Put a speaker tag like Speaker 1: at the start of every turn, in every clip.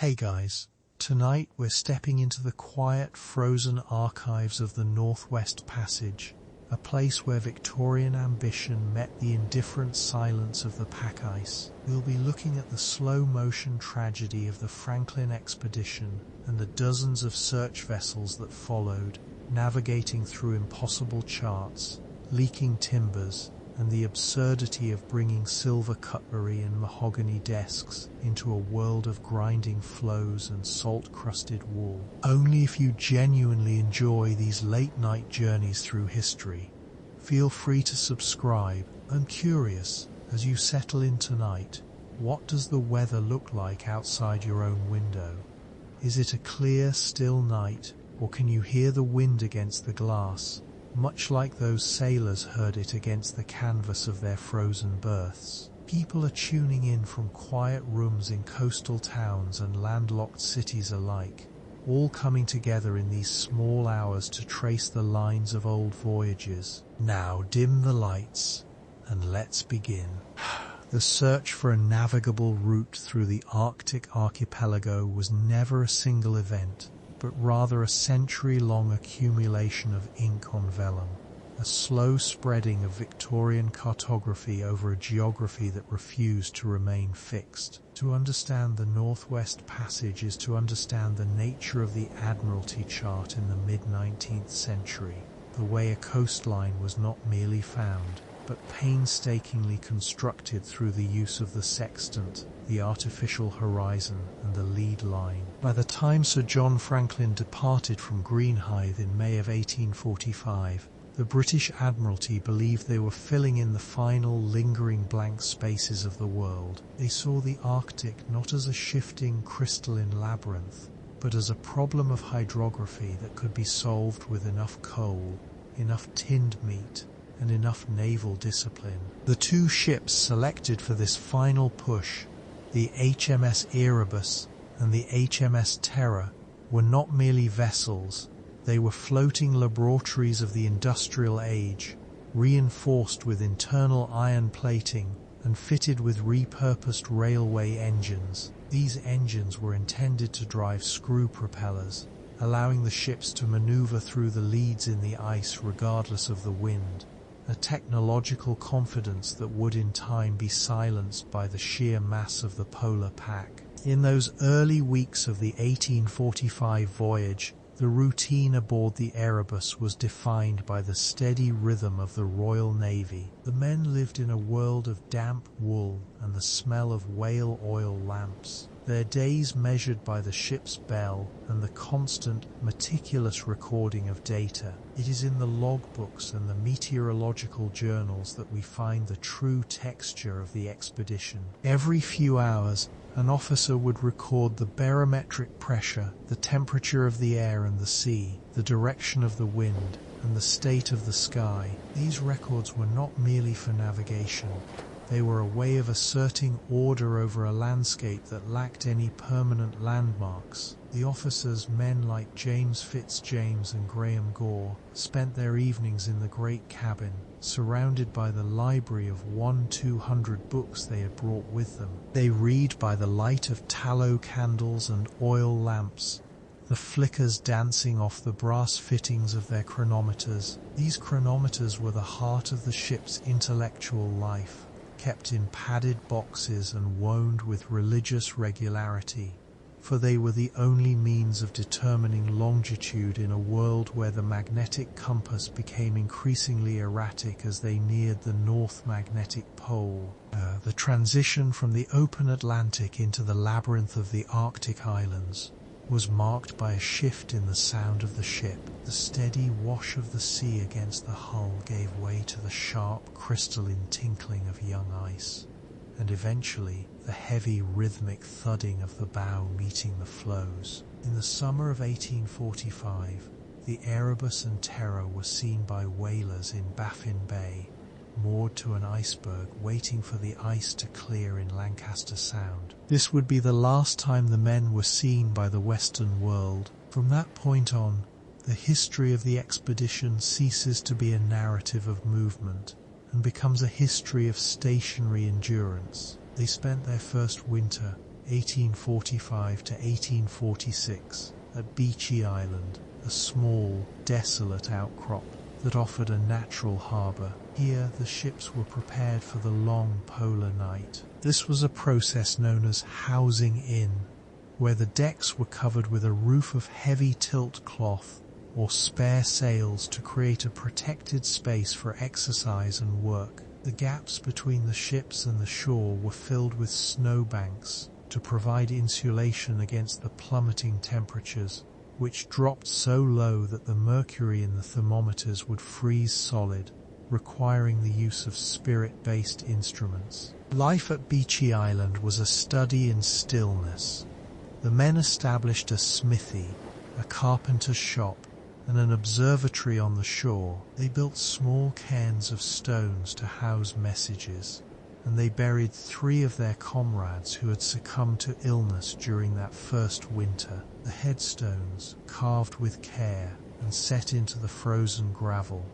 Speaker 1: Hey guys, tonight we're stepping into the quiet, frozen archives of the Northwest Passage, a place where Victorian ambition met the indifferent silence of the pack ice. We'll be looking at the slow-motion tragedy of the Franklin expedition and the dozens of search vessels that followed, navigating through impossible charts, leaking timbers, and the absurdity of bringing silver cutlery and mahogany desks into a world of grinding floes and salt-crusted wool. Only if you genuinely enjoy these late-night journeys through history. Feel free to subscribe. I'm curious, as you settle in tonight, what does the weather look like outside your own window? Is it a clear, still night, or can you hear the wind against the glass, much like those sailors heard it against the canvas of their frozen berths? People are tuning in from quiet rooms in coastal towns and landlocked cities alike, all coming together in these small hours to trace the lines of old voyages. Now dim the lights, and let's begin. The search for a navigable route through the Arctic archipelago was never a single event, but rather a century-long accumulation of ink on vellum, a slow spreading of Victorian cartography over a geography that refused to remain fixed. To understand the Northwest Passage is to understand the nature of the Admiralty chart in the mid-19th century, the way a coastline was not merely found, but painstakingly constructed through the use of the sextant, the artificial horizon, and the lead line. By the time Sir John Franklin departed from Greenhithe in May of 1845, the British Admiralty believed they were filling in the final lingering blank spaces of the world. They saw the Arctic not as a shifting crystalline labyrinth, but as a problem of hydrography that could be solved with enough coal, enough tinned meat, and enough naval discipline. The two ships selected for this final push, the HMS Erebus and the HMS Terror, were not merely vessels. They were floating laboratories of the industrial age, reinforced with internal iron plating and fitted with repurposed railway engines. These engines were intended to drive screw propellers, allowing the ships to maneuver through the leads in the ice regardless of the wind, a technological confidence that would in time be silenced by the sheer mass of the polar pack. In those early weeks of the 1845 voyage, the routine aboard the Erebus was defined by the steady rhythm of the Royal Navy. The men lived in a world of damp wool and the smell of whale oil lamps, their days measured by the ship's bell and the constant, meticulous recording of data. It is in the logbooks and the meteorological journals that we find the true texture of the expedition. Every few hours, an officer would record the barometric pressure, the temperature of the air and the sea, the direction of the wind, and the state of the sky. These records were not merely for navigation. They were a way of asserting order over a landscape that lacked any permanent landmarks. The officers, men like James Fitzjames and Graham Gore, spent their evenings in the great cabin, surrounded by the library of 200 books they had brought with them. They read by the light of tallow candles and oil lamps, the flickers dancing off the brass fittings of their chronometers. These chronometers were the heart of the ship's intellectual life, kept in padded boxes and wound with religious regularity, for they were the only means of determining longitude in a world where the magnetic compass became increasingly erratic as they neared the North Magnetic Pole. The transition from the open Atlantic into the labyrinth of the Arctic islands was marked by a shift in the sound of the ship. The steady wash of the sea against the hull gave way to the sharp, crystalline tinkling of young ice, and eventually the heavy, rhythmic thudding of the bow meeting the floes. In the summer of 1845, the Erebus and Terror were seen by whalers in Baffin Bay, moored to an iceberg waiting for the ice to clear in Lancaster Sound. This would be the last time the men were seen by the Western world. From that point on, the history of the expedition ceases to be a narrative of movement and becomes a history of stationary endurance. They spent their first winter 1845 to 1846, at Beechey Island, a small, desolate outcrop that offered a natural harbour. Here the ships were prepared for the long polar night. This was a process known as housing in, where the decks were covered with a roof of heavy tilt cloth or spare sails to create a protected space for exercise and work. The gaps between the ships and the shore were filled with snowbanks to provide insulation against the plummeting temperatures, which dropped so low that the mercury in the thermometers would freeze solid, requiring the use of spirit-based instruments. Life at Beechey Island was a study in stillness. The men established a smithy, a carpenter's shop, and an observatory on the shore. They built small cairns of stones to house messages, and they buried 3 of their comrades who had succumbed to illness during that first winter. The headstones, carved with care and set into the frozen gravel,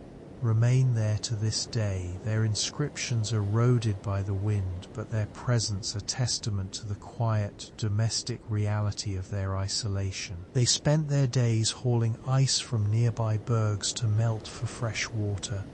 Speaker 1: remain there to this day, their inscriptions eroded by the wind, but their presence a testament to the quiet, domestic reality of their isolation. They spent their days hauling ice from nearby bergs to melt for fresh water,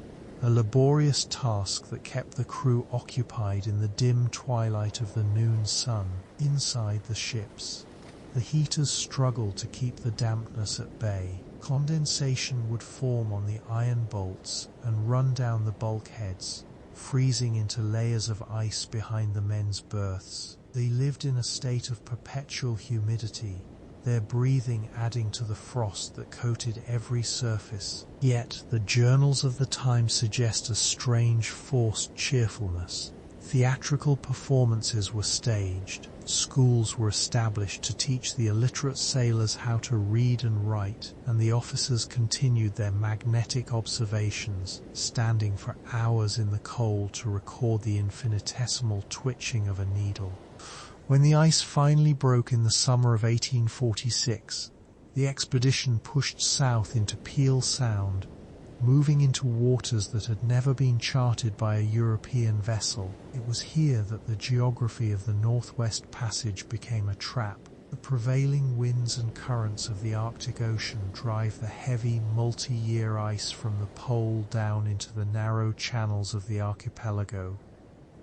Speaker 1: a laborious task that kept the crew occupied in the dim twilight of the noon sun. Inside the ships, the heaters struggled to keep the dampness at bay. Condensation would form on the iron bolts and run down the bulkheads, freezing into layers of ice behind the men's berths. They lived in a state of perpetual humidity, their breathing adding to the frost that coated every surface. Yet the journals of the time suggest a strange forced cheerfulness. Theatrical performances were staged. Schools were established to teach the illiterate sailors how to read and write, and the officers continued their magnetic observations, standing for hours in the cold to record the infinitesimal twitching of a needle. When the ice finally broke in the summer of 1846, the expedition pushed south into Peel Sound, moving into waters that had never been charted by a European vessel. It was here that the geography of the Northwest Passage became a trap. The prevailing winds and currents of the Arctic Ocean drive the heavy, multi-year ice from the pole down into the narrow channels of the archipelago,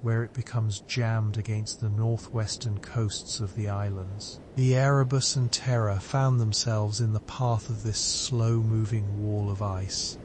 Speaker 1: where it becomes jammed against the northwestern coasts of the islands. The Erebus and Terror found themselves in the path of this slow-moving wall of ice.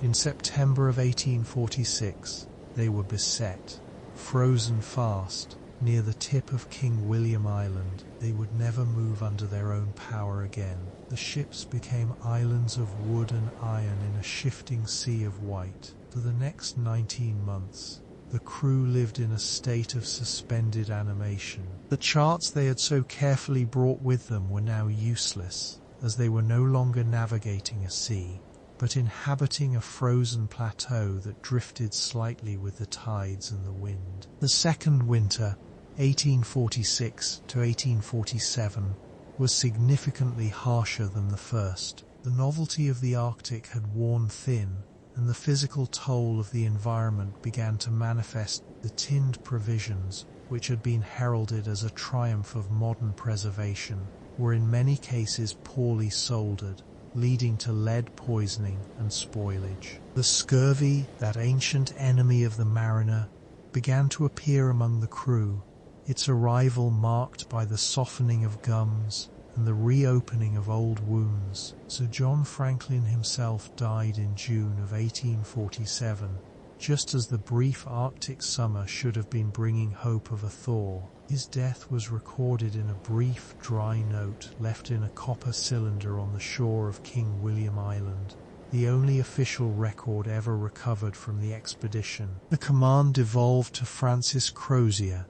Speaker 1: In September of 1846, they were beset, frozen fast, near the tip of King William Island. They would never move under their own power again. The ships became islands of wood and iron in a shifting sea of white. For the next 19 months, the crew lived in a state of suspended animation. The charts they had so carefully brought with them were now useless, as they were no longer navigating a sea, but inhabiting a frozen plateau that drifted slightly with the tides and the wind. The second winter, 1846 to 1847, was significantly harsher than the first. The novelty of the Arctic had worn thin, and the physical toll of the environment began to manifest. The tinned provisions, which had been heralded as a triumph of modern preservation, were in many cases poorly soldered, leading to lead poisoning and spoilage. The scurvy, that ancient enemy of the mariner, began to appear among the crew, its arrival marked by the softening of gums and the reopening of old wounds. Sir John Franklin himself died in June of 1847, just as the brief Arctic summer should have been bringing hope of a thaw. His death was recorded in a brief, dry note left in a copper cylinder on the shore of King William Island, the only official record ever recovered from the expedition. The command devolved to Francis Crozier,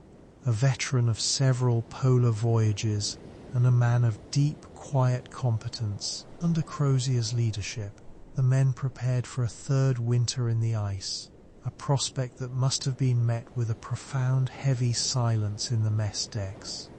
Speaker 1: a veteran of several polar voyages and a man of deep, quiet competence. Under Crozier's leadership, the men prepared for a third winter in the ice, a prospect that must have been met with a profound, heavy silence in the mess decks.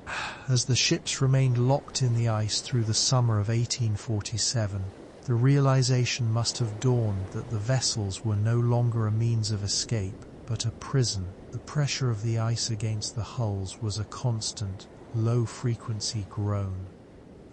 Speaker 1: As the ships remained locked in the ice through the summer of 1847, the realization must have dawned that the vessels were no longer a means of escape, but a prison. The pressure of the ice against the hulls was a constant, low-frequency groan,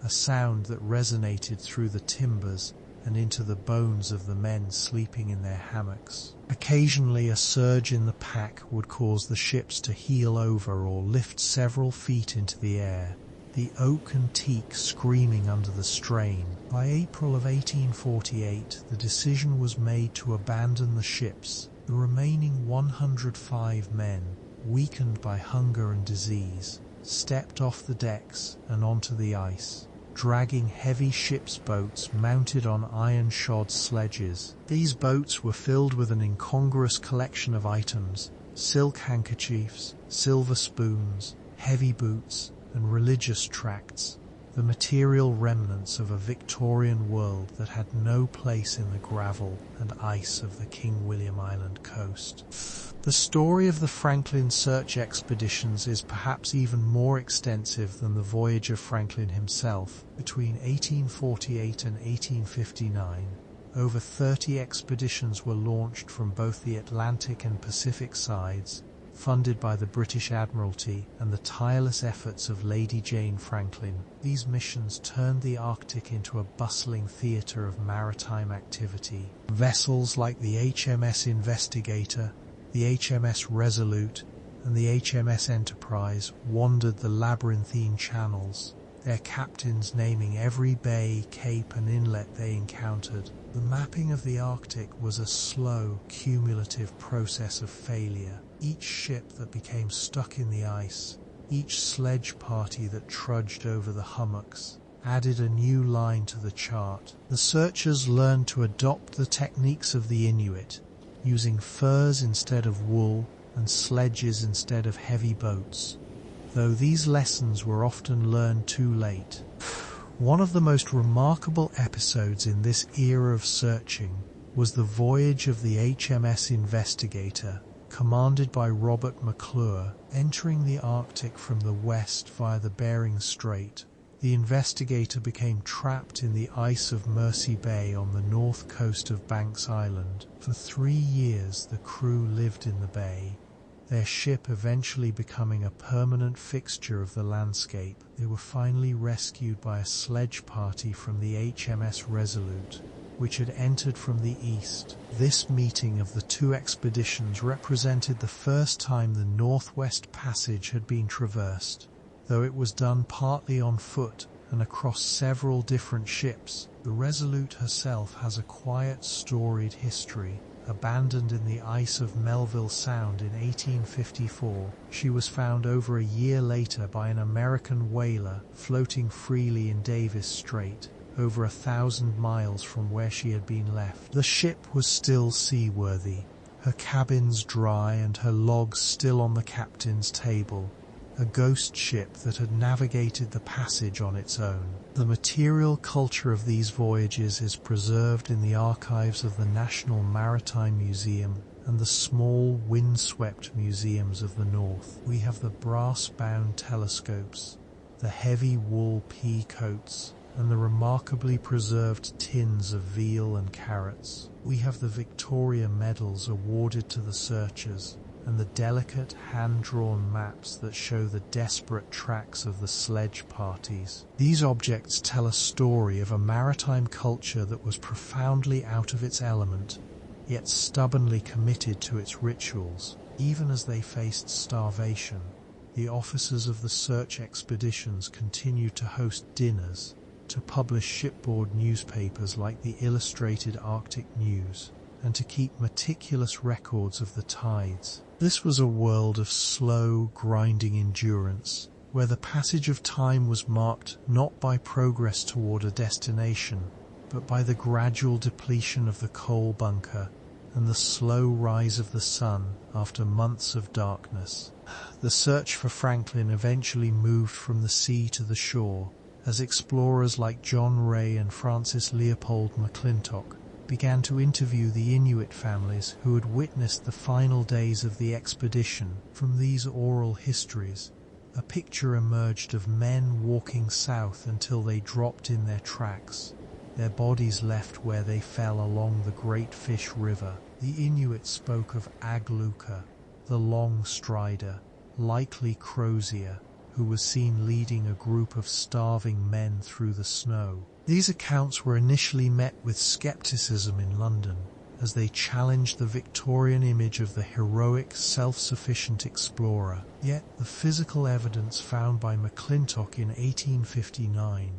Speaker 1: a sound that resonated through the timbers and into the bones of the men sleeping in their hammocks. Occasionally a surge in the pack would cause the ships to heel over or lift several feet into the air, the oak and teak screaming under the strain. By April of 1848, the decision was made to abandon the ships. The remaining 105 men, weakened by hunger and disease, stepped off the decks and onto the ice, dragging heavy ship's boats mounted on iron-shod sledges. These boats were filled with an incongruous collection of items: silk handkerchiefs, silver spoons, heavy boots, and religious tracts, the material remnants of a Victorian world that had no place in the gravel and ice of the King William Island coast. The story of the Franklin search expeditions is perhaps even more extensive than the voyage of Franklin himself. Between 1848 and 1859, over 30 expeditions were launched from both the Atlantic and Pacific sides, funded by the British Admiralty and the tireless efforts of Lady Jane Franklin. These missions turned the Arctic into a bustling theatre of maritime activity. Vessels like the HMS Investigator, the HMS Resolute, and the HMS Enterprise wandered the labyrinthine channels, their captains naming every bay, cape, and inlet they encountered. The mapping of the Arctic was a slow, cumulative process of failure. Each ship that became stuck in the ice, each sledge party that trudged over the hummocks, added a new line to the chart. The searchers learned to adopt the techniques of the Inuit, using furs instead of wool and sledges instead of heavy boats, though these lessons were often learned too late. One of the most remarkable episodes in this era of searching was the voyage of the HMS Investigator, commanded by Robert McClure. Entering the Arctic from the west via the Bering Strait, the Investigator became trapped in the ice of Mercy Bay on the north coast of Banks Island. For 3 years the crew lived in the bay, their ship eventually becoming a permanent fixture of the landscape. They were finally rescued by a sledge party from the HMS Resolute, which had entered from the east. This meeting of the two expeditions represented the first time the Northwest Passage had been traversed, though it was done partly on foot and across several different ships. The Resolute herself has a quiet, storied history. Abandoned in the ice of Melville Sound in 1854, she was found over a year later by an American whaler floating freely in Davis Strait, over 1,000 miles from where she had been left. The ship was still seaworthy, her cabins dry and her logs still on the captain's table, a ghost ship that had navigated the passage on its own. The material culture of these voyages is preserved in the archives of the National Maritime Museum and the small, windswept museums of the North. We have the brass-bound telescopes, the heavy wool pea coats, and the remarkably preserved tins of veal and carrots. We have the Victoria medals awarded to the searchers, and the delicate hand-drawn maps that show the desperate tracks of the sledge parties. These objects tell a story of a maritime culture that was profoundly out of its element, yet stubbornly committed to its rituals. Even as they faced starvation, the officers of the search expeditions continued to host dinners, to publish shipboard newspapers like the Illustrated Arctic News, and to keep meticulous records of the tides. This was a world of slow, grinding endurance, where the passage of time was marked not by progress toward a destination, but by the gradual depletion of the coal bunker and the slow rise of the sun after months of darkness. The search for Franklin eventually moved from the sea to the shore, as explorers like John Ray and Francis Leopold McClintock began to interview the Inuit families who had witnessed the final days of the expedition. From these oral histories, a picture emerged of men walking south until they dropped in their tracks, their bodies left where they fell along the Great Fish River. The Inuit spoke of Agluka, the long strider, likely Crozier, who was seen leading a group of starving men through the snow. These accounts were initially met with skepticism in London, as they challenged the Victorian image of the heroic, self-sufficient explorer. Yet the physical evidence found by McClintock in 1859,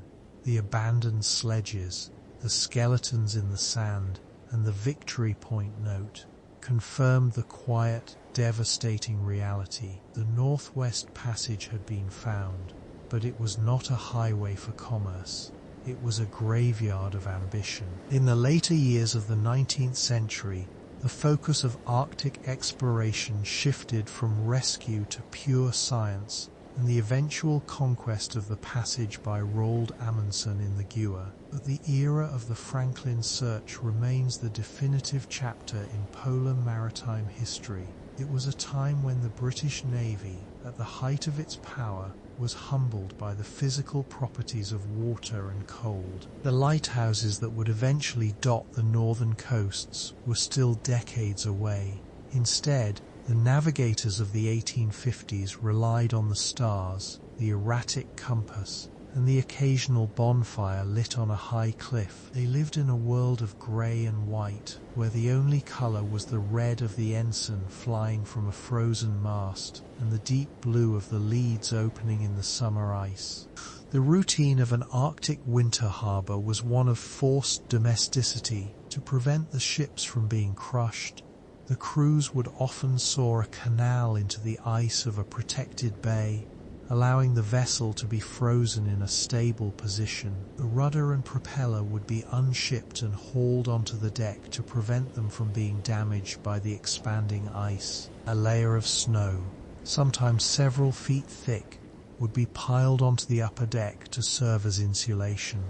Speaker 1: the abandoned sledges, the skeletons in the sand, and the Victory Point note, confirmed the quiet, devastating reality. The Northwest Passage had been found, but it was not a highway for commerce. It was a graveyard of ambition. In the later years of the 19th century, the focus of Arctic exploration shifted from rescue to pure science, and the eventual conquest of the passage by Roald Amundsen in the Gua. But the era of the Franklin search remains the definitive chapter in polar maritime history. It was a time when the British Navy, at the height of its power, was humbled by the physical properties of water and cold. The lighthouses that would eventually dot the northern coasts were still decades away. Instead, the navigators of the 1850s relied on the stars, the erratic compass, and the occasional bonfire lit on a high cliff. They lived in a world of grey and white, where the only colour was the red of the ensign flying from a frozen mast, and the deep blue of the leads opening in the summer ice. The routine of an Arctic winter harbour was one of forced domesticity. To prevent the ships from being crushed, the crews would often saw a canal into the ice of a protected bay, allowing the vessel to be frozen in a stable position. The rudder and propeller would be unshipped and hauled onto the deck to prevent them from being damaged by the expanding ice. A layer of snow, sometimes several feet thick, would be piled onto the upper deck to serve as insulation,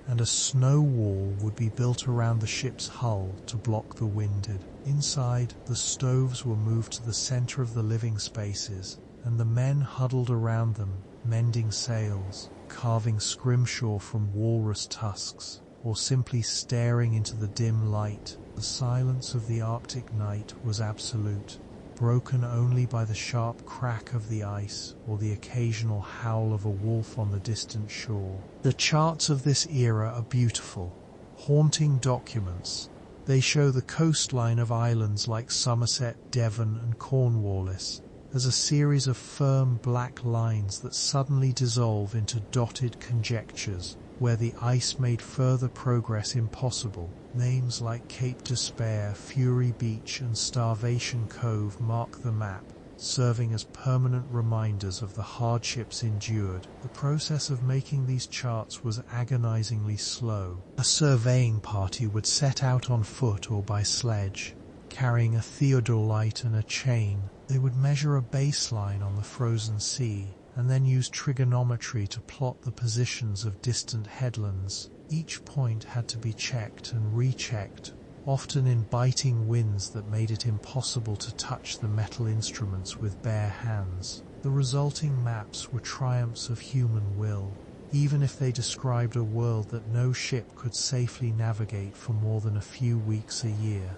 Speaker 1: and a snow wall would be built around the ship's hull to block the wind. Inside, the stoves were moved to the center of the living spaces, and the men huddled around them, mending sails, carving scrimshaw from walrus tusks, or simply staring into the dim light. The silence of the Arctic night was absolute, broken only by the sharp crack of the ice or the occasional howl of a wolf on the distant shore. The charts of this era are beautiful, haunting documents. They show the coastline of islands like Somerset, Devon, and Cornwallis as a series of firm black lines that suddenly dissolve into dotted conjectures where the ice made further progress impossible. Names like Cape Despair, Fury Beach, and Starvation Cove mark the map, serving as permanent reminders of the hardships endured. The process of making these charts was agonizingly slow. A surveying party would set out on foot or by sledge, carrying a theodolite and a chain. They would measure a baseline on the frozen sea, and then use trigonometry to plot the positions of distant headlands. Each point had to be checked and rechecked, often in biting winds that made it impossible to touch the metal instruments with bare hands. The resulting maps were triumphs of human will, even if they described a world that no ship could safely navigate for more than a few weeks a year.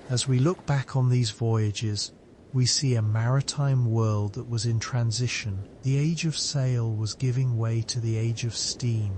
Speaker 1: As we look back on these voyages, we see a maritime world that was in transition. The age of sail was giving way to the age of steam,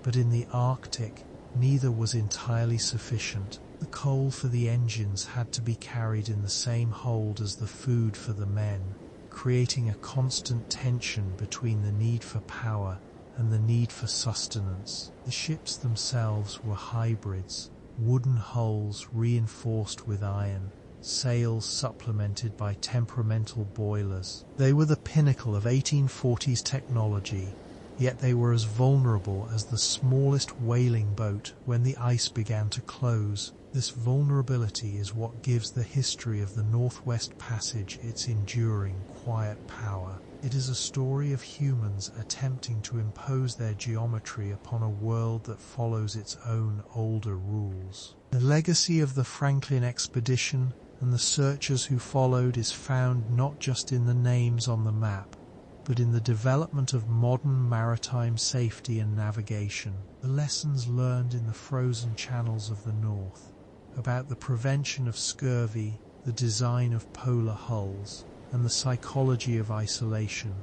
Speaker 1: but in the Arctic, neither was entirely sufficient. The coal for the engines had to be carried in the same hold as the food for the men, creating a constant tension between the need for power and the need for sustenance. The ships themselves were hybrids, wooden hulls reinforced with iron, sails supplemented by temperamental boilers. They were the pinnacle of 1840s technology, yet they were as vulnerable as the smallest whaling boat when the ice began to close. This vulnerability is what gives the history of the Northwest Passage its enduring, quiet power. It is a story of humans attempting to impose their geometry upon a world that follows its own older rules. The legacy of the Franklin expedition and the searchers who followed is found not just in the names on the map, but in the development of modern maritime safety and navigation. The lessons learned in the frozen channels of the North about the prevention of scurvy, the design of polar hulls, and the psychology of isolation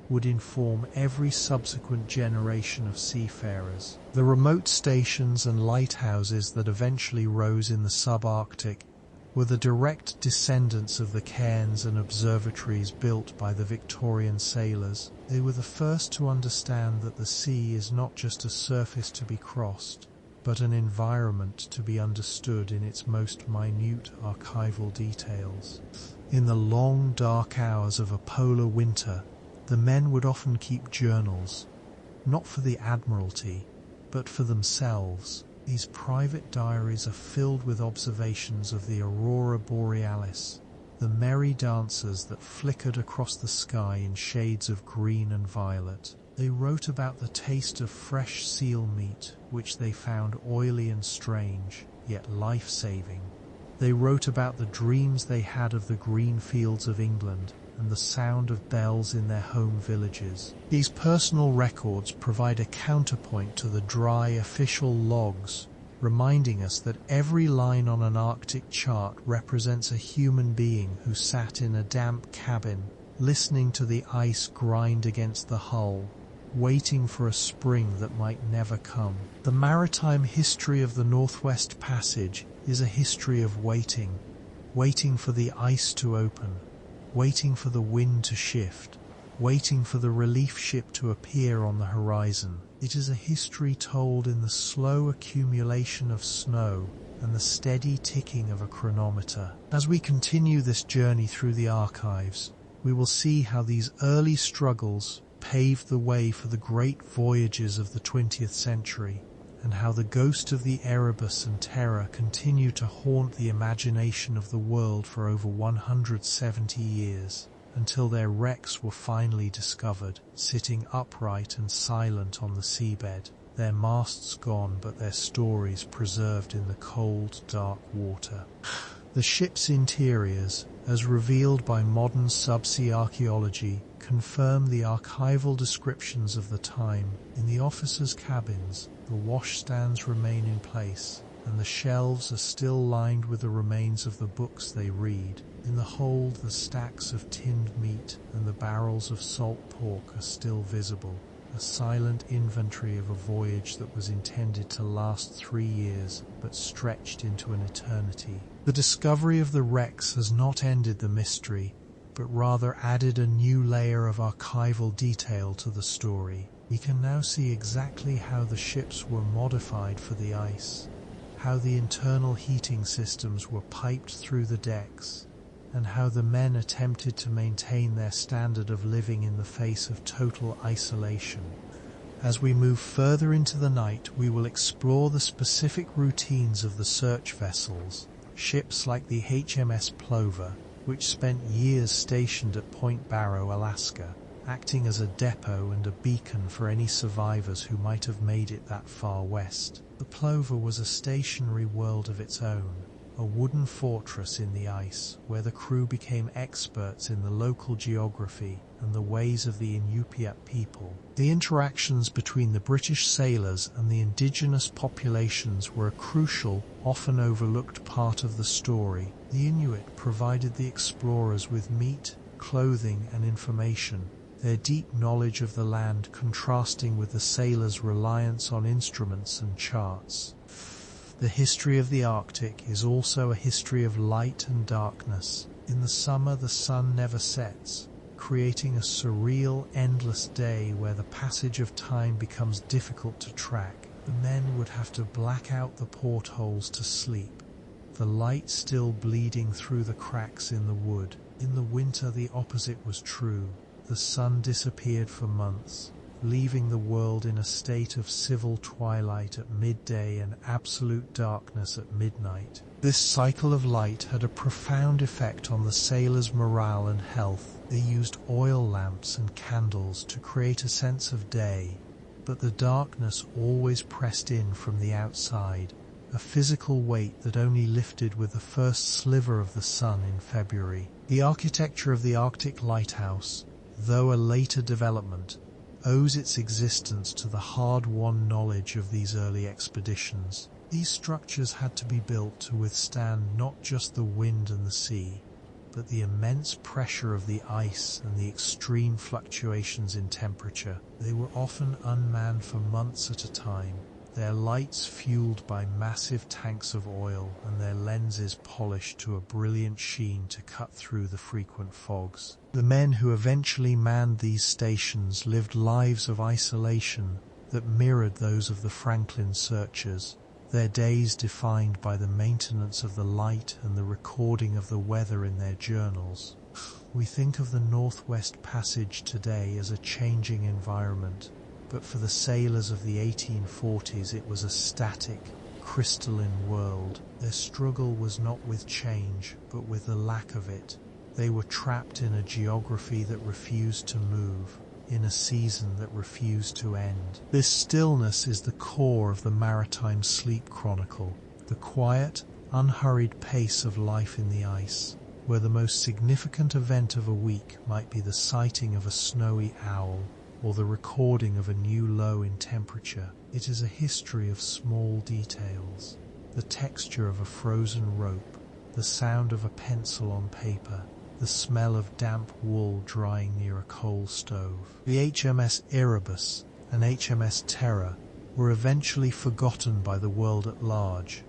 Speaker 1: would inform every subsequent generation of seafarers. The remote stations and lighthouses that eventually rose in the subarctic were the direct descendants of the cairns and observatories built by the Victorian sailors. They were the first to understand that the sea is not just a surface to be crossed, but an environment to be understood in its most minute archival details. In the long, dark hours of a polar winter, the men would often keep journals, not for the Admiralty, but for themselves. These private diaries are filled with observations of the aurora borealis, the merry dancers that flickered across the sky in shades of green and violet. They wrote about the taste of fresh seal meat, which they found oily and strange, yet life-saving. They wrote about the dreams they had of the green fields of England and the sound of bells in their home villages. These personal records provide a counterpoint to the dry official logs, reminding us that every line on an Arctic chart represents a human being who sat in a damp cabin, listening to the ice grind against the hull, waiting for a spring that might never come. The maritime history of the Northwest Passage is a history of waiting, waiting for the ice to open, waiting for the wind to shift, waiting for the relief ship to appear on the horizon. It is a history told in the slow accumulation of snow and the steady ticking of a chronometer. As we continue this journey through the archives, we will see how these early struggles paved the way for the great voyages of the 20th century, and how the ghost of the Erebus and Terror continue to haunt the imagination of the world for over 170 years, until their wrecks were finally discovered, sitting upright and silent on the seabed, their masts gone but their stories preserved in the cold, dark water. The ship's interiors, as revealed by modern subsea archaeology, confirm the archival descriptions of the time. In the officers' cabins, the washstands remain in place, and the shelves are still lined with the remains of the books they read. In the hold, the stacks of tinned meat and the barrels of salt pork are still visible, a silent inventory of a voyage that was intended to last 3 years, but stretched into an eternity. The discovery of the wrecks has not ended the mystery, but rather added a new layer of archival detail to the story. We can now see exactly how the ships were modified for the ice, how the internal heating systems were piped through the decks, and how the men attempted to maintain their standard of living in the face of total isolation. As we move further into the night, we will explore the specific routines of the search vessels, ships like the HMS Plover, which spent years stationed at Point Barrow, Alaska, acting as a depot and a beacon for any survivors who might have made it that far west. The Plover was a stationary world of its own, a wooden fortress in the ice, where the crew became experts in the local geography and the ways of the Inupiat people. The interactions between the British sailors and the indigenous populations were a crucial, often overlooked part of the story. The Inuit provided the explorers with meat, clothing, and information, their deep knowledge of the land contrasting with the sailors' reliance on instruments and charts. The history of the Arctic is also a history of light and darkness. In the summer, the sun never sets, creating a surreal, endless day where the passage of time becomes difficult to track. The men would have to black out the portholes to sleep, the light still bleeding through the cracks in the wood. In the winter, the opposite was true. The sun disappeared for months, leaving the world in a state of civil twilight at midday and absolute darkness at midnight. This cycle of light had a profound effect on the sailors' morale and health. They used oil lamps and candles to create a sense of day, but the darkness always pressed in from the outside, a physical weight that only lifted with the first sliver of the sun in February. The architecture of the Arctic lighthouse, though a later development, owes its existence to the hard-won knowledge of these early expeditions. These structures had to be built to withstand not just the wind and the sea, but the immense pressure of the ice and the extreme fluctuations in temperature. They were often unmanned for months at a time, their lights fueled by massive tanks of oil and their lenses polished to a brilliant sheen to cut through the frequent fogs. The men who eventually manned these stations lived lives of isolation that mirrored those of the Franklin searchers, their days defined by the maintenance of the light and the recording of the weather in their journals. We think of the Northwest Passage today as a changing environment, but for the sailors of the 1840s it was a static, crystalline world. Their struggle was not with change, but with the lack of it. They were trapped in a geography that refused to move, in a season that refused to end. This stillness is the core of the Maritime Sleep Chronicle, the quiet, unhurried pace of life in the ice, where the most significant event of a week might be the sighting of a snowy owl or the recording of a new low in temperature. It is a history of small details, the texture of a frozen rope, the sound of a pencil on paper, the smell of damp wool drying near a coal stove. The HMS Erebus and HMS Terror were eventually forgotten by the world at large,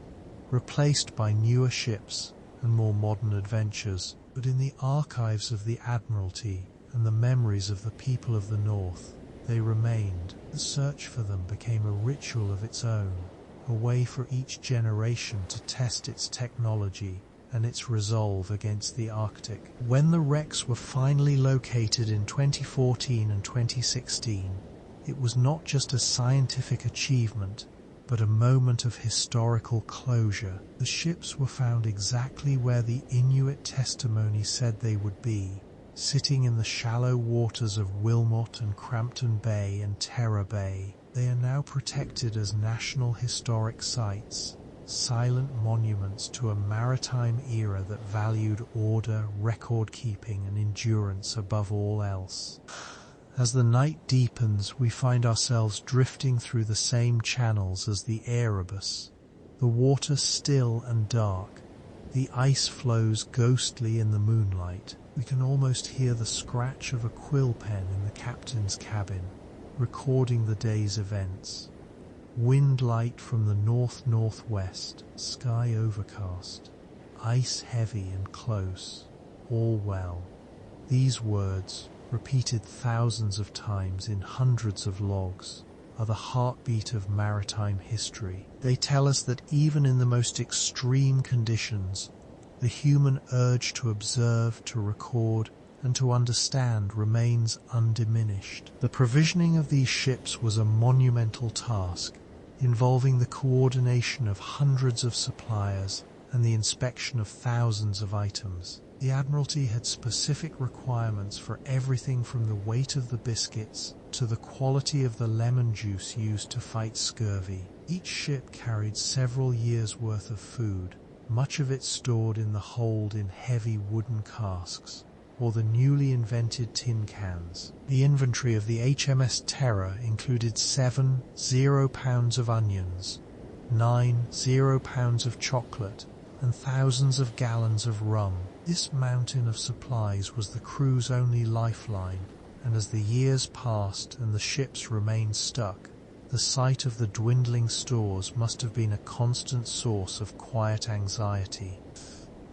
Speaker 1: replaced by newer ships and more modern adventures. But in the archives of the Admiralty and the memories of the people of the North, they remained. The search for them became a ritual of its own, a way for each generation to test its technology and its resolve against the Arctic. When the wrecks were finally located in 2014 and 2016, it was not just a scientific achievement, but a moment of historical closure. The ships were found exactly where the Inuit testimony said they would be, sitting in the shallow waters of Wilmot and Crampton Bay and Terror Bay. They are now protected as National Historic Sites, silent monuments to a maritime era that valued order, record-keeping and endurance above all else. As the night deepens, we find ourselves drifting through the same channels as the Erebus, the water still and dark, the ice floes ghostly in the moonlight. We can almost hear the scratch of a quill pen in the captain's cabin, recording the day's events. Wind light from the north-northwest, sky overcast, ice heavy and close, all well. These words, repeated thousands of times in hundreds of logs, are the heartbeat of maritime history. They tell us that even in the most extreme conditions, the human urge to observe, to record, and to understand remains undiminished. The provisioning of these ships was a monumental task, involving the coordination of hundreds of suppliers and the inspection of thousands of items. The Admiralty had specific requirements for everything from the weight of the biscuits to the quality of the lemon juice used to fight scurvy. Each ship carried several years' worth of food, much of it stored in the hold in heavy wooden casks, or the newly invented tin cans. The inventory of the HMS Terror included 7 0-pounds of onions, 9 0-pounds of chocolate, and thousands of gallons of rum. This mountain of supplies was the crew's only lifeline, and as the years passed and the ships remained stuck, the sight of the dwindling stores must have been a constant source of quiet anxiety.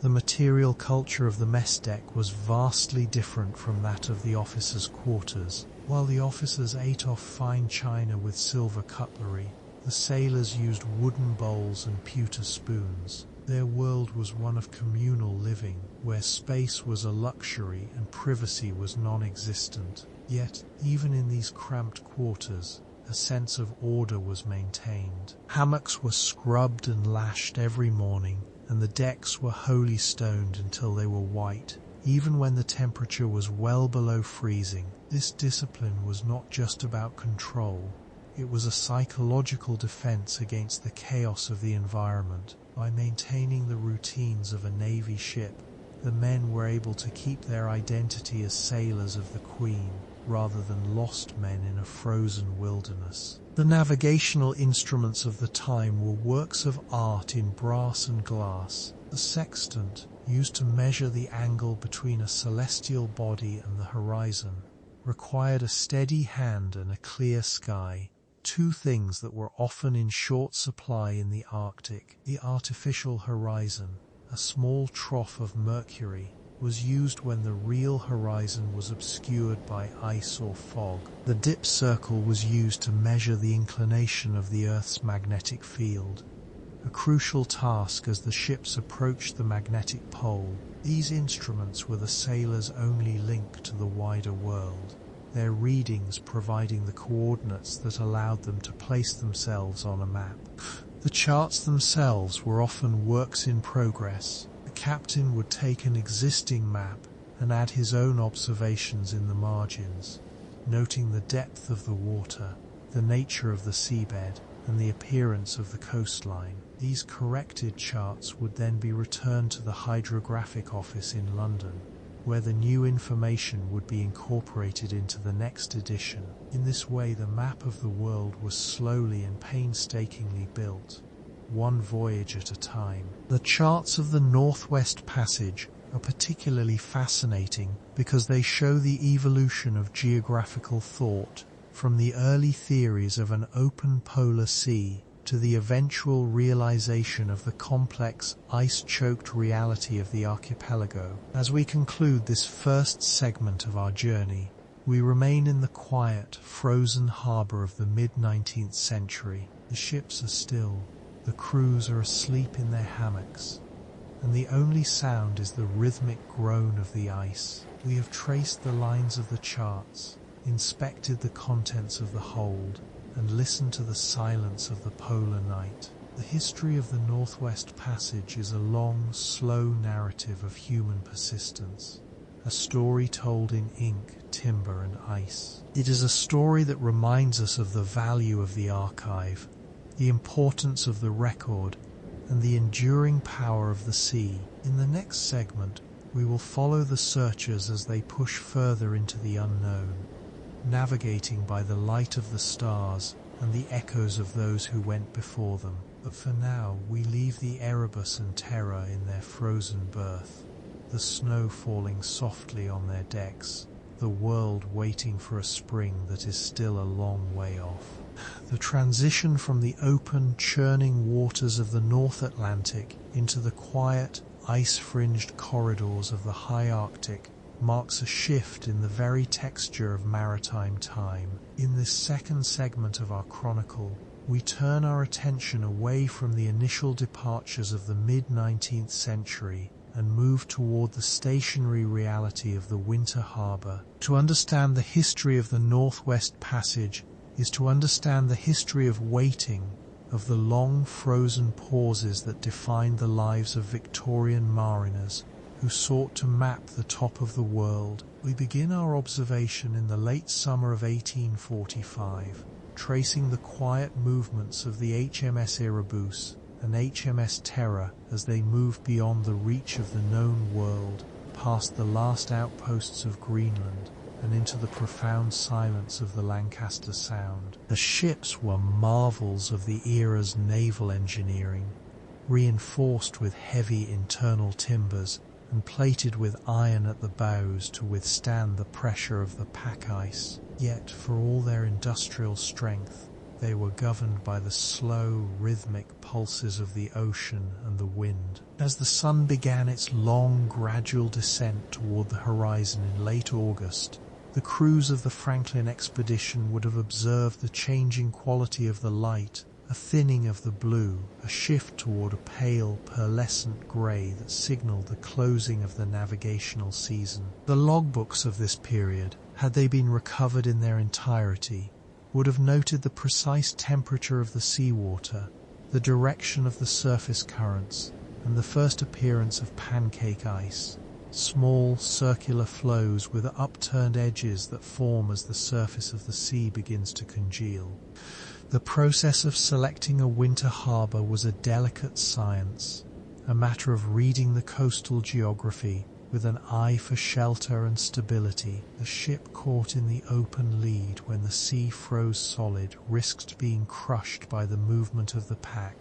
Speaker 1: The material culture of the mess deck was vastly different from that of the officers' quarters. While the officers ate off fine china with silver cutlery, the sailors used wooden bowls and pewter spoons. Their world was one of communal living, where space was a luxury and privacy was non-existent. Yet, even in these cramped quarters, a sense of order was maintained. Hammocks were scrubbed and lashed every morning, and the decks were wholly stoned until they were white, even when the temperature was well below freezing. This discipline was not just about control, it was a psychological defense against the chaos of the environment. By maintaining the routines of a Navy ship, the men were able to keep their identity as sailors of the Queen, rather than lost men in a frozen wilderness. The navigational instruments of the time were works of art in brass and glass, The sextant, used to measure the angle between a celestial body and the horizon, required a steady hand and a clear sky, two things that were often in short supply in the Arctic. The artificial horizon, a small trough of mercury, was used when the real horizon was obscured by ice or fog. The dip circle was used to measure the inclination of the Earth's magnetic field, a crucial task as the ships approached the magnetic pole. These instruments were the sailors' only link to the wider world, their readings providing the coordinates that allowed them to place themselves on a map. The charts themselves were often works in progress. The captain would take an existing map and add his own observations in the margins, noting the depth of the water, the nature of the seabed, and the appearance of the coastline. These corrected charts would then be returned to the hydrographic office in London, where the new information would be incorporated into the next edition. In this way, the map of the world was slowly and painstakingly built, one voyage at a time. The charts of the Northwest Passage are particularly fascinating because they show the evolution of geographical thought from the early theories of an open polar sea to the eventual realization of the complex, ice-choked reality of the archipelago. As we conclude this first segment of our journey, we remain in the quiet, frozen harbour of the mid-19th century. The ships are still, the crews are asleep in their hammocks, and the only sound is the rhythmic groan of the ice. We have traced the lines of the charts, inspected the contents of the hold, and listened to the silence of the polar night. The history of the Northwest Passage is a long, slow narrative of human persistence, a story told in ink, timber, and ice. It is a story that reminds us of the value of the archive, the importance of the record, and the enduring power of the sea. In the next segment, we will follow the searchers as they push further into the unknown, navigating by the light of the stars and the echoes of those who went before them. But for now, we leave the Erebus and Terror in their frozen berth, the snow falling softly on their decks, the world waiting for a spring that is still a long way off. The transition from the open, churning waters of the North Atlantic into the quiet, ice-fringed corridors of the high Arctic marks a shift in the very texture of maritime time. In this second segment of our chronicle, we turn our attention away from the initial departures of the mid-19th century and move toward the stationary reality of the winter harbour. To understand the history of the Northwest Passage is to understand the history of waiting, of the long frozen pauses that defined the lives of Victorian mariners who sought to map the top of the world. We begin our observation in the late summer of 1845, tracing the quiet movements of the HMS Erebus and HMS Terror as they move beyond the reach of the known world, past the last outposts of Greenland, and into the profound silence of the Lancaster Sound. The ships were marvels of the era's naval engineering, reinforced with heavy internal timbers and plated with iron at the bows to withstand the pressure of the pack ice. Yet, for all their industrial strength, they were governed by the slow, rhythmic pulses of the ocean and the wind. As the sun began its long, gradual descent toward the horizon in late August, the crews of the Franklin expedition would have observed the changing quality of the light, a thinning of the blue, a shift toward a pale, pearlescent grey that signaled the closing of the navigational season. The logbooks of this period, had they been recovered in their entirety, would have noted the precise temperature of the seawater, the direction of the surface currents, and the first appearance of pancake ice, small circular floes with upturned edges that form as the surface of the sea begins to congeal. The process of selecting a winter harbour was a delicate science, a matter of reading the coastal geography with an eye for shelter and stability. The ship caught in the open lead when the sea froze solid risked being crushed by the movement of the pack,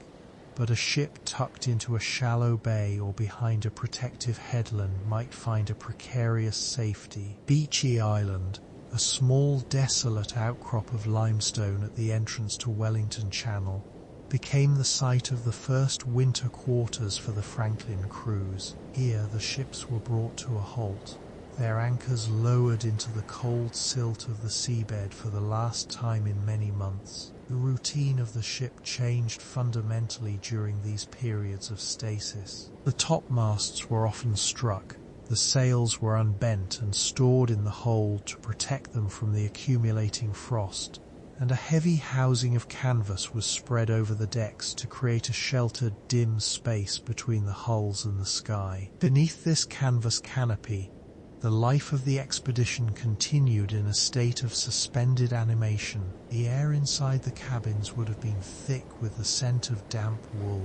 Speaker 1: but a ship tucked into a shallow bay or behind a protective headland might find a precarious safety. Beechey Island, a small desolate outcrop of limestone at the entrance to Wellington Channel, became the site of the first winter quarters for the Franklin crews. Here the ships were brought to a halt, their anchors lowered into the cold silt of the seabed for the last time in many months. The routine of the ship changed fundamentally during these periods of stasis. The topmasts were often struck, the sails were unbent and stored in the hold to protect them from the accumulating frost, and a heavy housing of canvas was spread over the decks to create a sheltered, dim space between the hulls and the sky. Beneath this canvas canopy, the life of the expedition continued in a state of suspended animation. The air inside the cabins would have been thick with the scent of damp wool,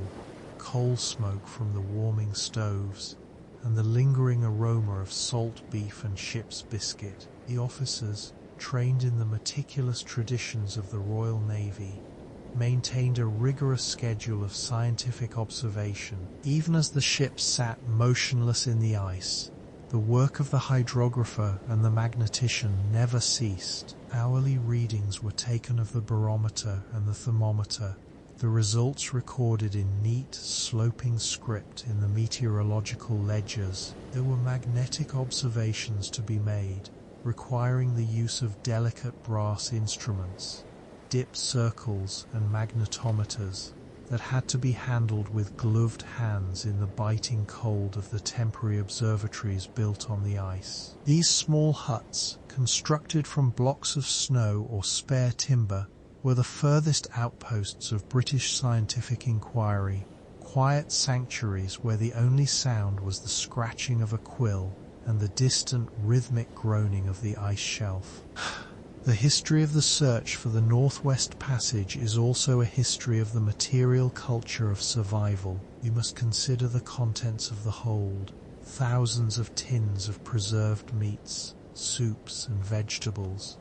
Speaker 1: coal smoke from the warming stoves, and the lingering aroma of salt beef and ship's biscuit. The officers, trained in the meticulous traditions of the Royal Navy, maintained a rigorous schedule of scientific observation. Even as the ship sat motionless in the ice, the work of the hydrographer and the magnetician never ceased. Hourly readings were taken of the barometer and the thermometer, the results recorded in neat, sloping script in the meteorological ledgers. There were magnetic observations to be made, requiring the use of delicate brass instruments, dip circles and magnetometers, that had to be handled with gloved hands in the biting cold of the temporary observatories built on the ice. These small huts, constructed from blocks of snow or spare timber, were the furthest outposts of British scientific inquiry, quiet sanctuaries where the only sound was the scratching of a quill and the distant rhythmic groaning of the ice shelf. The history of the search for the Northwest Passage is also a history of the material culture of survival. You must consider the contents of the hold: thousands of tins of preserved meats, soups and vegetables,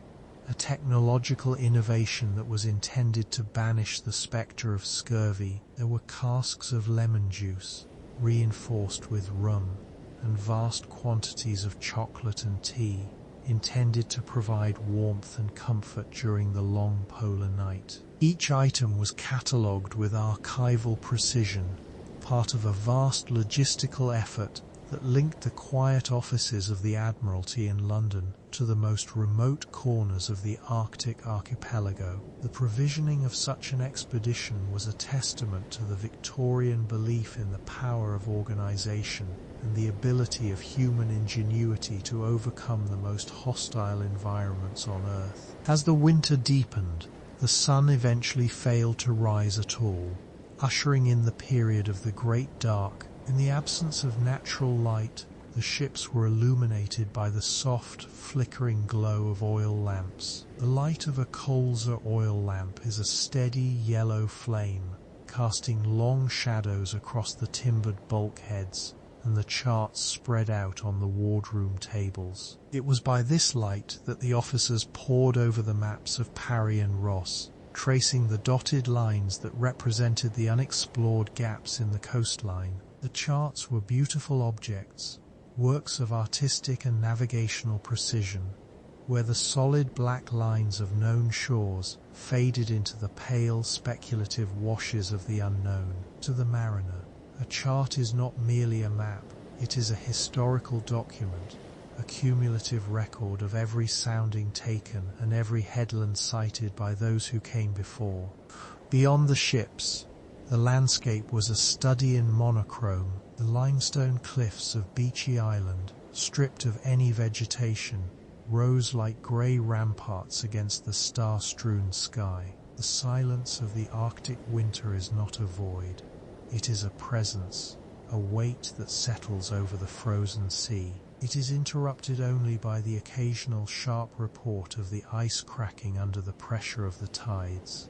Speaker 1: a technological innovation that was intended to banish the spectre of scurvy. There were casks of lemon juice, reinforced with rum, and vast quantities of chocolate and tea, intended to provide warmth and comfort during the long polar night. Each item was catalogued with archival precision, part of a vast logistical effort that linked the quiet offices of the Admiralty in London to the most remote corners of the Arctic archipelago. The provisioning of such an expedition was a testament to the Victorian belief in the power of organisation and the ability of human ingenuity to overcome the most hostile environments on Earth. As the winter deepened, the sun eventually failed to rise at all, ushering in the period of the Great Dark. In the absence of natural light, the ships were illuminated by the soft, flickering glow of oil lamps. The light of a Crozier oil lamp is a steady yellow flame, casting long shadows across the timbered bulkheads and the charts spread out on the wardroom tables. It was by this light that the officers pored over the maps of Parry and Ross, tracing the dotted lines that represented the unexplored gaps in the coastline. The charts were beautiful objects, works of artistic and navigational precision, where the solid black lines of known shores faded into the pale speculative washes of the unknown. To the mariner, a chart is not merely a map, it is a historical document, a cumulative record of every sounding taken and every headland sighted by those who came before. Beyond the ships, the landscape was a study in monochrome. The limestone cliffs of Beechey Island, stripped of any vegetation, rose like grey ramparts against the star-strewn sky. The silence of the Arctic winter is not a void. It is a presence, a weight that settles over the frozen sea. It is interrupted only by the occasional sharp report of the ice cracking under the pressure of the tides,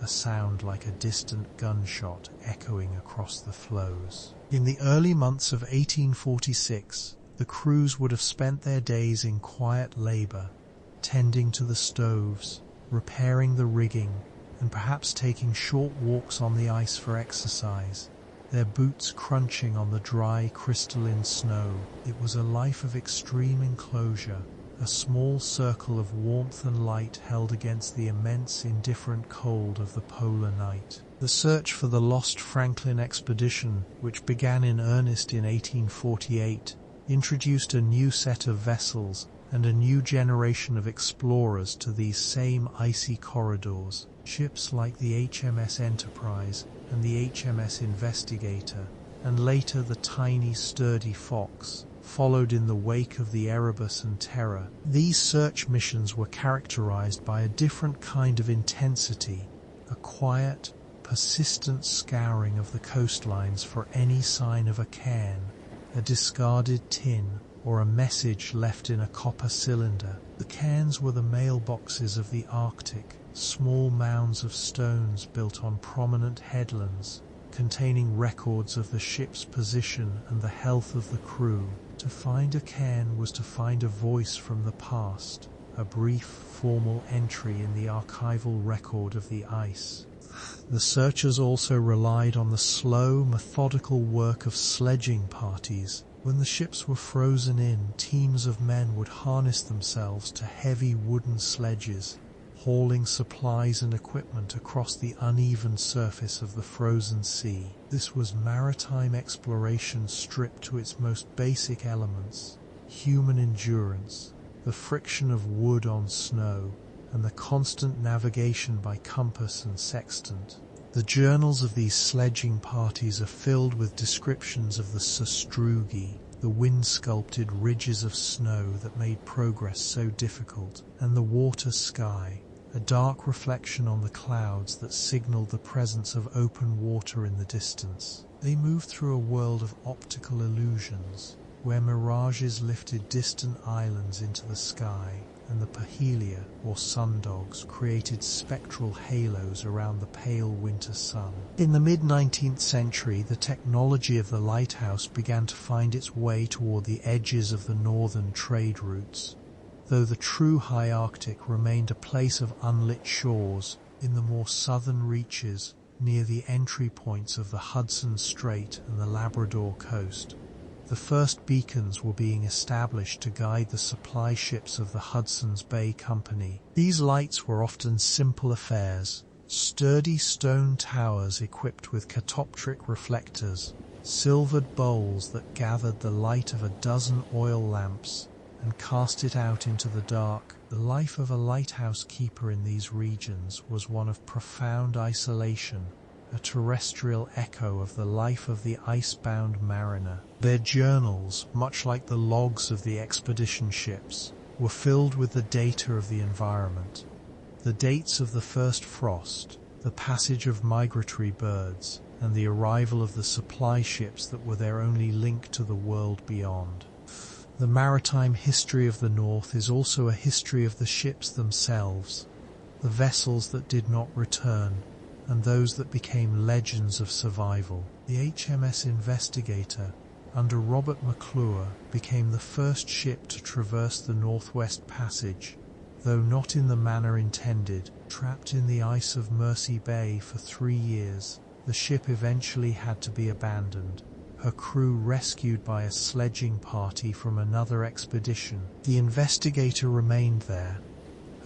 Speaker 1: a sound like a distant gunshot echoing across the floes. In the early months of 1846, the crews would have spent their days in quiet labour, tending to the stoves, repairing the rigging, and perhaps taking short walks on the ice for exercise, their boots crunching on the dry, crystalline snow. It was a life of extreme enclosure, a small circle of warmth and light held against the immense, indifferent cold of the polar night. The search for the lost Franklin expedition, which began in earnest in 1848, introduced a new set of vessels and a new generation of explorers to these same icy corridors. Ships like the HMS Enterprise and the HMS Investigator, and later the tiny sturdy Fox, followed in the wake of the Erebus and Terror. These search missions were characterized by a different kind of intensity, a quiet, persistent scouring of the coastlines for any sign of a cairn, a discarded tin, or a message left in a copper cylinder. The cairns were the mailboxes of the Arctic, small mounds of stones built on prominent headlands, containing records of the ship's position and the health of the crew. To find a cairn was to find a voice from the past, a brief, formal entry in the archival record of the ice. The searchers also relied on the slow, methodical work of sledging parties. When the ships were frozen in, teams of men would harness themselves to heavy wooden sledges, hauling supplies and equipment across the uneven surface of the frozen sea. This was maritime exploration stripped to its most basic elements: human endurance, the friction of wood on snow, and the constant navigation by compass and sextant. The journals of these sledging parties are filled with descriptions of the sastrugi, the wind-sculpted ridges of snow that made progress so difficult, and the water sky, a dark reflection on the clouds that signaled the presence of open water in the distance. They moved through a world of optical illusions, where mirages lifted distant islands into the sky, and the parhelia, or sundogs, created spectral halos around the pale winter sun. In the mid-19th century, the technology of the lighthouse began to find its way toward the edges of the northern trade routes. Though the true high Arctic remained a place of unlit shores, in the more southern reaches, near the entry points of the Hudson Strait and the Labrador coast, the first beacons were being established to guide the supply ships of the Hudson's Bay Company. These lights were often simple affairs: sturdy stone towers equipped with catoptric reflectors, silvered bowls that gathered the light of a dozen oil lamps and cast it out into the dark. The life of a lighthouse keeper in these regions was one of profound isolation, a terrestrial echo of the life of the ice-bound mariner. Their journals, much like the logs of the expedition ships, were filled with the data of the environment, the dates of the first frost, the passage of migratory birds, and the arrival of the supply ships that were their only link to the world beyond. The maritime history of the North is also a history of the ships themselves, the vessels that did not return, and those that became legends of survival. The HMS Investigator, under Robert McClure, became the first ship to traverse the Northwest Passage, though not in the manner intended. Trapped in the ice of Mercy Bay for 3 years, the ship eventually had to be abandoned, her crew rescued by a sledging party from another expedition. The Investigator remained there,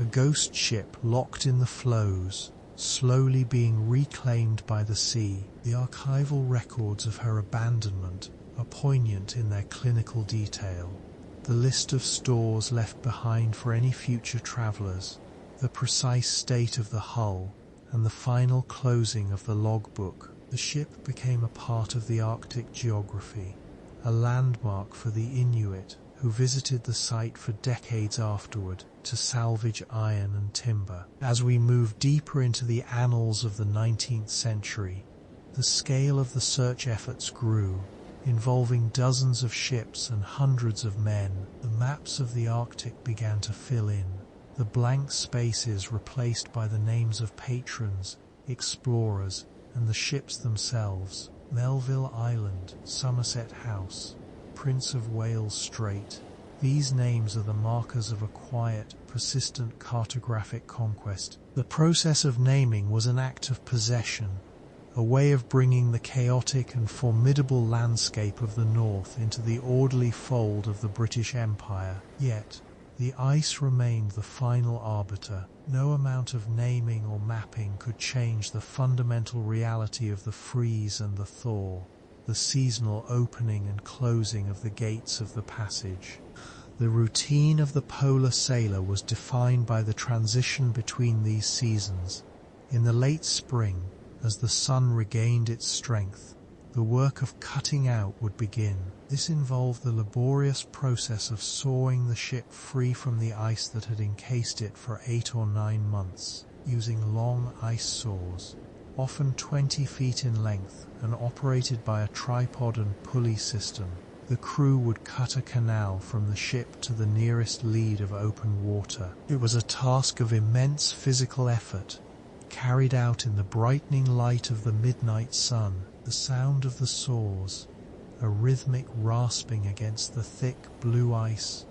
Speaker 1: a ghost ship locked in the floes, slowly being reclaimed by the sea. The archival records of her abandonment are poignant in their clinical detail. The list of stores left behind for any future travelers, the precise state of the hull, and the final closing of the logbook. The ship became a part of the Arctic geography, a landmark for the Inuit who visited the site for decades afterward to salvage iron and timber. As we move deeper into the annals of the 19th century, the scale of the search efforts grew, involving dozens of ships and hundreds of men. The maps of the Arctic began to fill in, the blank spaces replaced by the names of patrons, explorers, and the ships themselves. Melville Island, Somerset House, Prince of Wales Strait, These names are the markers of a quiet, persistent cartographic conquest. The process of naming was an act of possession, a way of bringing the chaotic and formidable landscape of the North into the orderly fold of the British Empire. Yet, the ice remained the final arbiter. No amount of naming or mapping could change the fundamental reality of the freeze and the thaw, the seasonal opening and closing of the gates of the passage. The routine of the polar sailor was defined by the transition between these seasons. In the late spring, as the sun regained its strength, the work of cutting out would begin. This involved the laborious process of sawing the ship free from the ice that had encased it for 8 or 9 months, using long ice saws, often 20 feet in length and operated by a tripod and pulley system. The crew would cut a canal from the ship to the nearest lead of open water. It was a task of immense physical effort, carried out in the brightening light of the midnight sun. The sound of the saws, a rhythmic rasping against the thick blue ice,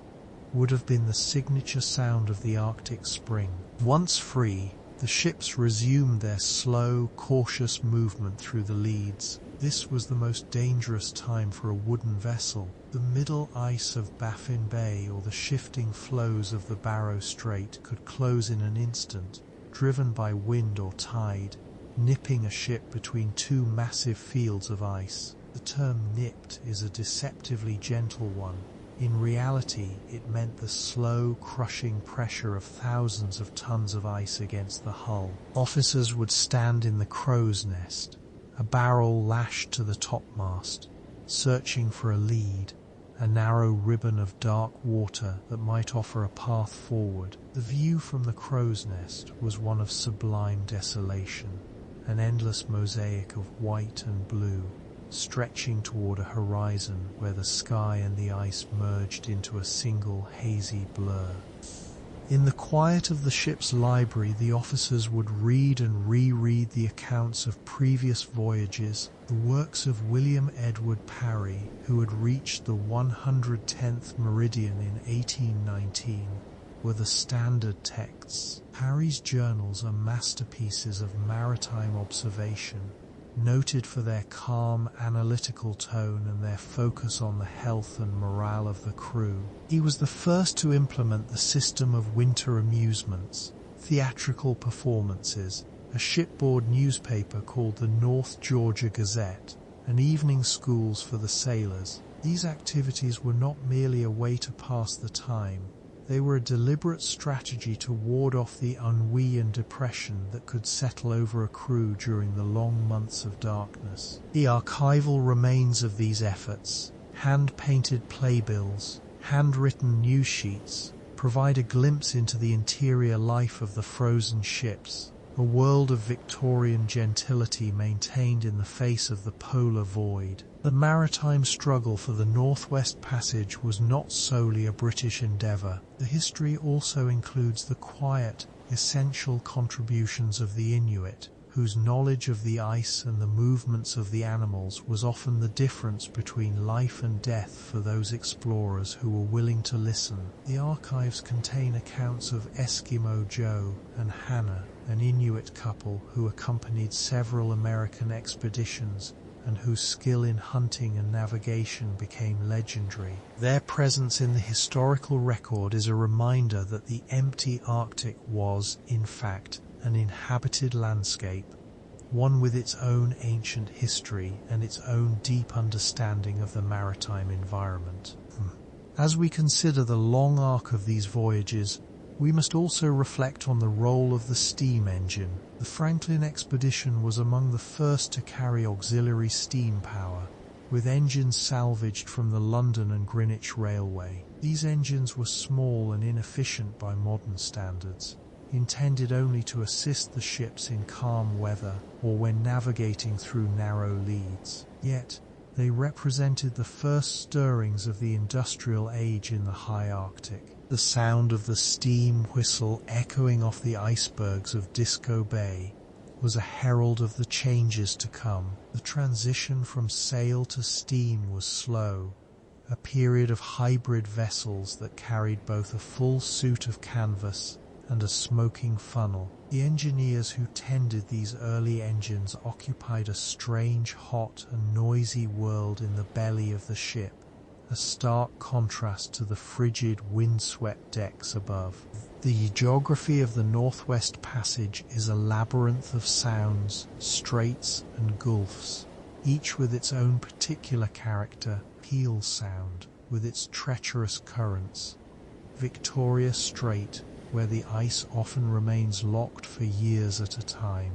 Speaker 1: would have been the signature sound of the Arctic spring. Once free, the ships resumed their slow, cautious movement through the leads. This was the most dangerous time for a wooden vessel. The middle ice of Baffin Bay or the shifting floes of the Barrow Strait could close in an instant, driven by wind or tide, nipping a ship between two massive fields of ice. The term nipped is a deceptively gentle one. In reality, it meant the slow, crushing pressure of thousands of tons of ice against the hull. Officers would stand in the crow's nest, a barrel lashed to the topmast, searching for a lead, a narrow ribbon of dark water that might offer a path forward. The view from the crow's nest was one of sublime desolation, an endless mosaic of white and blue, stretching toward a horizon where the sky and the ice merged into a single hazy blur. In the quiet of the ship's library, the officers would read and reread the accounts of previous voyages. The works of William Edward Parry, who had reached the 110th meridian in 1819, were the standard texts. Parry's journals are masterpieces of maritime observation, noted for their calm, analytical tone and their focus on the health and morale of the crew. He was the first to implement the system of winter amusements, theatrical performances, a shipboard newspaper called the North Georgia Gazette, and evening schools for the sailors. These activities were not merely a way to pass the time. They were a deliberate strategy to ward off the ennui and depression that could settle over a crew during the long months of darkness. The archival remains of these efforts, hand-painted playbills, handwritten news sheets, provide a glimpse into the interior life of the frozen ships, a world of Victorian gentility maintained in the face of the polar void. The maritime struggle for the Northwest Passage was not solely a British endeavour. The history also includes the quiet, essential contributions of the Inuit, whose knowledge of the ice and the movements of the animals was often the difference between life and death for those explorers who were willing to listen. The archives contain accounts of Eskimo Joe and Hannah, an Inuit couple who accompanied several American expeditions and whose skill in hunting and navigation became legendary. Their presence in the historical record is a reminder that the empty Arctic was, in fact, an inhabited landscape, one with its own ancient history and its own deep understanding of the maritime environment. As we consider the long arc of these voyages, we must also reflect on the role of the steam engine. The Franklin expedition was among the first to carry auxiliary steam power, with engines salvaged from the London and Greenwich Railway. These engines were small and inefficient by modern standards, intended only to assist the ships in calm weather or when navigating through narrow leads. Yet, they represented the first stirrings of the industrial age in the high Arctic. The sound of the steam whistle echoing off the icebergs of Disco Bay was a herald of the changes to come. The transition from sail to steam was slow, a period of hybrid vessels that carried both a full suit of canvas and a smoking funnel. The engineers who tended these early engines occupied a strange, hot and noisy world in the belly of the ship, a stark contrast to the frigid, windswept decks above. The geography of the Northwest Passage is a labyrinth of sounds, straits and gulfs, each with its own particular character. Peel Sound, with its treacherous currents, Victoria Strait, where the ice often remains locked for years at a time,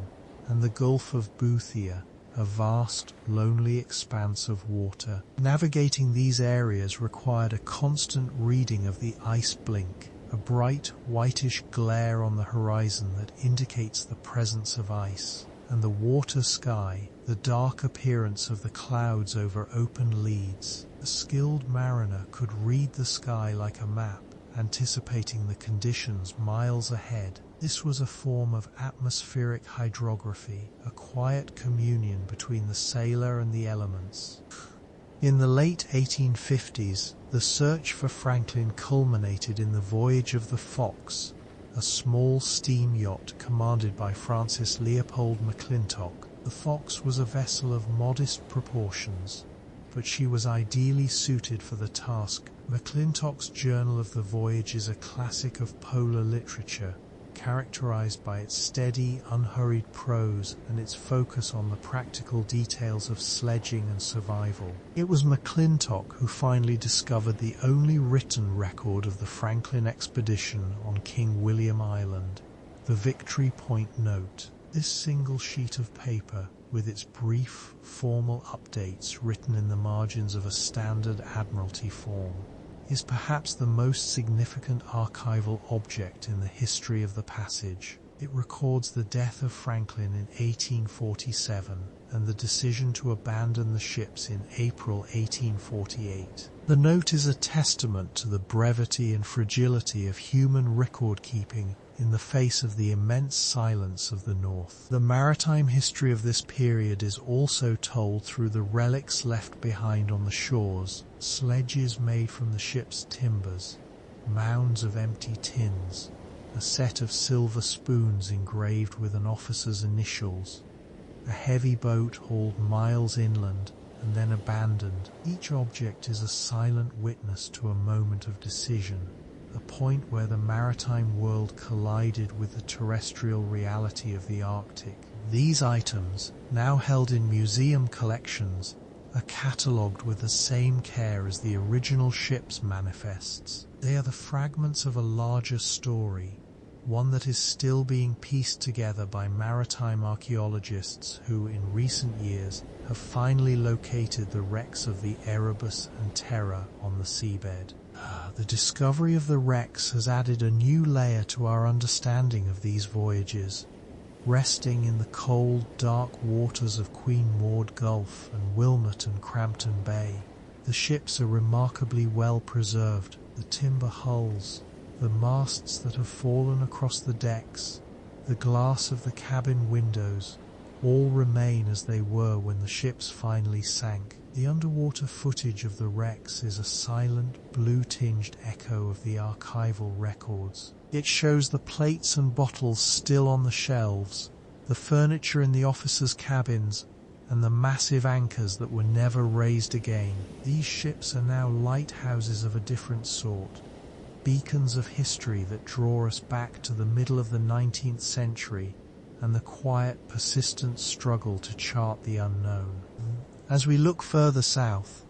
Speaker 1: and the Gulf of Boothia, a vast, lonely expanse of water. Navigating these areas required a constant reading of the ice blink, a bright, whitish glare on the horizon that indicates the presence of ice, and the water sky, the dark appearance of the clouds over open leads. A skilled mariner could read the sky like a map, anticipating the conditions miles ahead. This was a form of atmospheric hydrography, a quiet communion between the sailor and the elements. In the late 1850s, the search for Franklin culminated in the voyage of the Fox, a small steam yacht commanded by Francis Leopold McClintock. The Fox was a vessel of modest proportions, but she was ideally suited for the task. McClintock's Journal of the Voyage is a classic of polar literature, characterized by its steady, unhurried prose and its focus on the practical details of sledging and survival. It was McClintock who finally discovered the only written record of the Franklin expedition on King William Island, the Victory Point Note. This single sheet of paper, with its brief, formal updates written in the margins of a standard Admiralty form, is perhaps the most significant archival object in the history of the passage. It records the death of Franklin in 1847 and the decision to abandon the ships in April 1848. The note is a testament to the brevity and fragility of human record-keeping in the face of the immense silence of the North. The maritime history of this period is also told through the relics left behind on the shores, sledges made from the ship's timbers, mounds of empty tins, a set of silver spoons engraved with an officer's initials, a heavy boat hauled miles inland and then abandoned. Each object is a silent witness to a moment of decision, a point where the maritime world collided with the terrestrial reality of the Arctic. These items, now held in museum collections, are catalogued with the same care as the original ship's manifests. They are the fragments of a larger story, one that is still being pieced together by maritime archaeologists who, in recent years, have finally located the wrecks of the Erebus and Terror on the seabed. The discovery of the wrecks has added a new layer to our understanding of these voyages. Resting in the cold, dark waters of Queen Maud Gulf and Wilmot and Crampton Bay, the ships are remarkably well preserved. The timber hulls, the masts that have fallen across the decks, the glass of the cabin windows, all remain as they were when the ships finally sank. The underwater footage of the wrecks is a silent, blue-tinged echo of the archival records. It shows the plates and bottles still on the shelves, the furniture in the officers' cabins, and the massive anchors that were never raised again. These ships are now lighthouses of a different sort, beacons of history that draw us back to the middle of the 19th century and the quiet, persistent struggle to chart the unknown. As we look further south,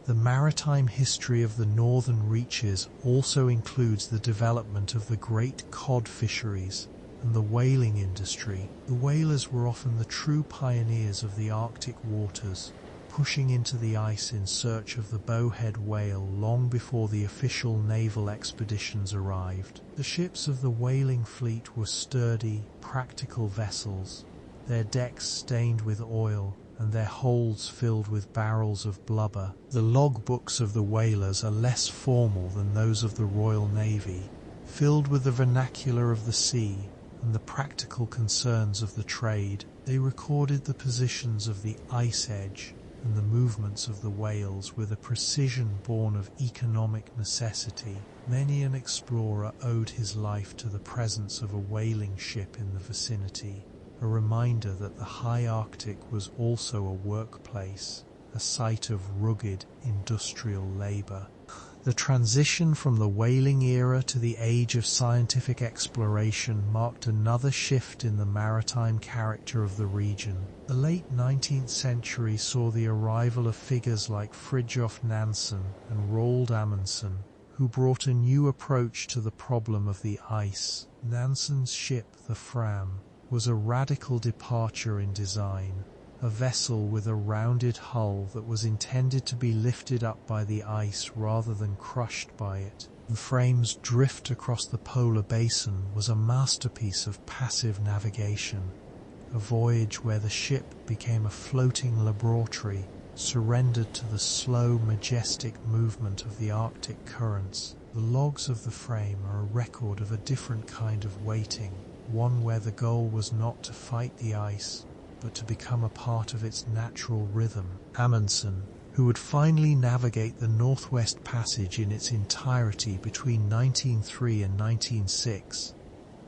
Speaker 1: the maritime history of the northern reaches also includes the development of the great cod fisheries and the whaling industry. The whalers were often the true pioneers of the Arctic waters, pushing into the ice in search of the bowhead whale long before the official naval expeditions arrived. The ships of the whaling fleet were sturdy, practical vessels, their decks stained with oil and their holds filled with barrels of blubber. The logbooks of the whalers are less formal than those of the Royal Navy, filled with the vernacular of the sea and the practical concerns of the trade. They recorded the positions of the ice edge and the movements of the whales with a precision born of economic necessity. Many an explorer owed his life to the presence of a whaling ship in the vicinity, a reminder that the high Arctic was also a workplace, a site of rugged industrial labor. The transition from the whaling era to the age of scientific exploration marked another shift in the maritime character of the region. The late 19th century saw the arrival of figures like Fridtjof Nansen and Roald Amundsen, who brought a new approach to the problem of the ice. Nansen's ship, the Fram, was a radical departure in design, a vessel with a rounded hull that was intended to be lifted up by the ice rather than crushed by it. The Fram's drift across the polar basin was a masterpiece of passive navigation, a voyage where the ship became a floating laboratory, surrendered to the slow, majestic movement of the Arctic currents. The logs of the Frame are a record of a different kind of waiting, one where the goal was not to fight the ice, but to become a part of its natural rhythm. Amundsen, who would finally navigate the Northwest Passage in its entirety between 1903 and 1906,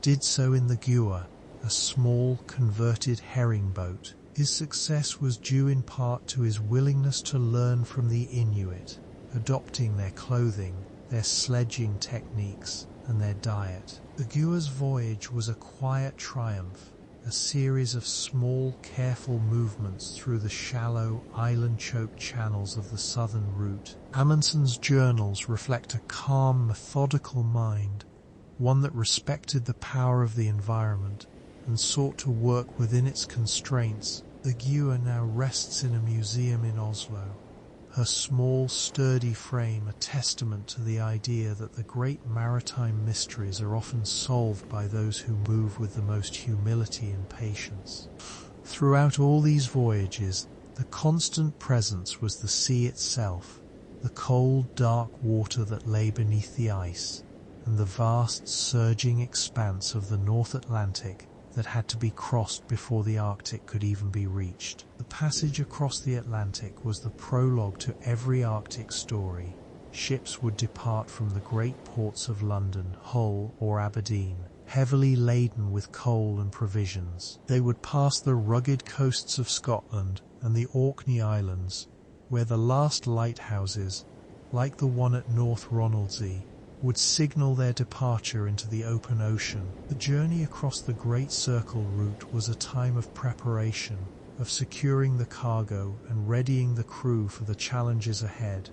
Speaker 1: did so in the Gua, a small, converted herring boat. His success was due in part to his willingness to learn from the Inuit, adopting their clothing, their sledging techniques, and their diet. The Gua's voyage was a quiet triumph, a series of small, careful movements through the shallow, island-choked channels of the southern route. Amundsen's journals reflect a calm, methodical mind, one that respected the power of the environment and sought to work within its constraints. The Gua now rests in a museum in Oslo, her small, sturdy frame a testament to the idea that the great maritime mysteries are often solved by those who move with the most humility and patience. Throughout all these voyages, the constant presence was the sea itself, the cold, dark water that lay beneath the ice, and the vast, surging expanse of the North Atlantic that had to be crossed before the Arctic could even be reached. The passage across the Atlantic was the prologue to every Arctic story. Ships would depart from the great ports of London, Hull, or Aberdeen, heavily laden with coal and provisions. They would pass the rugged coasts of Scotland and the Orkney Islands, where the last lighthouses, like the one at North Ronaldsay, would signal their departure into the open ocean. The journey across the Great Circle route was a time of preparation, of securing the cargo and readying the crew for the challenges ahead.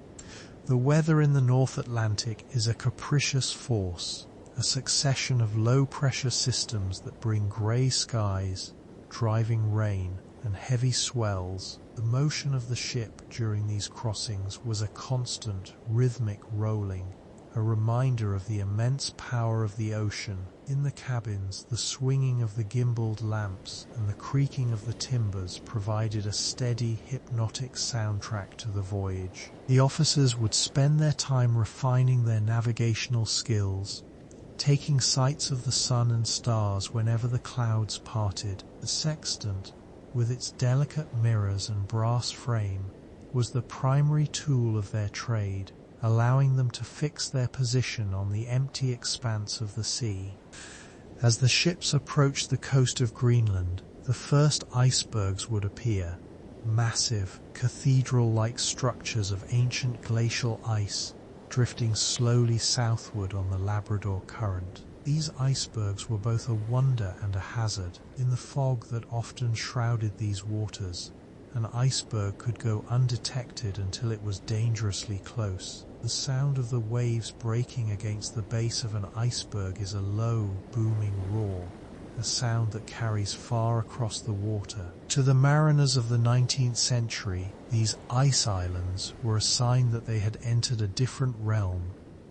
Speaker 1: The weather in the North Atlantic is a capricious force, a succession of low-pressure systems that bring grey skies, driving rain, and heavy swells. The motion of the ship during these crossings was a constant, rhythmic rolling, a reminder of the immense power of the ocean. In the cabins, the swinging of the gimbaled lamps and the creaking of the timbers provided a steady, hypnotic soundtrack to the voyage. The officers would spend their time refining their navigational skills, taking sights of the sun and stars whenever the clouds parted. The sextant, with its delicate mirrors and brass frame, was the primary tool of their trade, allowing them to fix their position on the empty expanse of the sea. As the ships approached the coast of Greenland, the first icebergs would appear, massive, cathedral-like structures of ancient glacial ice drifting slowly southward on the Labrador Current. These icebergs were both a wonder and a hazard. In the fog that often shrouded these waters, an iceberg could go undetected until it was dangerously close. The sound of the waves breaking against the base of an iceberg is a low, booming roar, a sound that carries far across the water. To the mariners of the 19th century, these ice islands were a sign that they had entered a different realm,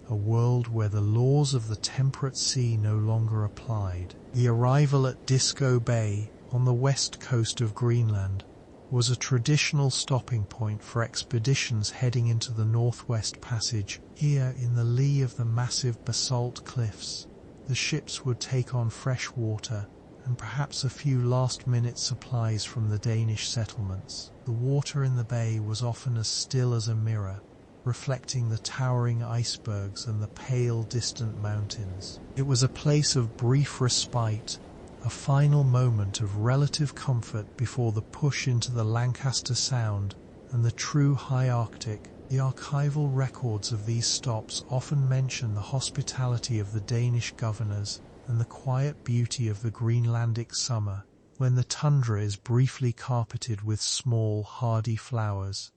Speaker 1: a world where the laws of the temperate sea no longer applied. The arrival at Disco Bay, on the west coast of Greenland, was a traditional stopping point for expeditions heading into the Northwest Passage. Here, in the lee of the massive basalt cliffs, the ships would take on fresh water and perhaps a few last-minute supplies from the Danish settlements. The water in the bay was often as still as a mirror, reflecting the towering icebergs and the pale, distant mountains. It was a place of brief respite, a final moment of relative comfort before the push into the Lancaster Sound and the true high Arctic. The archival records of these stops often mention the hospitality of the Danish governors and the quiet beauty of the Greenlandic summer, when the tundra is briefly carpeted with small, hardy flowers.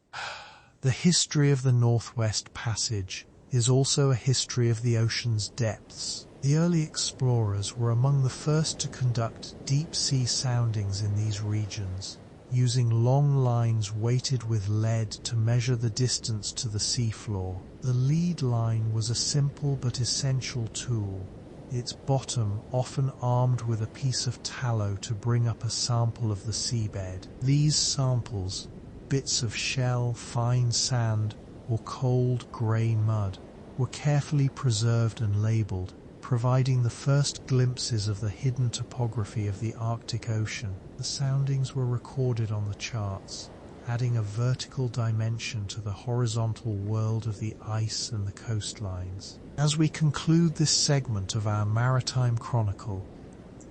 Speaker 1: The history of the Northwest Passage is also a history of the ocean's depths. The early explorers were among the first to conduct deep-sea soundings in these regions, using long lines weighted with lead to measure the distance to the seafloor. The lead line was a simple but essential tool, its bottom often armed with a piece of tallow to bring up a sample of the seabed. These samples, bits of shell, fine sand, or cold grey mud, were carefully preserved and labelled, providing the first glimpses of the hidden topography of the Arctic Ocean. The soundings were recorded on the charts, adding a vertical dimension to the horizontal world of the ice and the coastlines. As we conclude this segment of our Maritime Chronicle,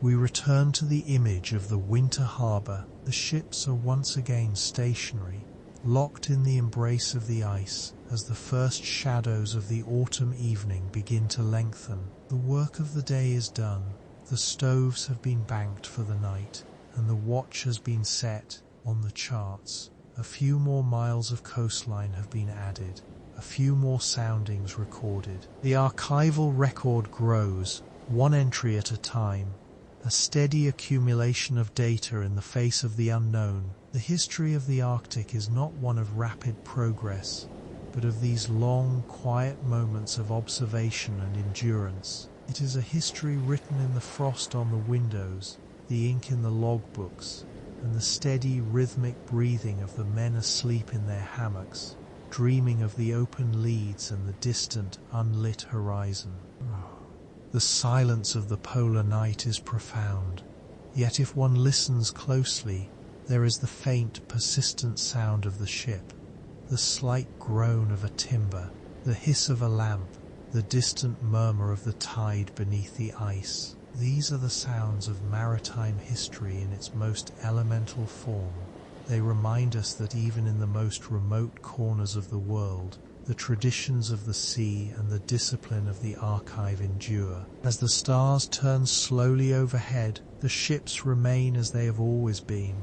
Speaker 1: we return to the image of the winter harbour. The ships are once again stationary, locked in the embrace of the ice as the first shadows of the autumn evening begin to lengthen. The work of the day is done, the stoves have been banked for the night, and the watch has been set. On the charts, a few more miles of coastline have been added, a few more soundings recorded. The archival record grows, one entry at a time, a steady accumulation of data in the face of the unknown. The history of the Arctic is not one of rapid progress, but of these long, quiet moments of observation and endurance. It is a history written in the frost on the windows, the ink in the logbooks, and the steady, rhythmic breathing of the men asleep in their hammocks, dreaming of the open leads and the distant, unlit horizon. The silence of the polar night is profound, yet if one listens closely, there is the faint, persistent sound of the ship, the slight groan of a timber, the hiss of a lamp, the distant murmur of the tide beneath the ice. These are the sounds of maritime history in its most elemental form. They remind us that even in the most remote corners of the world, the traditions of the sea and the discipline of the archive endure. As the stars turn slowly overhead, the ships remain as they have always been,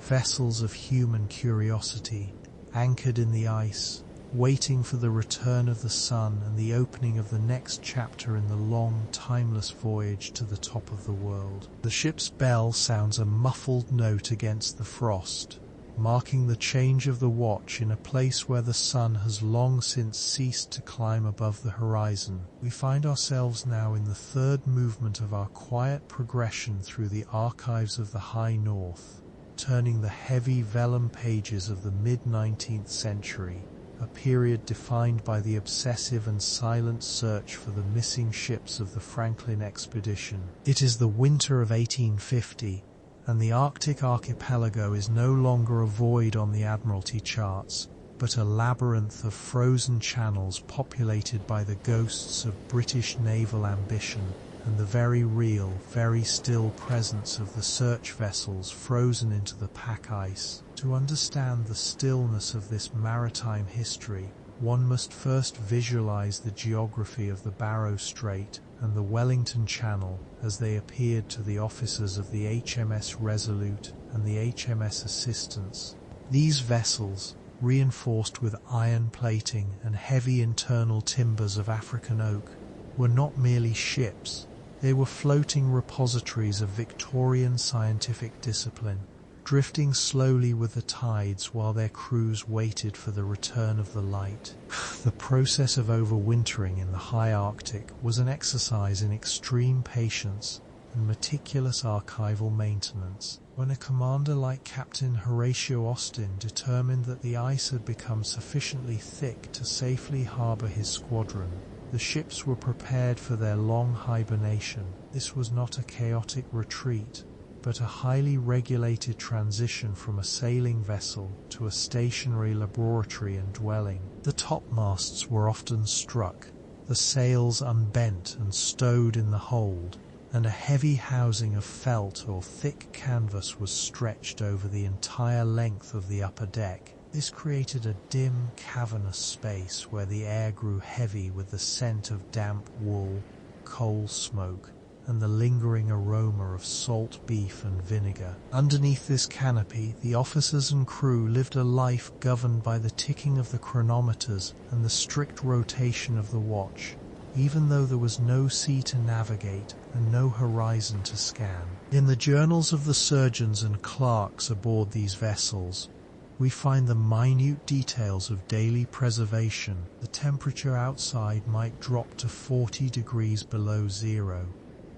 Speaker 1: vessels of human curiosity, anchored in the ice, waiting for the return of the sun and the opening of the next chapter in the long, timeless voyage to the top of the world. The ship's bell sounds a muffled note against the frost, marking the change of the watch in a place where the sun has long since ceased to climb above the horizon. We find ourselves now in the third movement of our quiet progression through the archives of the High North, turning the heavy vellum pages of the mid-19th century, a period defined by the obsessive and silent search for the missing ships of the Franklin expedition. It is the winter of 1850, and the Arctic archipelago is no longer a void on the Admiralty charts, but a labyrinth of frozen channels populated by the ghosts of British naval ambition and the very real, very still presence of the search vessels frozen into the pack ice. To understand the stillness of this maritime history, one must first visualize the geography of the Barrow Strait and the Wellington Channel as they appeared to the officers of the HMS Resolute and the HMS Assistance. These vessels, reinforced with iron plating and heavy internal timbers of African oak, were not merely ships, they were floating repositories of Victorian scientific discipline, drifting slowly with the tides while their crews waited for the return of the light. The process of overwintering in the high Arctic was an exercise in extreme patience and meticulous archival maintenance. When a commander like Captain Horatio Austin determined that the ice had become sufficiently thick to safely harbour his squadron, the ships were prepared for their long hibernation. This was not a chaotic retreat, but a highly regulated transition from a sailing vessel to a stationary laboratory and dwelling. The topmasts were often struck, the sails unbent and stowed in the hold, and a heavy housing of felt or thick canvas was stretched over the entire length of the upper deck. This created a dim, cavernous space where the air grew heavy with the scent of damp wool, coal smoke, and the lingering aroma of salt beef and vinegar. Underneath this canopy, the officers and crew lived a life governed by the ticking of the chronometers and the strict rotation of the watch, even though there was no sea to navigate and no horizon to scan. In the journals of the surgeons and clerks aboard these vessels, we find the minute details of daily preservation. The temperature outside might drop to 40 degrees below zero,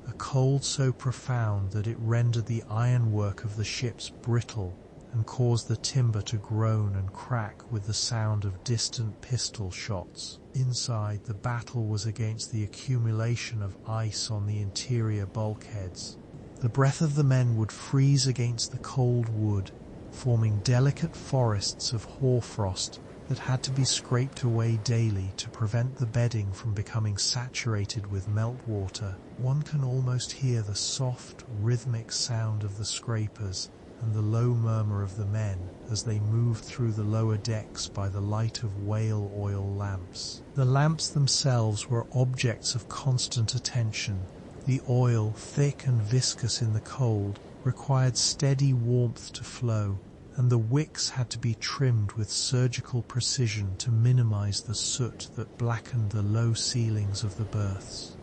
Speaker 1: a cold so profound that it rendered the ironwork of the ships brittle and caused the timber to groan and crack with the sound of distant pistol shots. Inside, the battle was against the accumulation of ice on the interior bulkheads. The breath of the men would freeze against the cold wood, forming delicate forests of hoarfrost that had to be scraped away daily to prevent the bedding from becoming saturated with meltwater. One can almost hear the soft, rhythmic sound of the scrapers and the low murmur of the men as they moved through the lower decks by the light of whale oil lamps. The lamps themselves were objects of constant attention. The oil, thick and viscous in the cold, required steady warmth to flow, and the wicks had to be trimmed with surgical precision to minimize the soot that blackened the low ceilings of the berths.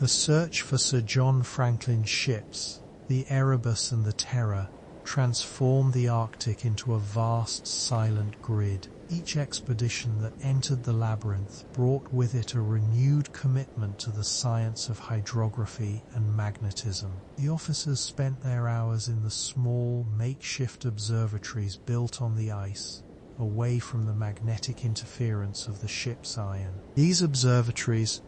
Speaker 1: The search for Sir John Franklin's ships, the Erebus and the Terror, transformed the Arctic into a vast, silent grid. Each expedition that entered the Labyrinth brought with it a renewed commitment to the science of hydrography and magnetism. The officers spent their hours in the small, makeshift observatories built on the ice, away from the magnetic interference of the ship's iron. These observatories,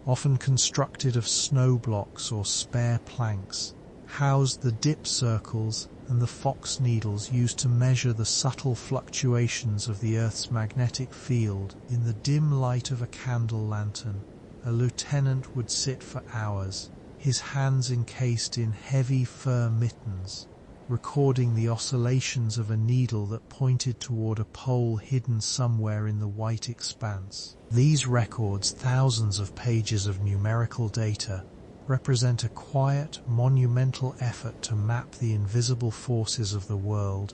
Speaker 1: often constructed of snow blocks or spare planks, housed the dip circles and the fox needles used to measure the subtle fluctuations of the Earth's magnetic field. In the dim light of a candle lantern, a lieutenant would sit for hours, his hands encased in heavy fur mittens, recording the oscillations of a needle that pointed toward a pole hidden somewhere in the white expanse. These records, thousands of pages of numerical data, represent a quiet, monumental effort to map the invisible forces of the world,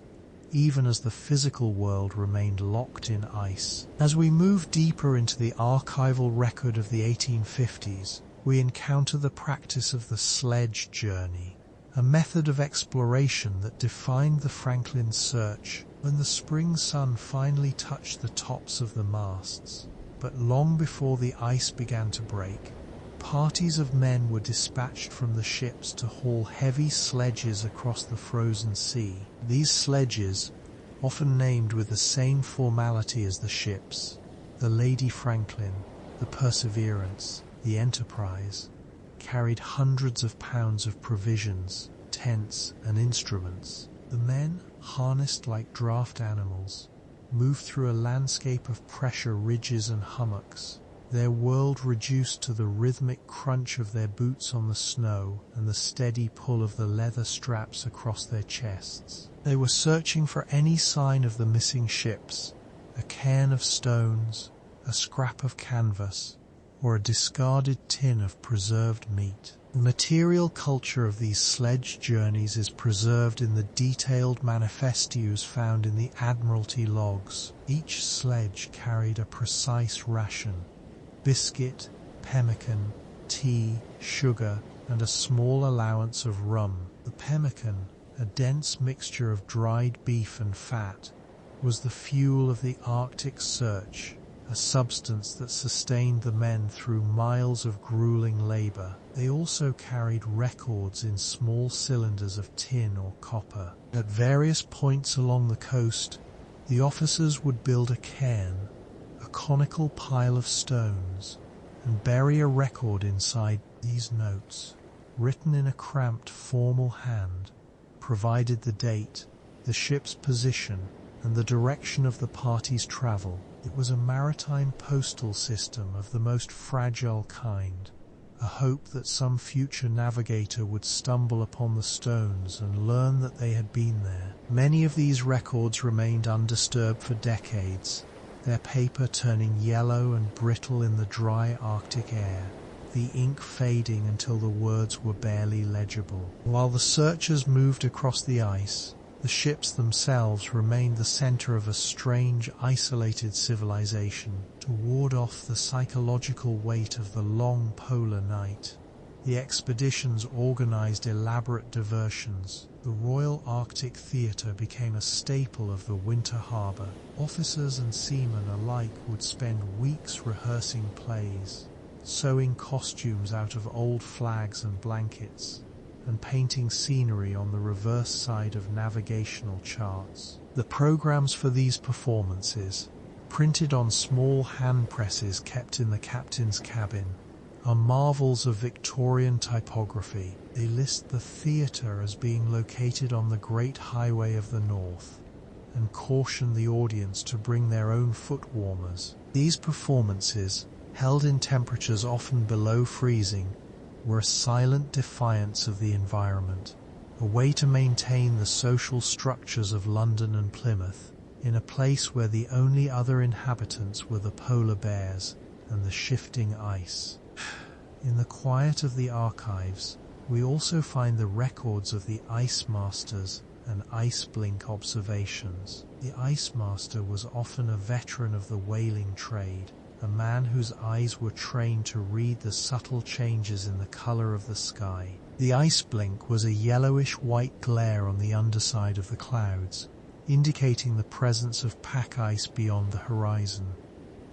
Speaker 1: even as the physical world remained locked in ice. As we move deeper into the archival record of the 1850s, we encounter the practice of the sledge journey, a method of exploration that defined the Franklin search. When the spring sun finally touched the tops of the masts, but long before the ice began to break, parties of men were dispatched from the ships to haul heavy sledges across the frozen sea. These sledges, often named with the same formality as the ships, the Lady Franklin, the Perseverance, the Enterprise, carried hundreds of pounds of provisions, tents, and instruments. The men, harnessed like draft animals, moved through a landscape of pressure ridges and hummocks, their world reduced to the rhythmic crunch of their boots on the snow and the steady pull of the leather straps across their chests. They were searching for any sign of the missing ships, a cairn of stones, a scrap of canvas, or a discarded tin of preserved meat. The material culture of these sledge journeys is preserved in the detailed manifestos found in the Admiralty logs. Each sledge carried a precise ration: biscuit, pemmican, tea, sugar, and a small allowance of rum. The pemmican, a dense mixture of dried beef and fat, was the fuel of the Arctic search, a substance that sustained the men through miles of grueling labor. They also carried records in small cylinders of tin or copper. At various points along the coast, the officers would build a cairn, a conical pile of stones, and bury a record inside. These notes, written in a cramped formal hand, provided the date, the ship's position, and the direction of the party's travel. It was a maritime postal system of the most fragile kind, a hope that some future navigator would stumble upon the stones and learn that they had been there. Many of these records remained undisturbed for decades, their paper turning yellow and brittle in the dry Arctic air, the ink fading until the words were barely legible. While the searchers moved across the ice, the ships themselves remained the center of a strange, isolated civilization to ward off the psychological weight of the long polar night. The expeditions organized elaborate diversions. The Royal Arctic Theatre became a staple of the winter harbor. Officers and seamen alike would spend weeks rehearsing plays, sewing costumes out of old flags and blankets, and painting scenery on the reverse side of navigational charts. The programs for these performances, printed on small hand presses kept in the captain's cabin, are marvels of Victorian typography. They list the theatre as being located on the Great Highway of the North, and caution the audience to bring their own foot warmers. These performances, held in temperatures often below freezing, were a silent defiance of the environment, a way to maintain the social structures of London and Plymouth, in a place where the only other inhabitants were the polar bears and the shifting ice. In the quiet of the archives, we also find the records of the Ice Masters and ice blink observations. The Ice Master was often a veteran of the whaling trade, a man whose eyes were trained to read the subtle changes in the color of the sky. The ice blink was a yellowish-white glare on the underside of the clouds, indicating the presence of pack ice beyond the horizon,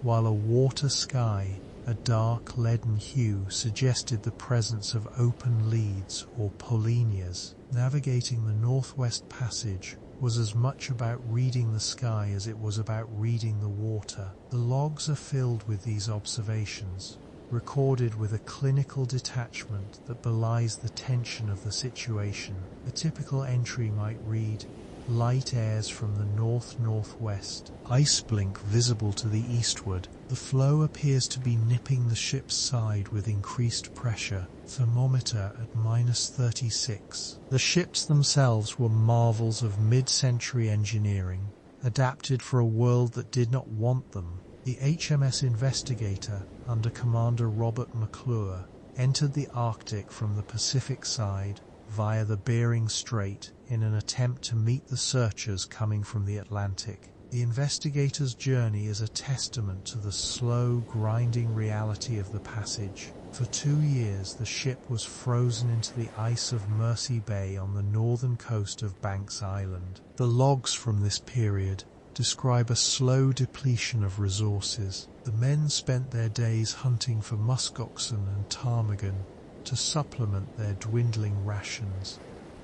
Speaker 1: while a water sky, a dark leaden hue, suggested the presence of open leads or polynias. Navigating the Northwest Passage was as much about reading the sky as it was about reading the water. The logs are filled with these observations, recorded with a clinical detachment that belies the tension of the situation. A typical entry might read, "Light airs from the north-northwest, ice blink visible to the eastward. The floe appears to be nipping the ship's side with increased pressure. Thermometer at -36. The ships themselves were marvels of mid-century engineering, adapted for a world that did not want them. The HMS Investigator, under Commander Robert McClure, entered the Arctic from the Pacific side via the Bering Strait in an attempt to meet the searchers coming from the Atlantic. The Investigator's journey is a testament to the slow, grinding reality of the passage. For 2 years, the ship was frozen into the ice of Mersey Bay on the northern coast of Banks Island. The logs from this period describe a slow depletion of resources. The men spent their days hunting for muskoxen and ptarmigan to supplement their dwindling rations,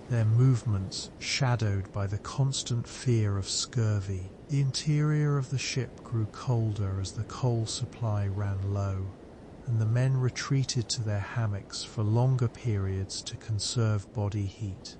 Speaker 1: their movements shadowed by the constant fear of scurvy. The interior of the ship grew colder as the coal supply ran low, and the men retreated to their hammocks for longer periods to conserve body heat.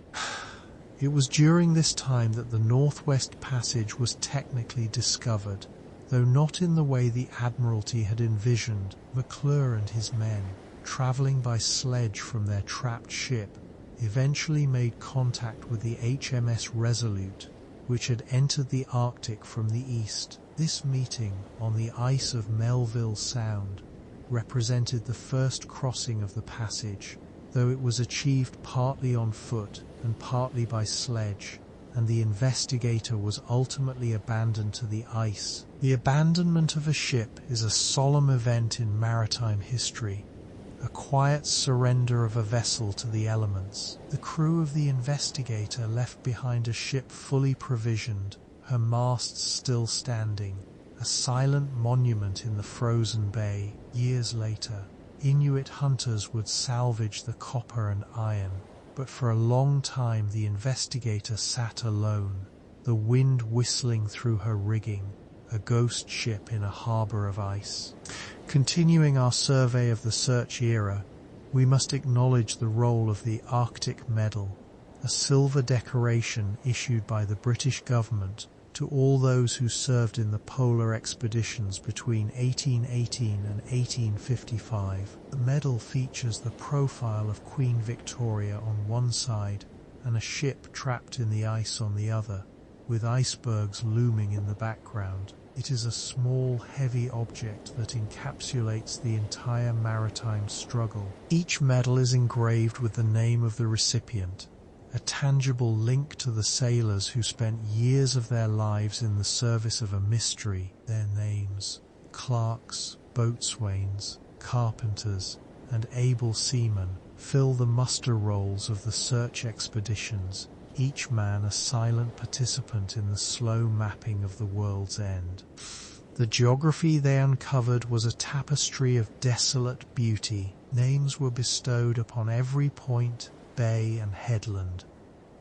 Speaker 1: It was during this time that the Northwest Passage was technically discovered, though not in the way the Admiralty had envisioned. McClure and his men, traveling by sledge from their trapped ship, eventually made contact with the HMS Resolute, which had entered the Arctic from the east. This meeting, on the ice of Melville Sound, represented the first crossing of the passage, though it was achieved partly on foot and partly by sledge, and the Investigator was ultimately abandoned to the ice. The abandonment of a ship is a solemn event in maritime history, a quiet surrender of a vessel to the elements. The crew of the Investigator left behind a ship fully provisioned, her masts still standing, a silent monument in the frozen bay. Years later, Inuit hunters would salvage the copper and iron, but for a long time the Investigator sat alone, the wind whistling through her rigging, a ghost ship in a harbour of ice. Continuing our survey of the search era, we must acknowledge the role of the Arctic Medal, a silver decoration issued by the British government to all those who served in the polar expeditions between 1818 and 1855. The medal features the profile of Queen Victoria on one side and a ship trapped in the ice on the other, with icebergs looming in the background. It is a small, heavy object that encapsulates the entire maritime struggle. Each medal is engraved with the name of the recipient, a tangible link to the sailors who spent years of their lives in the service of a mystery. Their names, clerks, boatswains, carpenters, and able seamen, fill the muster rolls of the search expeditions, each man a silent participant in the slow mapping of the world's end. The geography they uncovered was a tapestry of desolate beauty. Names were bestowed upon every point, bay and headland,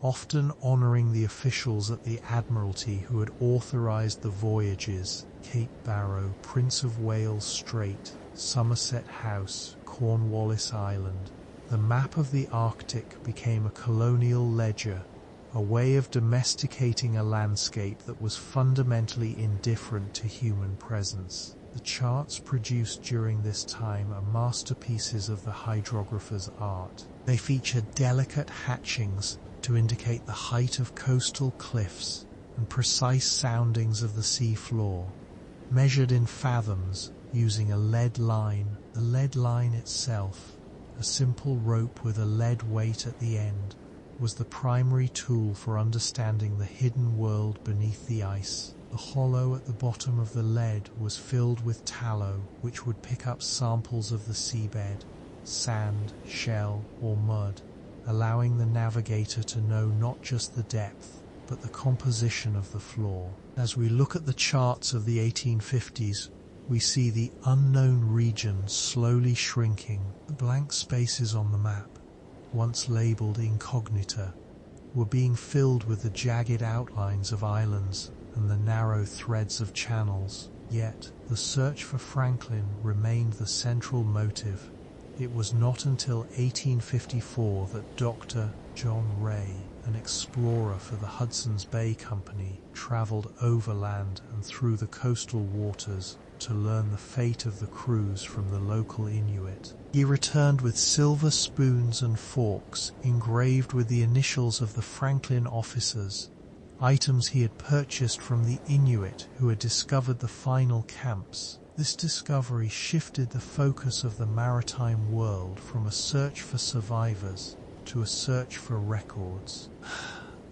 Speaker 1: often honouring the officials at the Admiralty who had authorised the voyages: Cape Barrow, Prince of Wales Strait, Somerset House, Cornwallis Island. The map of the Arctic became a colonial ledger, a way of domesticating a landscape that was fundamentally indifferent to human presence. The charts produced during this time are masterpieces of the hydrographer's art. They feature delicate hatchings to indicate the height of coastal cliffs and precise soundings of the sea floor, measured in fathoms using a lead line. The lead line itself, a simple rope with a lead weight at the end, was the primary tool for understanding the hidden world beneath the ice. The hollow at the bottom of the lead was filled with tallow, which would pick up samples of the seabed, sand, shell, or mud, allowing the navigator to know not just the depth, but the composition of the floor. As we look at the charts of the 1850s, we see the unknown region slowly shrinking. The blank spaces on the map, once labelled incognita, were being filled with the jagged outlines of islands and the narrow threads of channels. Yet, the search for Franklin remained the central motive. It was not until 1854 that Dr. John Ray, an explorer for the Hudson's Bay Company, travelled overland and through the coastal waters to learn the fate of the crews from the local Inuit. He returned with silver spoons and forks engraved with the initials of the Franklin officers, items he had purchased from the Inuit who had discovered the final camps. This discovery shifted the focus of the maritime world from a search for survivors to a search for records.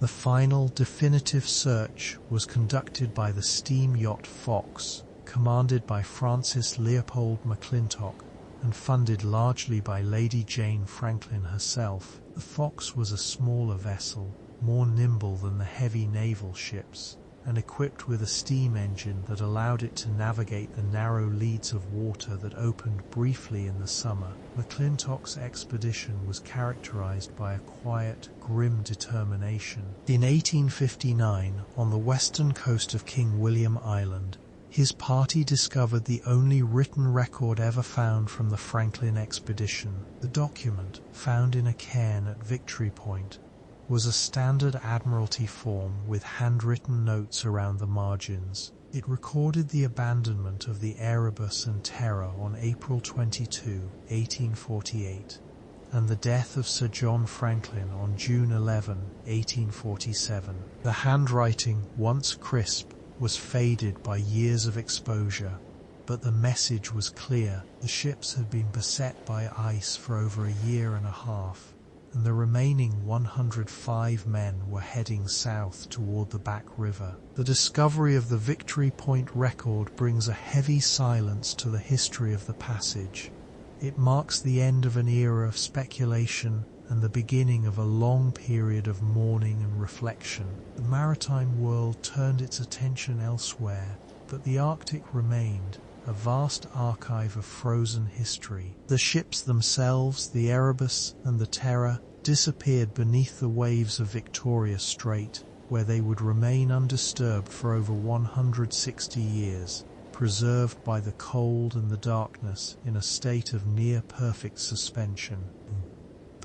Speaker 1: The final definitive search was conducted by the steam yacht Fox, commanded by Francis Leopold McClintock and funded largely by Lady Jane Franklin herself. The Fox was a smaller vessel, more nimble than the heavy naval ships, and equipped with a steam engine that allowed it to navigate the narrow leads of water that opened briefly in the summer. McClintock's expedition was characterized by a quiet, grim determination. In 1859, on the western coast of King William Island, his party discovered the only written record ever found from the Franklin expedition. The document, found in a cairn at Victory Point, was a standard Admiralty form with handwritten notes around the margins. It recorded the abandonment of the Erebus and Terror on April 22, 1848, and the death of Sir John Franklin on June 11, 1847. The handwriting, once crisp, was faded by years of exposure, but the message was clear. The ships had been beset by ice for over a year and a half, and the remaining 105 men were heading south toward the Back River. The discovery of the Victory Point record brings a heavy silence to the history of the passage. It marks the end of an era of speculation and the beginning of a long period of mourning and reflection. The maritime world turned its attention elsewhere, but the Arctic remained, a vast archive of frozen history. The ships themselves, the Erebus and the Terror, disappeared beneath the waves of Victoria Strait, where they would remain undisturbed for over 160 years, preserved by the cold and the darkness in a state of near-perfect suspension.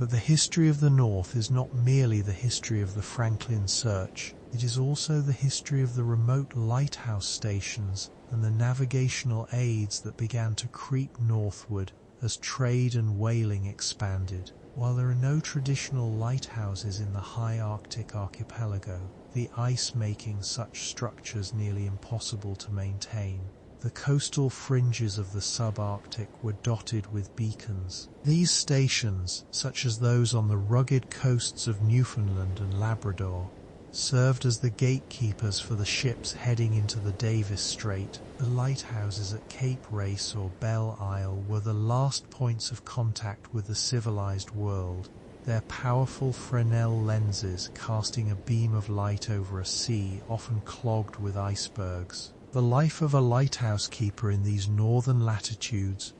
Speaker 1: But the history of the North is not merely the history of the Franklin search, it is also the history of the remote lighthouse stations and the navigational aids that began to creep northward as trade and whaling expanded. While there are no traditional lighthouses in the high Arctic archipelago, the ice making such structures nearly impossible to maintain, the coastal fringes of the subarctic were dotted with beacons. These stations, such as those on the rugged coasts of Newfoundland and Labrador, served as the gatekeepers for the ships heading into the Davis Strait. The lighthouses at Cape Race or Belle Isle were the last points of contact with the civilized world, their powerful Fresnel lenses casting a beam of light over a sea often clogged with icebergs. The life of a lighthouse keeper in these northern latitudes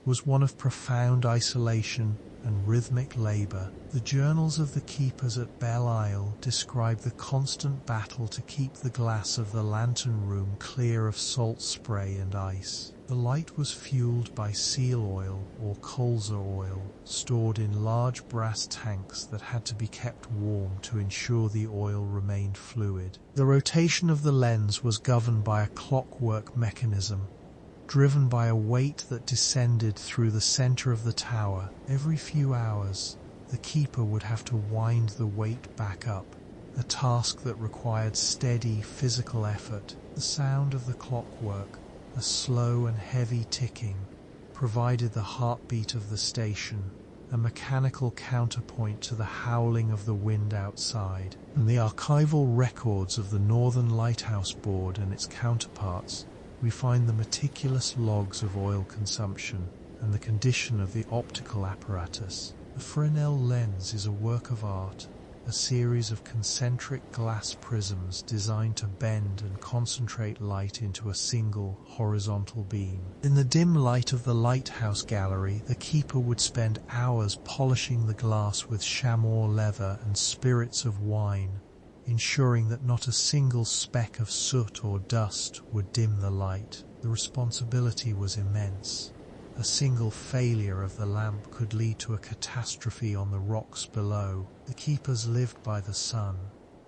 Speaker 1: was one of profound isolation and rhythmic labor. The journals of the keepers at Belle Isle describe the constant battle to keep the glass of the lantern room clear of salt spray and ice. The light was fueled by seal oil or colza oil, stored in large brass tanks that had to be kept warm to ensure the oil remained fluid. The rotation of the lens was governed by a clockwork mechanism, driven by a weight that descended through the center of the tower. Every few hours, the keeper would have to wind the weight back up, a task that required steady physical effort. The sound of the clockwork, a slow and heavy ticking, provided the heartbeat of the station, a mechanical counterpoint to the howling of the wind outside. In the archival records of the Northern Lighthouse Board and its counterparts, we find the meticulous logs of oil consumption and the condition of the optical apparatus. The Fresnel lens is a work of art, a series of concentric glass prisms designed to bend and concentrate light into a single horizontal beam. In the dim light of the lighthouse gallery, the keeper would spend hours polishing the glass with chamois leather and spirits of wine, ensuring that not a single speck of soot or dust would dim the light. The responsibility was immense. A single failure of the lamp could lead to a catastrophe on the rocks below. The keepers lived by the sun,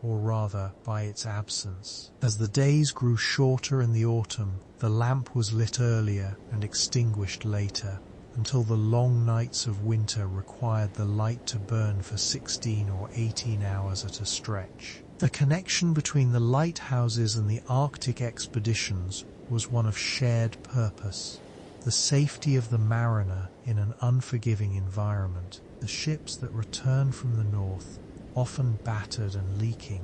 Speaker 1: or rather by its absence. As the days grew shorter in the autumn, the lamp was lit earlier and extinguished later, until the long nights of winter required the light to burn for 16 or 18 hours at a stretch. The connection between the lighthouses and the Arctic expeditions was one of shared purpose. The safety of the mariner in an unforgiving environment. The ships that returned from the north, often battered and leaking,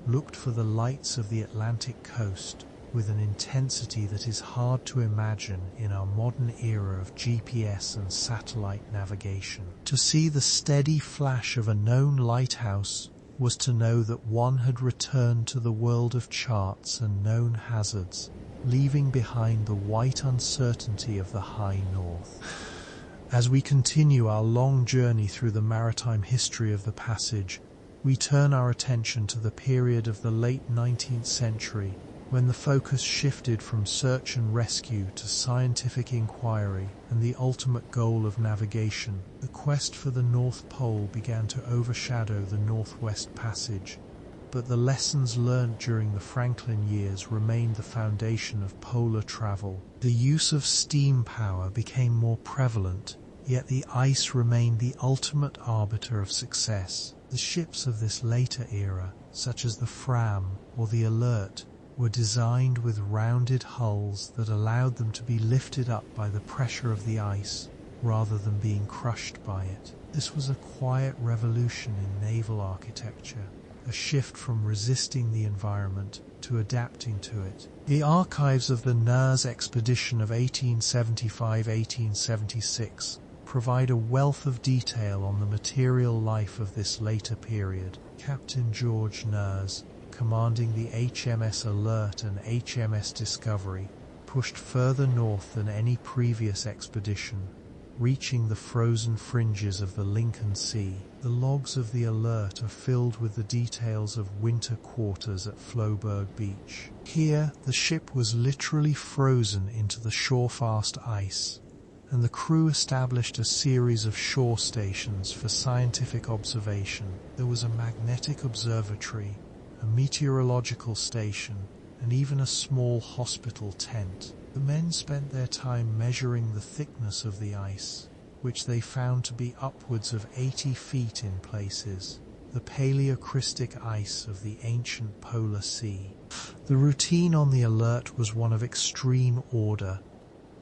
Speaker 1: looked for the lights of the Atlantic coast with an intensity that is hard to imagine in our modern era of GPS and satellite navigation. To see the steady flash of a known lighthouse was to know that one had returned to the world of charts and known hazards, leaving behind the white uncertainty of the high north. As we continue our long journey through the maritime history of the passage, we turn our attention to the period of the late 19th century, when the focus shifted from search and rescue to scientific inquiry and the ultimate goal of navigation. The quest for the North Pole began to overshadow the Northwest Passage, but the lessons learned during the Franklin years remained the foundation of polar travel. The use of steam power became more prevalent, yet the ice remained the ultimate arbiter of success. The ships of this later era, such as the Fram or the Alert, were designed with rounded hulls that allowed them to be lifted up by the pressure of the ice rather than being crushed by it. This was a quiet revolution in naval architecture, a shift from resisting the environment to adapting to it. The archives of the Nares expedition of 1875-1876 provide a wealth of detail on the material life of this later period. Captain George Nares, commanding the HMS Alert and HMS Discovery, pushed further north than any previous expedition, reaching the frozen fringes of the Lincoln Sea. The logs of the Alert are filled with the details of winter quarters at Floberg Beach. Here, the ship was literally frozen into the shorefast ice, and the crew established a series of shore stations for scientific observation. There was a magnetic observatory, a meteorological station, and even a small hospital tent. The men spent their time measuring the thickness of the ice, which they found to be upwards of 80 feet in places, the paleocrystic ice of the ancient polar sea. The routine on the Alert was one of extreme order.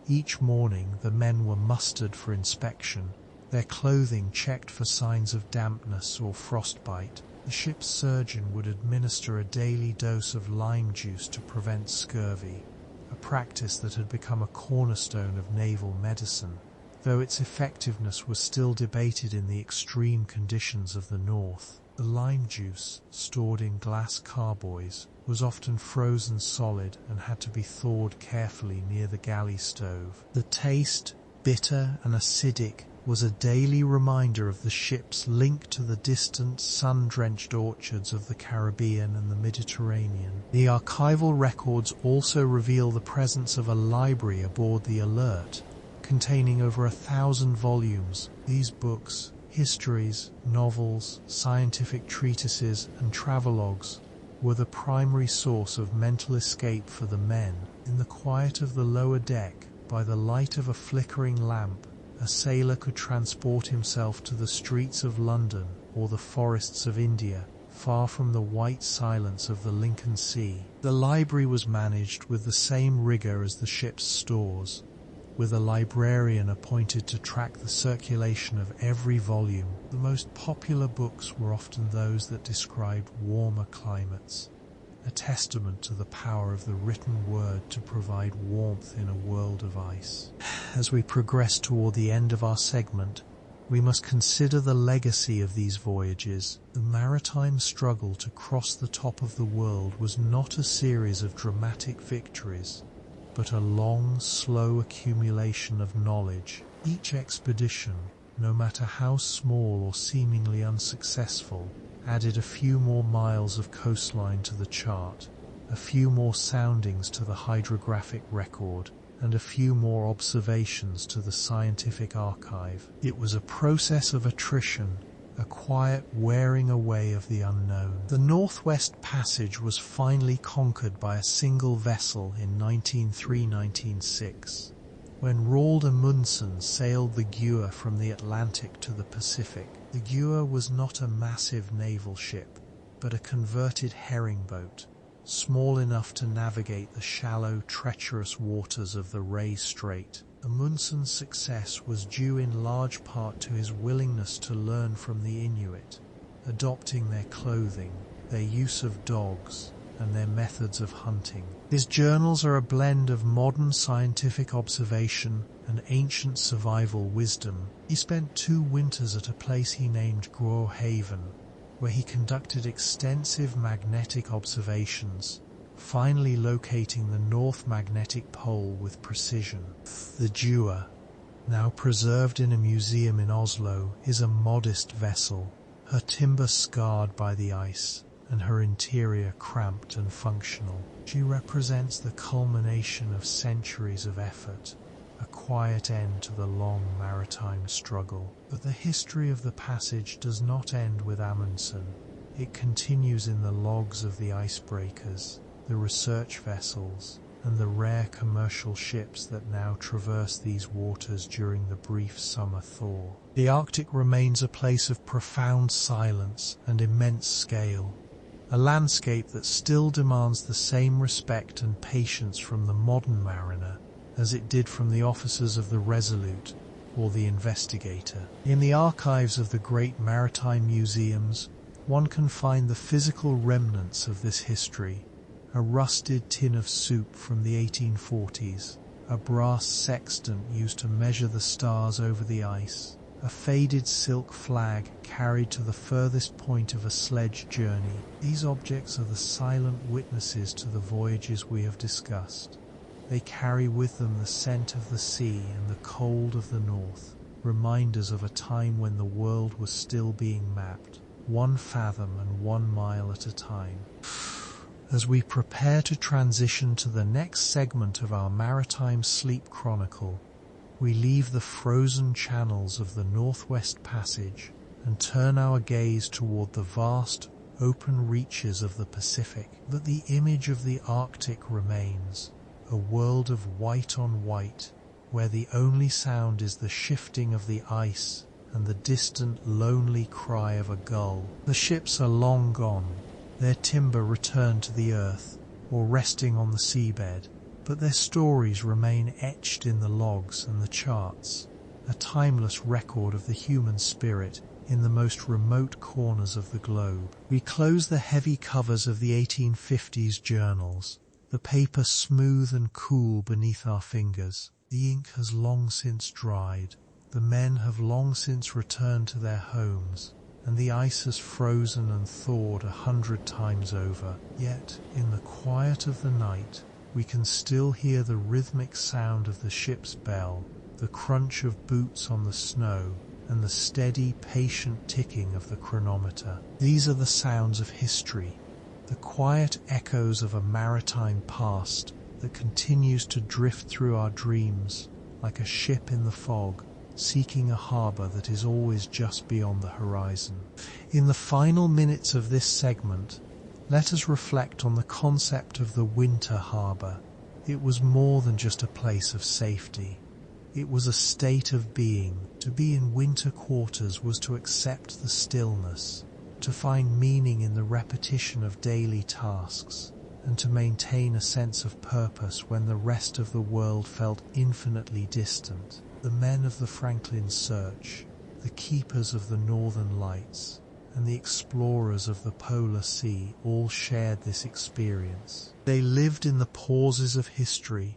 Speaker 1: Each morning the men were mustered for inspection, their clothing checked for signs of dampness or frostbite. The ship's surgeon would administer a daily dose of lime juice to prevent scurvy, a practice that had become a cornerstone of naval medicine, though its effectiveness was still debated in the extreme conditions of the North. The lime juice, stored in glass carboys, was often frozen solid and had to be thawed carefully near the galley stove. The taste, bitter and acidic, was a daily reminder of the ship's link to the distant, sun-drenched orchards of the Caribbean and the Mediterranean. The archival records also reveal the presence of a library aboard the Alert, containing over 1,000 volumes. These books, histories, novels, scientific treatises, and travelogues were the primary source of mental escape for the men. In the quiet of the lower deck, by the light of a flickering lamp, a sailor could transport himself to the streets of London or the forests of India, far from the white silence of the Lincoln Sea. The library was managed with the same rigor as the ship's stores, with a librarian appointed to track the circulation of every volume. The most popular books were often those that described warmer climates, a testament to the power of the written word to provide warmth in a world of ice. As we progress toward the end of our segment, we must consider the legacy of these voyages. The maritime struggle to cross the top of the world was not a series of dramatic victories, but a long, slow accumulation of knowledge. Each expedition, no matter how small or seemingly unsuccessful, added a few more miles of coastline to the chart, a few more soundings to the hydrographic record, and a few more observations to the scientific archive. It was a process of attrition, a quiet wearing away of the unknown. The Northwest Passage was finally conquered by a single vessel in 1903-1906, when Roald Amundsen sailed the Gua from the Atlantic to the Pacific. The Gua was not a massive naval ship, but a converted herring boat, small enough to navigate the shallow, treacherous waters of the Ray Strait. Amundsen's success was due in large part to his willingness to learn from the Inuit, adopting their clothing, their use of dogs, and their methods of hunting. His journals are a blend of modern scientific observation and ancient survival wisdom. He spent 2 winters at a place he named Grow Haven, where he conducted extensive magnetic observations, finally locating the North Magnetic Pole with precision. The Gua, now preserved in a museum in Oslo, is a modest vessel, her timber scarred by the ice, and her interior cramped and functional. She represents the culmination of centuries of effort, a quiet end to the long maritime struggle. But the history of the passage does not end with Amundsen. It continues in the logs of the icebreakers, the research vessels, and the rare commercial ships that now traverse these waters during the brief summer thaw. The Arctic remains a place of profound silence and immense scale, a landscape that still demands the same respect and patience from the modern mariner as it did from the officers of the Resolute or the Investigator. In the archives of the great maritime museums, one can find the physical remnants of this history: a rusted tin of soup from the 1840s, a brass sextant used to measure the stars over the ice, a faded silk flag carried to the furthest point of a sledge journey. These objects are the silent witnesses to the voyages we have discussed. They carry with them the scent of the sea and the cold of the north, reminders of a time when the world was still being mapped, 1 fathom and 1 mile at a time. As we prepare to transition to the next segment of our Maritime Sleep Chronicle, we leave the frozen channels of the Northwest Passage and turn our gaze toward the vast, open reaches of the Pacific. But the image of the Arctic remains, a world of white on white, where the only sound is the shifting of the ice and the distant, lonely cry of a gull. The ships are long gone, their timber returned to the earth or resting on the seabed, but their stories remain etched in the logs and the charts, a timeless record of the human spirit in the most remote corners of the globe. We close the heavy covers of the 1850s journals, the paper smooth and cool beneath our fingers. The ink has long since dried, the men have long since returned to their homes, and the ice has frozen and thawed 100 times over. Yet, in the quiet of the night, we can still hear the rhythmic sound of the ship's bell, the crunch of boots on the snow, and the steady, patient ticking of the chronometer. These are the sounds of history, the quiet echoes of a maritime past that continues to drift through our dreams like a ship in the fog, seeking a harbour that is always just beyond the horizon. In the final minutes of this segment, let us reflect on the concept of the winter harbour. It was more than just a place of safety. It was a state of being. To be in winter quarters was to accept the stillness, to find meaning in the repetition of daily tasks, and to maintain a sense of purpose when the rest of the world felt infinitely distant. The men of the Franklin Search, the keepers of the Northern Lights, and the explorers of the Polar Sea all shared this experience. They lived in the pauses of history,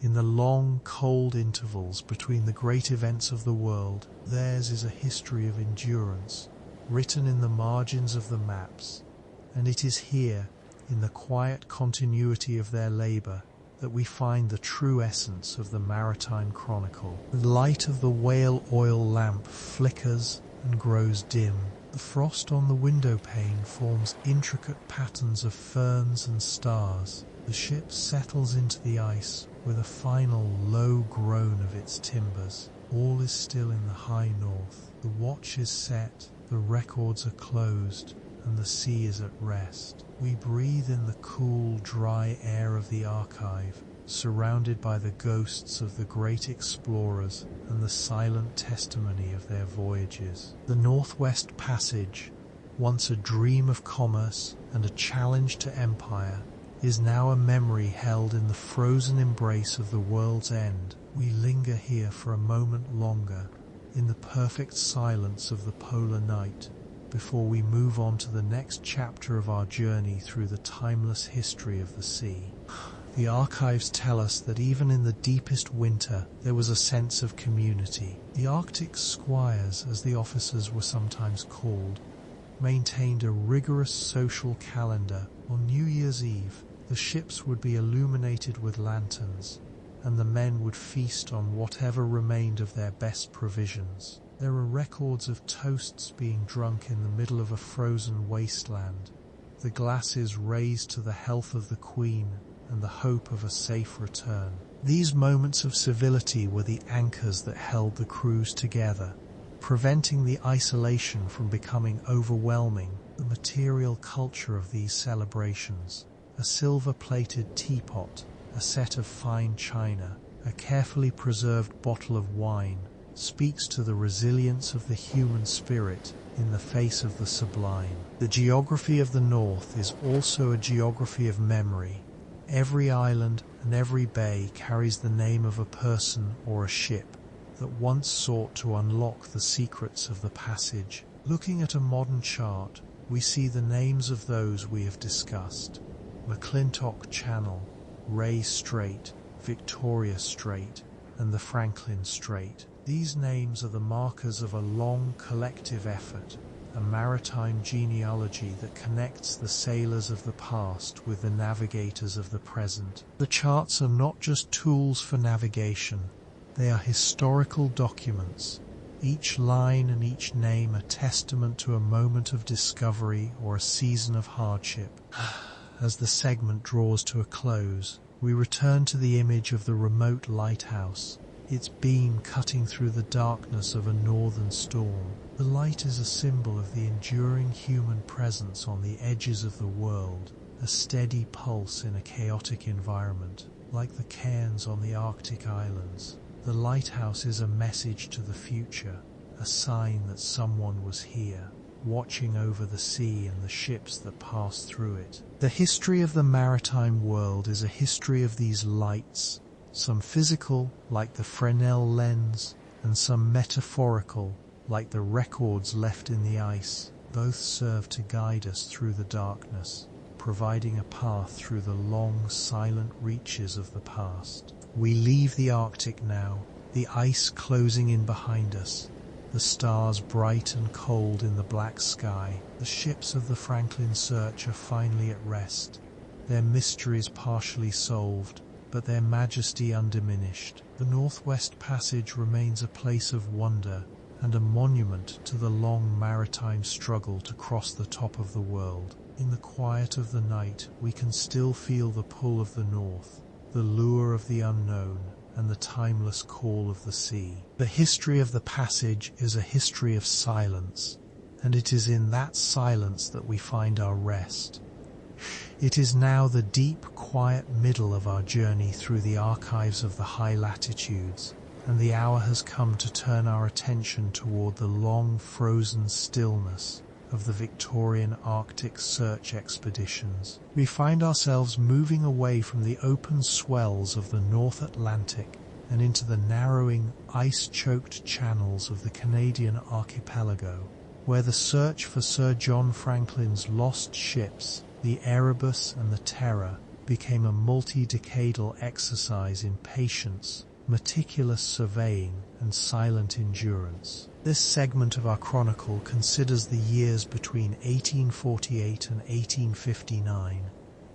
Speaker 1: in the long, cold intervals between the great events of the world. Theirs is a history of endurance, written in the margins of the maps, and it is here, in the quiet continuity of their labour, that we find the true essence of the Maritime Chronicle. The light of the whale oil lamp flickers and grows dim. The frost on the window pane forms intricate patterns of ferns and stars. The ship settles into the ice with a final low groan of its timbers. All is still in the high north. The watch is set, the records are closed, and the sea is at rest. We breathe in the cool, dry air of the archive, surrounded by the ghosts of the great explorers and the silent testimony of their voyages. The Northwest Passage, once a dream of commerce and a challenge to empire, is now a memory held in the frozen embrace of the world's end. We linger here for a moment longer, in the perfect silence of the polar night, before we move on to the next chapter of our journey through the timeless history of the sea. The archives tell us that even in the deepest winter, there was a sense of community. The Arctic squires, as the officers were sometimes called, maintained a rigorous social calendar. On New Year's Eve, the ships would be illuminated with lanterns, and the men would feast on whatever remained of their best provisions. There are records of toasts being drunk in the middle of a frozen wasteland, the glasses raised to the health of the Queen and the hope of a safe return. These moments of civility were the anchors that held the crews together, preventing the isolation from becoming overwhelming. The material culture of these celebrations, a silver-plated teapot, a set of fine china, a carefully preserved bottle of wine, speaks to the resilience of the human spirit in the face of the sublime. The geography of the North is also a geography of memory. Every island and every bay carries the name of a person or a ship that once sought to unlock the secrets of the passage. Looking at a modern chart, we see the names of those we have discussed: McClintock Channel, Ray Strait, Victoria Strait, and the Franklin Strait. These names are the markers of a long collective effort, a maritime genealogy that connects the sailors of the past with the navigators of the present. The charts are not just tools for navigation, they are historical documents, each line and each name a testament to a moment of discovery or a season of hardship. As the segment draws to a close, we return to the image of the remote lighthouse, its beam cutting through the darkness of a northern storm. The light is a symbol of the enduring human presence on the edges of the world, a steady pulse in a chaotic environment, like the cairns on the Arctic islands. The lighthouse is a message to the future, a sign that someone was here, watching over the sea and the ships that passed through it. The history of the maritime world is a history of these lights, some physical, like the Fresnel lens, and some metaphorical, like the records left in the ice. Both serve to guide us through the darkness, providing a path through the long, silent reaches of the past. We leave the Arctic now, the ice closing in behind us, the stars bright and cold in the black sky. The ships of the Franklin search are finally at rest, their mysteries partially solved, but their majesty undiminished. The Northwest Passage remains a place of wonder and a monument to the long maritime struggle to cross the top of the world. In the quiet of the night, we can still feel the pull of the north, the lure of the unknown, and the timeless call of the sea. The history of the passage is a history of silence, and it is in that silence that we find our rest. It is now the deep, quiet middle of our journey through the archives of the high latitudes, and the hour has come to turn our attention toward the long, frozen stillness of the Victorian Arctic search expeditions. We find ourselves moving away from the open swells of the North Atlantic and into the narrowing, ice-choked channels of the Canadian archipelago, where the search for Sir John Franklin's lost ships, the Erebus and the Terror, became a multi-decadal exercise in patience, meticulous surveying, and silent endurance. This segment of our chronicle considers the years between 1848 and 1859,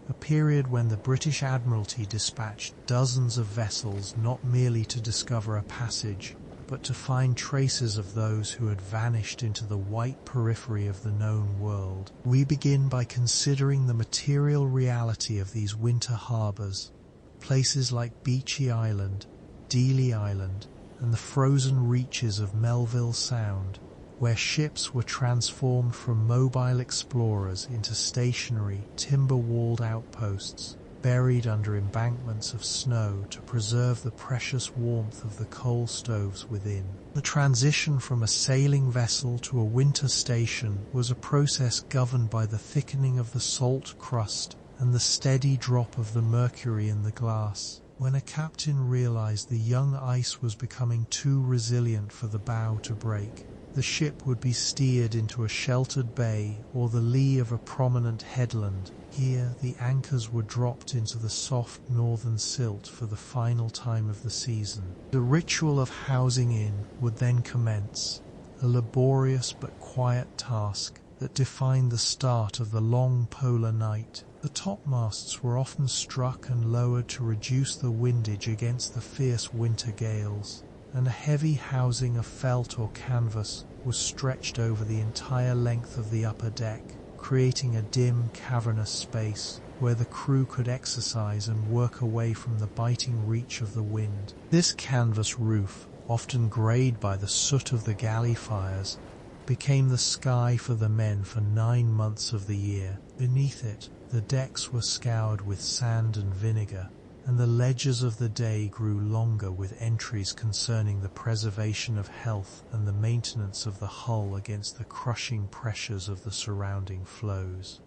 Speaker 1: a period when the British Admiralty dispatched dozens of vessels not merely to discover a passage, but to find traces of those who had vanished into the white periphery of the known world. We begin by considering the material reality of these winter harbours, places like Beechey Island, Dealey Island, and the frozen reaches of Melville Sound, where ships were transformed from mobile explorers into stationary, timber-walled outposts, buried under embankments of snow to preserve the precious warmth of the coal stoves within. The transition from a sailing vessel to a winter station was a process governed by the thickening of the salt crust and the steady drop of the mercury in the glass. When a captain realized the young ice was becoming too resilient for the bow to break, the ship would be steered into a sheltered bay or the lee of a prominent headland. Here, the anchors were dropped into the soft northern silt for the final time of the season. The ritual of housing in would then commence, a laborious but quiet task that defined the start of the long polar night. The topmasts were often struck and lowered to reduce the windage against the fierce winter gales, and a heavy housing of felt or canvas was stretched over the entire length of the upper deck, creating a dim, cavernous space where the crew could exercise and work away from the biting reach of the wind. This canvas roof, often greyed by the soot of the galley fires, became the sky for the men for 9 months of the year. Beneath it, the decks were scoured with sand and vinegar, and the ledgers of the day grew longer with entries concerning the preservation of health and the maintenance of the hull against the crushing pressures of the surrounding floes.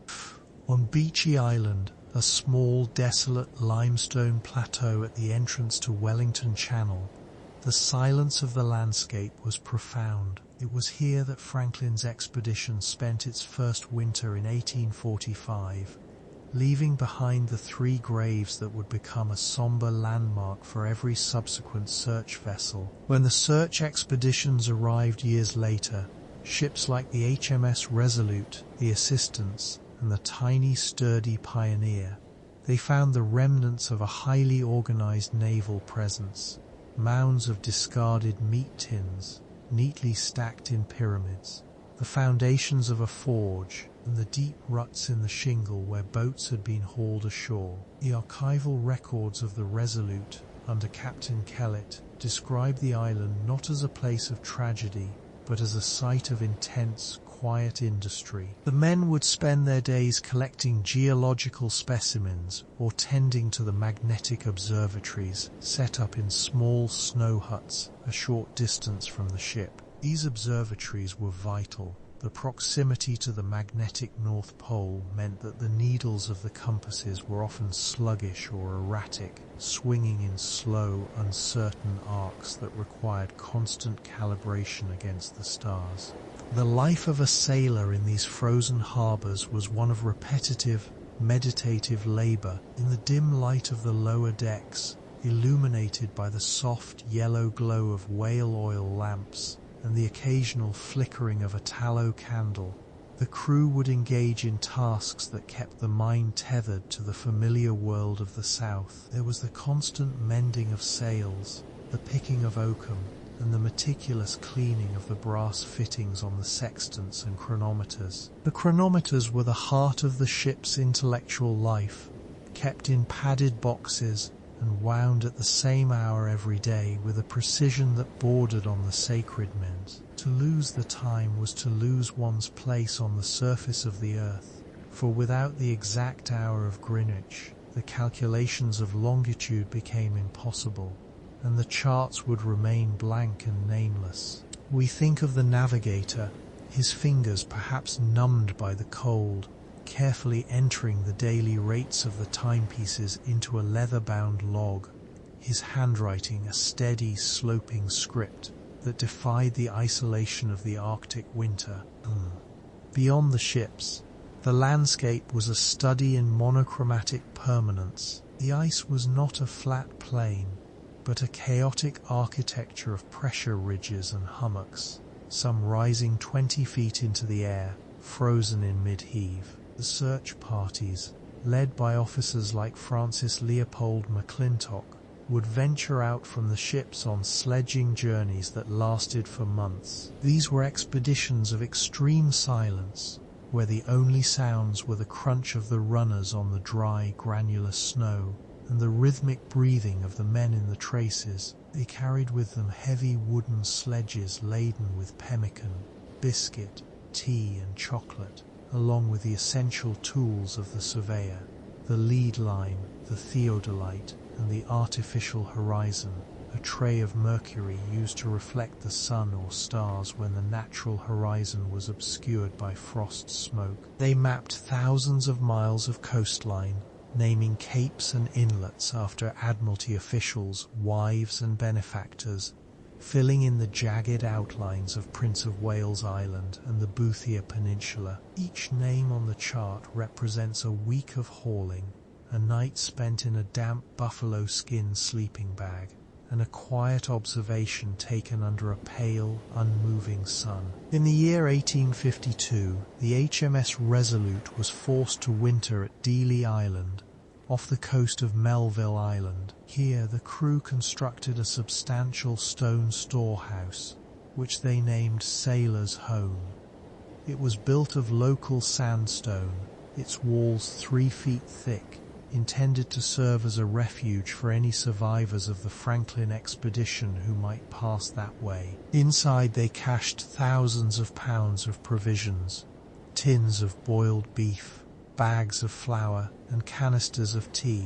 Speaker 1: On Beechey Island, a small, desolate limestone plateau at the entrance to Wellington Channel, the silence of the landscape was profound. It was here that Franklin's expedition spent its first winter in 1845, leaving behind the 3 graves that would become a somber landmark for every subsequent search vessel. When the search expeditions arrived years later, ships like the HMS Resolute, the Assistance, and the tiny, sturdy Pioneer, they found the remnants of a highly organized naval presence, mounds of discarded meat tins, neatly stacked in pyramids, the foundations of a forge, and the deep ruts in the shingle where boats had been hauled ashore. The archival records of the Resolute, under Captain Kellett, described the island not as a place of tragedy, but as a site of intense, quiet industry. The men would spend their days collecting geological specimens or tending to the magnetic observatories set up in small snow huts a short distance from the ship. These observatories were vital. The proximity to the magnetic North Pole meant that the needles of the compasses were often sluggish or erratic, swinging in slow, uncertain arcs that required constant calibration against the stars. The life of a sailor in these frozen harbours was one of repetitive, meditative labour in the dim light of the lower decks, illuminated by the soft yellow glow of whale oil lamps and the occasional flickering of a tallow candle. The crew would engage in tasks that kept the mind tethered to the familiar world of the south. There was the constant mending of sails, the picking of oakum, and the meticulous cleaning of the brass fittings on the sextants and chronometers. The chronometers were the heart of the ship's intellectual life, kept in padded boxes and wound at the same hour every day with a precision that bordered on the sacred mint. To lose the time was to lose one's place on the surface of the earth, for without the exact hour of Greenwich, the calculations of longitude became impossible, and the charts would remain blank and nameless. We think of the navigator, his fingers perhaps numbed by the cold, carefully entering the daily rates of the timepieces into a leather-bound log, his handwriting a steady, sloping script that defied the isolation of the Arctic winter. Beyond the ships, the landscape was a study in monochromatic permanence. The ice was not a flat plain, but a chaotic architecture of pressure ridges and hummocks, some rising 20 feet into the air, frozen in mid-heave. The search parties, led by officers like Francis Leopold McClintock, would venture out from the ships on sledging journeys that lasted for months. These were expeditions of extreme silence, where the only sounds were the crunch of the runners on the dry, granular snow and the rhythmic breathing of the men in the traces. They carried with them heavy wooden sledges laden with pemmican, biscuit, tea and chocolate, along with the essential tools of the surveyor, the lead line, the theodolite, and the artificial horizon, a tray of mercury used to reflect the sun or stars when the natural horizon was obscured by frost smoke. They mapped thousands of miles of coastline, naming capes and inlets after Admiralty officials, wives and benefactors, filling in the jagged outlines of Prince of Wales Island and the Boothia Peninsula. Each name on the chart represents a week of hauling, a night spent in a damp buffalo skin sleeping bag, and a quiet observation taken under a pale, unmoving sun. In the year 1852, the HMS Resolute was forced to winter at Dealey Island, off the coast of Melville Island. Here the crew constructed a substantial stone storehouse, which they named Sailor's Home. It was built of local sandstone, its walls 3 feet thick, intended to serve as a refuge for any survivors of the Franklin expedition who might pass that way. Inside they cached thousands of pounds of provisions, tins of boiled beef, bags of flour, and canisters of tea,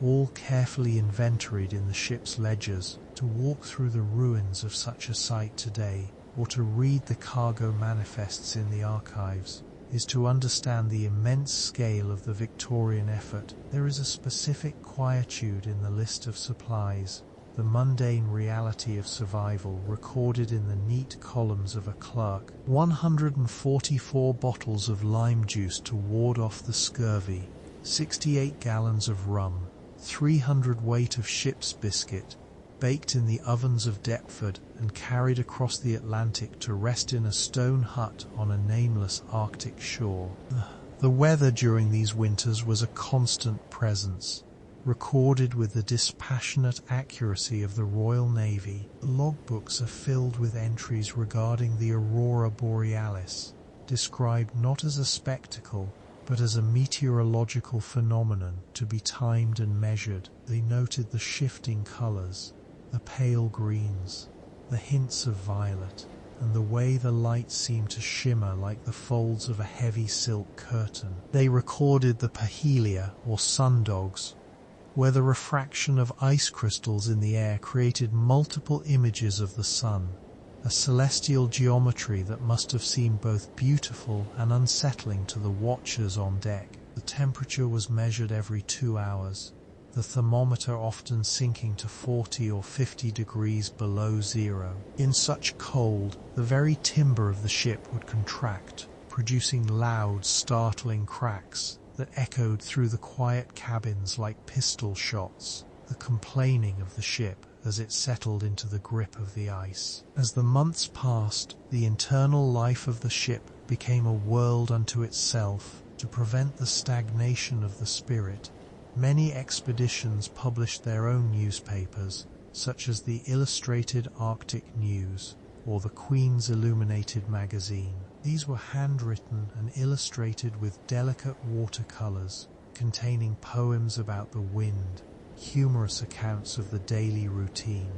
Speaker 1: all carefully inventoried in the ship's ledgers. To walk through the ruins of such a site today, or to read the cargo manifests in the archives, is to understand the immense scale of the Victorian effort. There is a specific quietude in the list of supplies, the mundane reality of survival recorded in the neat columns of a clerk. 144 bottles of lime juice to ward off the scurvy, 68 gallons of rum, 300 weight of ship's biscuit, baked in the ovens of Deptford and carried across the Atlantic to rest in a stone hut on a nameless Arctic shore. The weather during these winters was a constant presence, recorded with the dispassionate accuracy of the Royal Navy. The logbooks are filled with entries regarding the aurora borealis, described not as a spectacle, but as a meteorological phenomenon to be timed and measured. They noted the shifting colors, the pale greens, the hints of violet, and the way the light seemed to shimmer like the folds of a heavy silk curtain. They recorded the parhelia, or sundogs, where the refraction of ice crystals in the air created multiple images of the sun, a celestial geometry that must have seemed both beautiful and unsettling to the watchers on deck. The temperature was measured every 2 hours, the thermometer often sinking to 40 or 50 degrees below zero. In such cold, the very timber of the ship would contract, producing loud, startling cracks that echoed through the quiet cabins like pistol shots, the complaining of the ship as it settled into the grip of the ice. As the months passed, the internal life of the ship became a world unto itself. To prevent the stagnation of the spirit, many expeditions published their own newspapers, such as the Illustrated Arctic News or the Queen's Illuminated Magazine. These were handwritten and illustrated with delicate watercolors, containing poems about the wind, humorous accounts of the daily routine,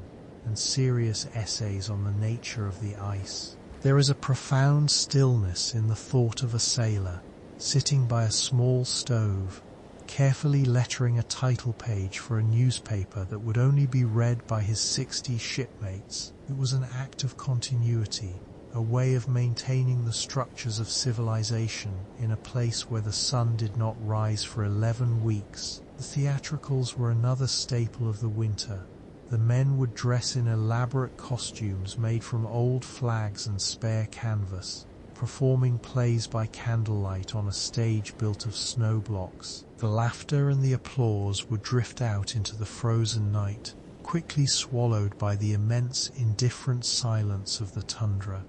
Speaker 1: and serious essays on the nature of the ice. There is a profound stillness in the thought of a sailor, sitting by a small stove, carefully lettering a title page for a newspaper that would only be read by his 60 shipmates. It was an act of continuity, a way of maintaining the structures of civilization in a place where the sun did not rise for 11 weeks. The theatricals were another staple of the winter. The men would dress in elaborate costumes made from old flags and spare canvas, performing plays by candlelight on a stage built of snow blocks. The laughter and the applause would drift out into the frozen night, quickly swallowed by the immense, indifferent silence of the tundra.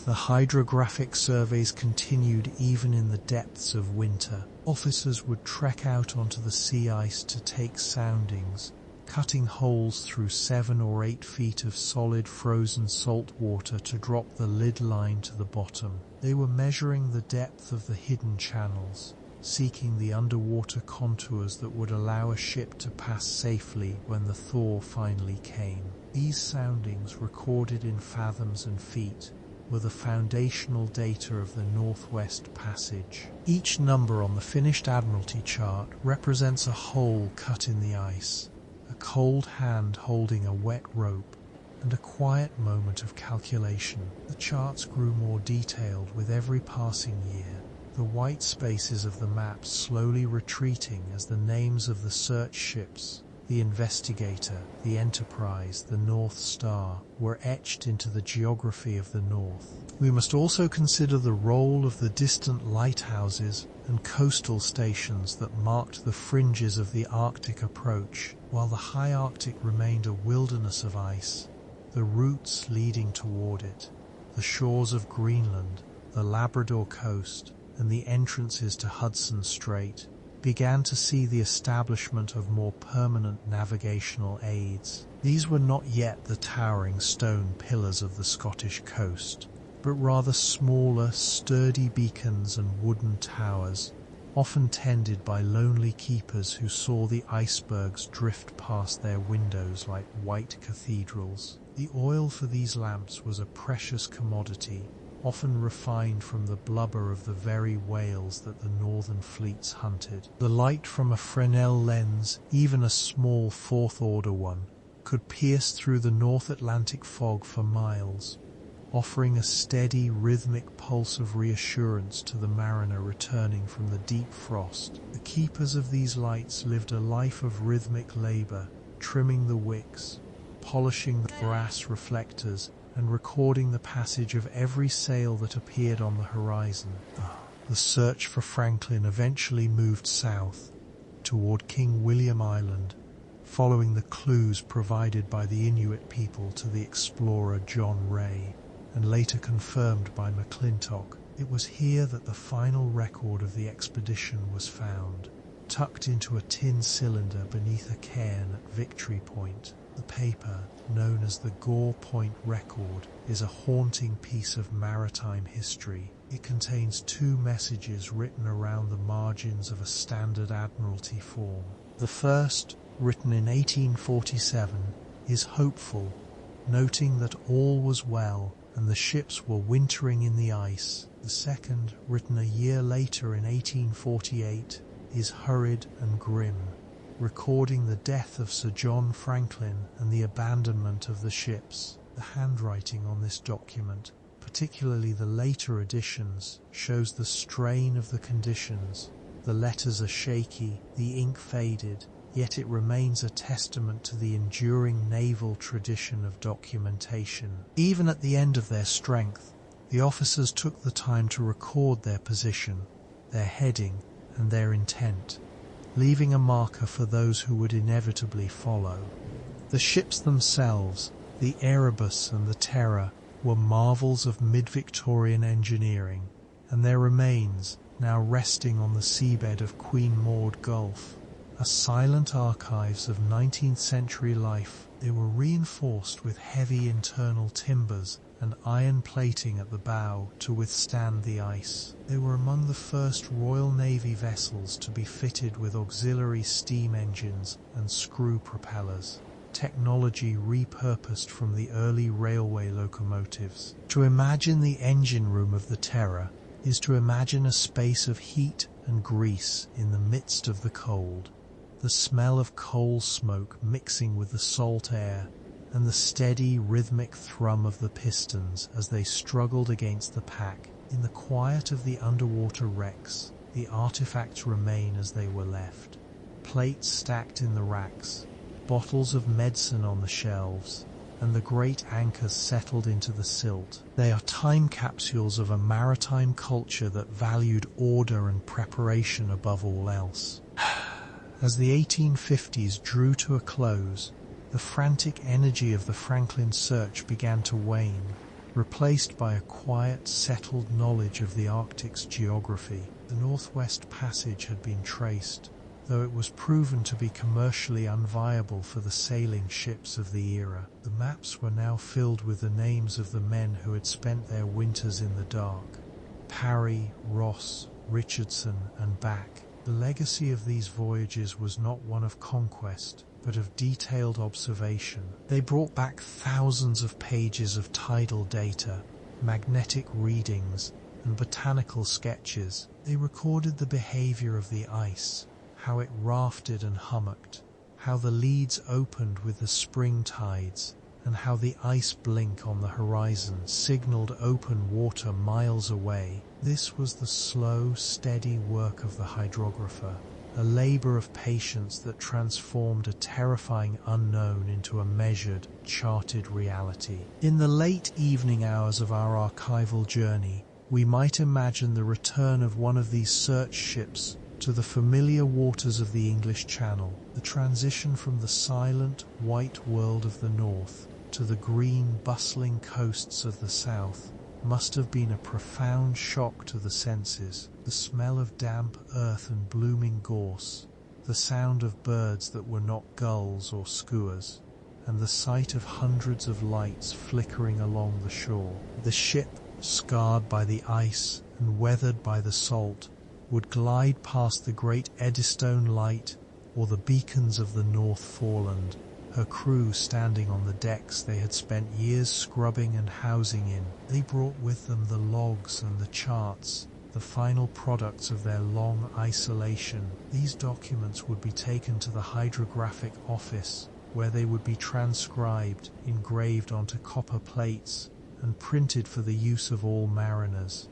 Speaker 1: The hydrographic surveys continued even in the depths of winter. Officers would trek out onto the sea ice to take soundings, cutting holes through 7 or 8 feet of solid frozen salt water to drop the lid line to the bottom. They were measuring the depth of the hidden channels, seeking the underwater contours that would allow a ship to pass safely when the thaw finally came. These soundings, recorded in fathoms and feet, were the foundational data of the Northwest Passage. Each number on the finished Admiralty chart represents a hole cut in the ice, a cold hand holding a wet rope, and a quiet moment of calculation. The charts grew more detailed with every passing year, the white spaces of the maps slowly retreating as the names of the search ships, the Investigator, the Enterprise, the North Star, were etched into the geography of the North. We must also consider the role of the distant lighthouses and coastal stations that marked the fringes of the Arctic approach. While the high Arctic remained a wilderness of ice, the routes leading toward it, the shores of Greenland, the Labrador coast, and the entrances to Hudson Strait, began to see the establishment of more permanent navigational aids. These were not yet the towering stone pillars of the Scottish coast, but rather smaller, sturdy beacons and wooden towers, often tended by lonely keepers who saw the icebergs drift past their windows like white cathedrals. The oil for these lamps was a precious commodity, often refined from the blubber of the very whales that the northern fleets hunted. The light from a Fresnel lens, even a small fourth-order one, could pierce through the North Atlantic fog for miles, offering a steady, rhythmic pulse of reassurance to the mariner returning from the deep frost. The keepers of these lights lived a life of rhythmic labor, trimming the wicks, polishing the brass reflectors, and recording the passage of every sail that appeared on the horizon. The search for Franklin eventually moved south, toward King William Island, following the clues provided by the Inuit people to the explorer John Ray, and later confirmed by McClintock. It was here that the final record of the expedition was found, tucked into a tin cylinder beneath a cairn at Victory Point. The paper, known as the Gore Point Record, is a haunting piece of maritime history. It contains 2 messages written around the margins of a standard Admiralty form. The first, written in 1847, is hopeful, noting that all was well and the ships were wintering in the ice. The second, written a year later in 1848, is hurried and grim, recording the death of Sir John Franklin and the abandonment of the ships. The handwriting on this document, particularly the later editions, shows the strain of the conditions. The letters are shaky, the ink faded, yet it remains a testament to the enduring naval tradition of documentation. Even at the end of their strength, the officers took the time to record their position, their heading, and their intent, leaving a marker for those who would inevitably follow. The ships themselves, the Erebus and the Terror, were marvels of mid-Victorian engineering, and their remains, now resting on the seabed of Queen Maud Gulf, are silent archives of 19th century life. They were reinforced with heavy internal timbers and iron plating at the bow to withstand the ice. They were among the first Royal Navy vessels to be fitted with auxiliary steam engines and screw propellers, technology repurposed from the early railway locomotives. To imagine the engine room of the Terror is to imagine a space of heat and grease in the midst of the cold. The smell of coal smoke mixing with the salt air, and the steady rhythmic thrum of the pistons as they struggled against the pack. In the quiet of the underwater wrecks, the artifacts remain as they were left. Plates stacked in the racks, bottles of medicine on the shelves, and the great anchors settled into the silt. They are time capsules of a maritime culture that valued order and preparation above all else. As the 1850s drew to a close, the frantic energy of the Franklin search began to wane, replaced by a quiet, settled knowledge of the Arctic's geography. The Northwest Passage had been traced, though it was proven to be commercially unviable for the sailing ships of the era. The maps were now filled with the names of the men who had spent their winters in the dark: Parry, Ross, Richardson, and Back. The legacy of these voyages was not one of conquest, but of detailed observation. They brought back thousands of pages of tidal data, magnetic readings, and botanical sketches. They recorded the behavior of the ice, how it rafted and hummocked, how the leads opened with the spring tides, and how the ice blink on the horizon signaled open water miles away. This was the slow, steady work of the hydrographer, a labor of patience that transformed a terrifying unknown into a measured, charted reality. In the late evening hours of our archival journey, we might imagine the return of one of these search ships to the familiar waters of the English Channel. The transition from the silent, white world of the north to the green, bustling coasts of the south must have been a profound shock to the senses. The smell of damp earth and blooming gorse, the sound of birds that were not gulls or skuas, and the sight of hundreds of lights flickering along the shore. The ship, scarred by the ice and weathered by the salt, would glide past the great Eddystone Light or the beacons of the North Foreland, her crew standing on the decks they had spent years scrubbing and housing in. They brought with them the logs and the charts, the final products of their long isolation. These documents would be taken to the hydrographic office, where they would be transcribed, engraved onto copper plates, and printed for the use of all mariners.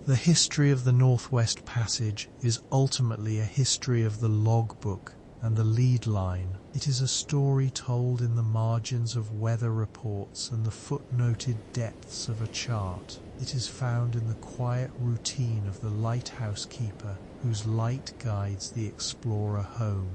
Speaker 1: The history of the Northwest Passage is ultimately a history of the logbook and the lead line. It is a story told in the margins of weather reports and the footnoted depths of a chart. It is found in the quiet routine of the lighthouse keeper whose light guides the explorer home,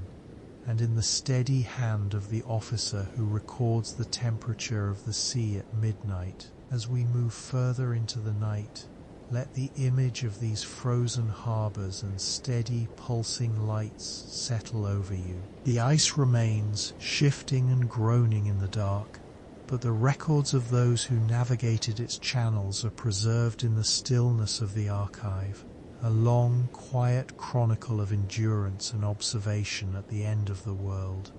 Speaker 1: and in the steady hand of the officer who records the temperature of the sea at midnight. As we move further into the night, let the image of these frozen harbors and steady pulsing lights settle over you. The ice remains, shifting and groaning in the dark, but the records of those who navigated its channels are preserved in the stillness of the archive, a long, quiet chronicle of endurance and observation at the end of the world.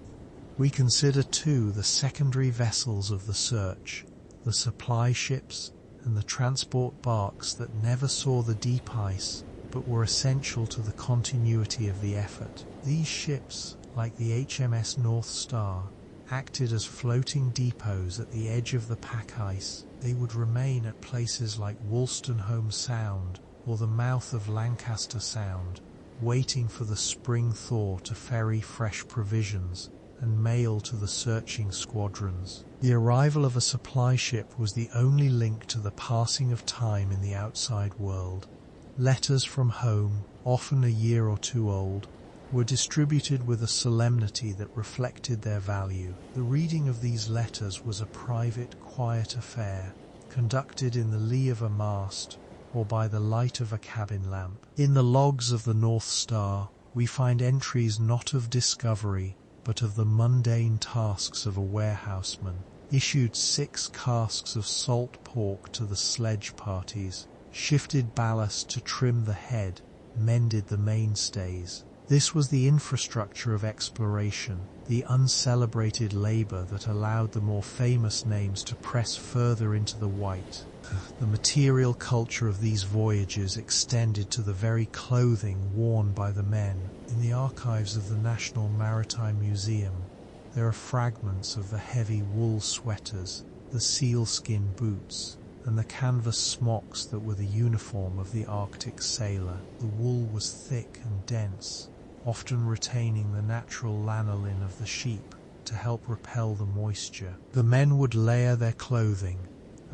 Speaker 1: We consider too the secondary vessels of the search, the supply ships and the transport barks that never saw the deep ice but were essential to the continuity of the effort. These ships, like the HMS North Star, acted as floating depots at the edge of the pack ice. They would remain at places like Wolstenholme Sound or the mouth of Lancaster Sound, waiting for the spring thaw to ferry fresh provisions and mail to the searching squadrons. The arrival of a supply ship was the only link to the passing of time in the outside world. Letters from home, often a year or two old, were distributed with a solemnity that reflected their value. The reading of these letters was a private, quiet affair, conducted in the lee of a mast or by the light of a cabin lamp. In the logs of the North Star, we find entries not of discovery, but of the mundane tasks of a warehouseman. Issued 6 casks of salt pork to the sledge parties, shifted ballast to trim the head, mended the mainstays. This was the infrastructure of exploration, the uncelebrated labor that allowed the more famous names to press further into the white. The material culture of these voyages extended to the very clothing worn by the men. In the archives of the National Maritime Museum, there are fragments of the heavy wool sweaters, the sealskin boots, and the canvas smocks that were the uniform of the Arctic sailor. The wool was thick and dense, often retaining the natural lanolin of the sheep to help repel the moisture. The men would layer their clothing,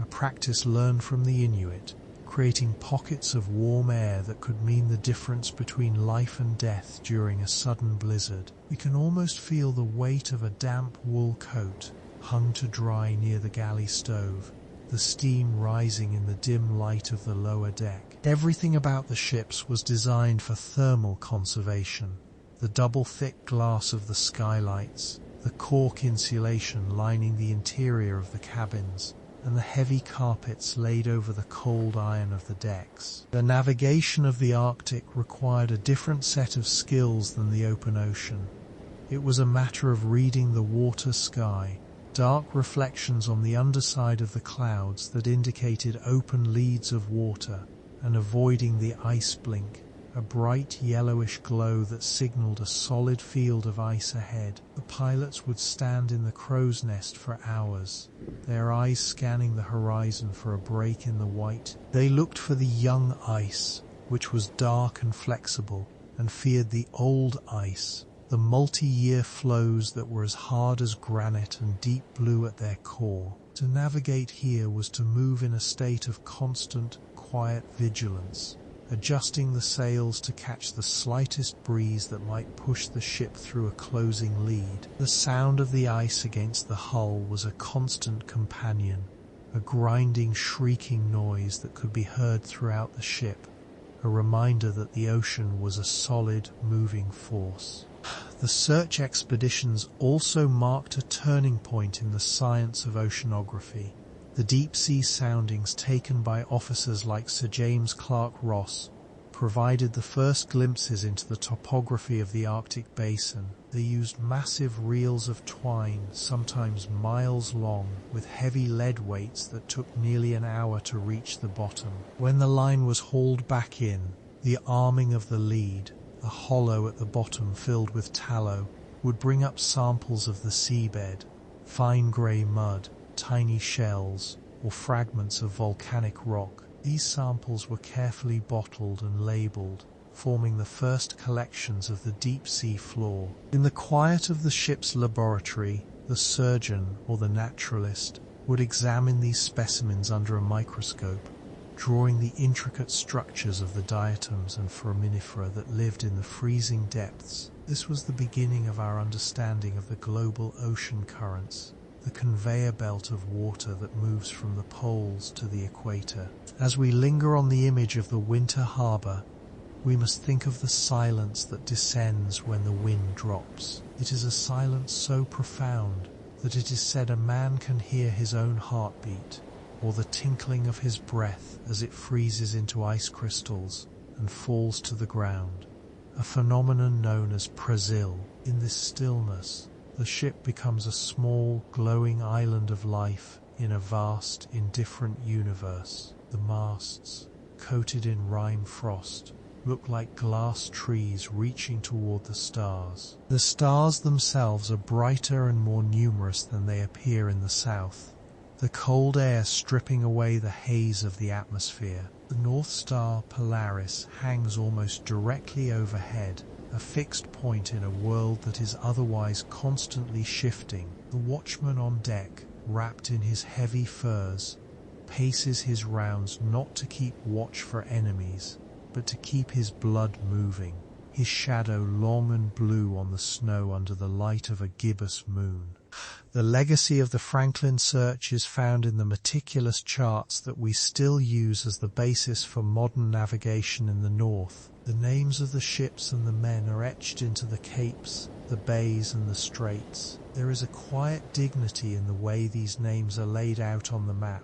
Speaker 1: a practice learned from the Inuit, creating pockets of warm air that could mean the difference between life and death during a sudden blizzard. We can almost feel the weight of a damp wool coat hung to dry near the galley stove, the steam rising in the dim light of the lower deck. Everything about the ships was designed for thermal conservation. The double-thick glass of the skylights, the cork insulation lining the interior of the cabins, and the heavy carpets laid over the cold iron of the decks. The navigation of the Arctic required a different set of skills than the open ocean. It was a matter of reading the water sky, dark reflections on the underside of the clouds that indicated open leads of water, and avoiding the ice blink, a bright yellowish glow that signaled a solid field of ice ahead. The pilots would stand in the crow's nest for hours, their eyes scanning the horizon for a break in the white. They looked for the young ice, which was dark and flexible, and feared the old ice, the multi-year floes that were as hard as granite and deep blue at their core. To navigate here was to move in a state of constant, quiet vigilance, adjusting the sails to catch the slightest breeze that might push the ship through a closing lead. The sound of the ice against the hull was a constant companion, a grinding, shrieking noise that could be heard throughout the ship, a reminder that the ocean was a solid, moving force. The search expeditions also marked a turning point in the science of oceanography. The deep-sea soundings taken by officers like Sir James Clark Ross provided the first glimpses into the topography of the Arctic basin. They used massive reels of twine, sometimes miles long, with heavy lead weights that took nearly an hour to reach the bottom. When the line was hauled back in, the arming of the lead, a hollow at the bottom filled with tallow, would bring up samples of the seabed, fine grey mud, tiny shells, or fragments of volcanic rock. These samples were carefully bottled and labelled, forming the first collections of the deep-sea floor. In the quiet of the ship's laboratory, the surgeon, or the naturalist, would examine these specimens under a microscope, drawing the intricate structures of the diatoms and foraminifera that lived in the freezing depths. This was the beginning of our understanding of the global ocean currents, the conveyor belt of water that moves from the poles to the equator. As we linger on the image of the winter harbour, we must think of the silence that descends when the wind drops. It is a silence so profound that it is said a man can hear his own heartbeat, or the tinkling of his breath as it freezes into ice crystals and falls to the ground, a phenomenon known as Brazil. In this stillness, the ship becomes a small, glowing island of life in a vast, indifferent universe. The masts, coated in rime frost, look like glass trees reaching toward the stars. The stars themselves are brighter and more numerous than they appear in the south, the cold air stripping away the haze of the atmosphere. The North Star Polaris hangs almost directly overhead, a fixed point in a world that is otherwise constantly shifting. The watchman on deck, wrapped in his heavy furs, paces his rounds not to keep watch for enemies, but to keep his blood moving, his shadow long and blue on the snow under the light of a gibbous moon. The legacy of the Franklin search is found in the meticulous charts that we still use as the basis for modern navigation in the north. The names of the ships and the men are etched into the capes, the bays and the straits. There is a quiet dignity in the way these names are laid out on the map,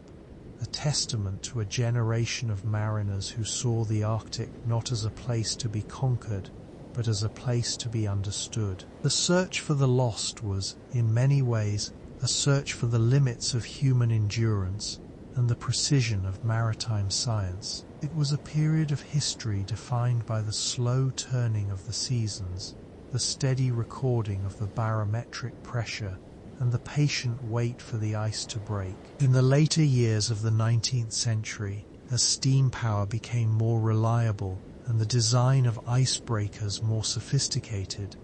Speaker 1: a testament to a generation of mariners who saw the Arctic not as a place to be conquered, but as a place to be understood. The search for the lost was, in many ways, a search for the limits of human endurance and the precision of maritime science. It was a period of history defined by the slow turning of the seasons, the steady recording of the barometric pressure, and the patient wait for the ice to break. In the later years of the 19th century, as steam power became more reliable and the design of icebreakers more sophisticated,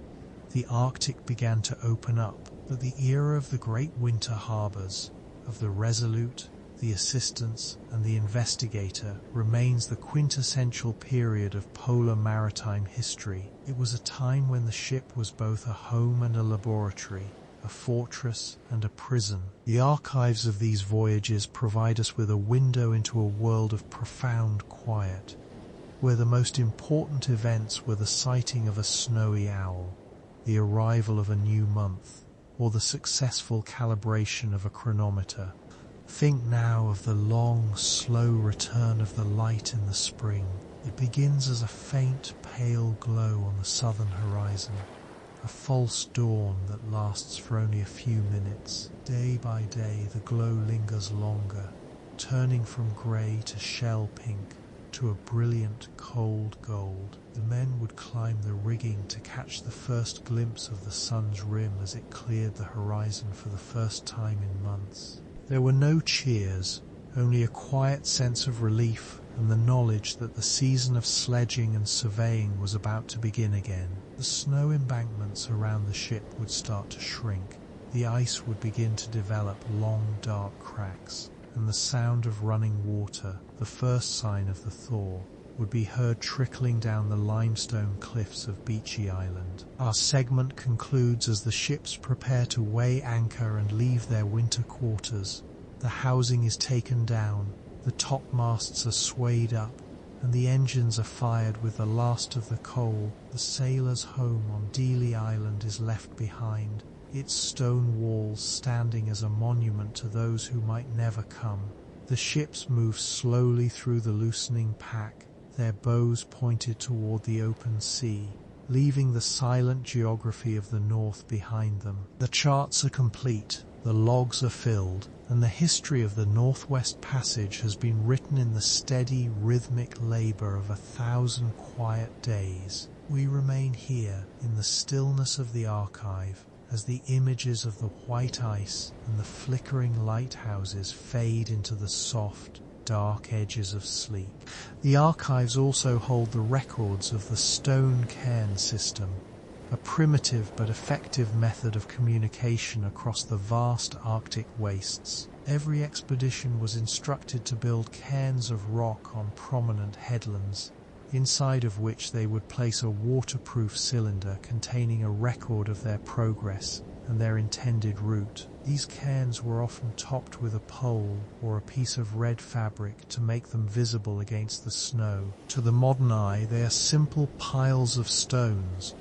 Speaker 1: the Arctic began to open up. But the era of the great winter harbours, of the Resolute, the Assistance, and the Investigator remains the quintessential period of polar maritime history. It was a time when the ship was both a home and a laboratory, a fortress and a prison. The archives of these voyages provide us with a window into a world of profound quiet, where the most important events were the sighting of a snowy owl, the arrival of a new month, or the successful calibration of a chronometer. Think now of the long, slow return of the light in the spring. It begins as a faint, pale glow on the southern horizon, a false dawn that lasts for only a few minutes. Day by day the glow lingers longer, turning from grey to shell pink to a brilliant cold gold. The men would climb the rigging to catch the first glimpse of the sun's rim as it cleared the horizon for the first time in months. There were no cheers, only a quiet sense of relief and the knowledge that the season of sledging and surveying was about to begin again. The snow embankments around the ship would start to shrink, the ice would begin to develop long dark cracks, and the sound of running water, the first sign of the thaw, would be heard trickling down the limestone cliffs of Beechey Island. Our segment concludes as the ships prepare to weigh anchor and leave their winter quarters. The housing is taken down, the topmasts are swayed up, and the engines are fired with the last of the coal. The sailors' home on Dealey Island is left behind, its stone walls standing as a monument to those who might never come. The ships move slowly through the loosening pack, their bows pointed toward the open sea, leaving the silent geography of the north behind them. The charts are complete, the logs are filled, and the history of the Northwest Passage has been written in the steady, rhythmic labor of 1,000 quiet days. We remain here in the stillness of the archive, as the images of the white ice and the flickering lighthouses fade into the soft, dark edges of sleep. The archives also hold the records of the stone cairn system, a primitive but effective method of communication across the vast Arctic wastes. Every expedition was instructed to build cairns of rock on prominent headlands, inside of which they would place a waterproof cylinder containing a record of their progress and their intended route. These cairns were often topped with a pole or a piece of red fabric to make them visible against the snow. To the modern eye, they are simple piles of stones,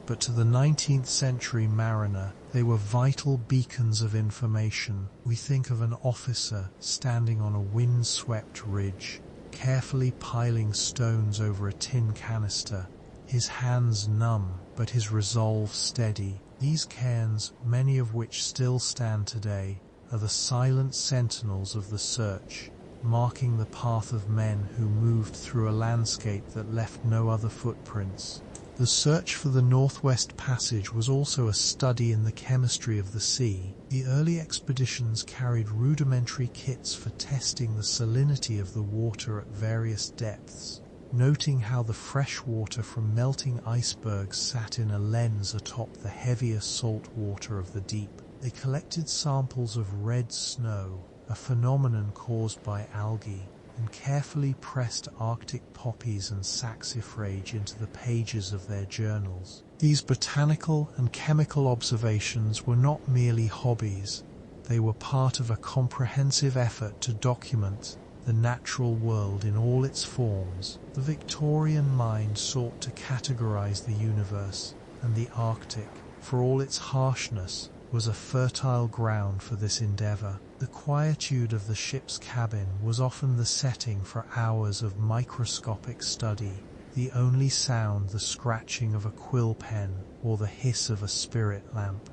Speaker 1: but to the 19th century mariner, they were vital beacons of information. We think of an officer standing on a wind-swept ridge, carefully piling stones over a tin canister, his hands numb but his resolve steady. These cairns, many of which still stand today, are the silent sentinels of the search, marking the path of men who moved through a landscape that left no other footprints. The search for the Northwest Passage was also a study in the chemistry of the sea. The early expeditions carried rudimentary kits for testing the salinity of the water at various depths, noting how the fresh water from melting icebergs sat in a lens atop the heavier salt water of the deep. They collected samples of red snow, a phenomenon caused by algae, and carefully pressed Arctic poppies and saxifrage into the pages of their journals. These botanical and chemical observations were not merely hobbies, they were part of a comprehensive effort to document the natural world in all its forms. The Victorian mind sought to categorize the universe, and the Arctic, for all its harshness, was a fertile ground for this endeavor. The quietude of the ship's cabin was often the setting for hours of microscopic study, the only sound the scratching of a quill pen or the hiss of a spirit lamp.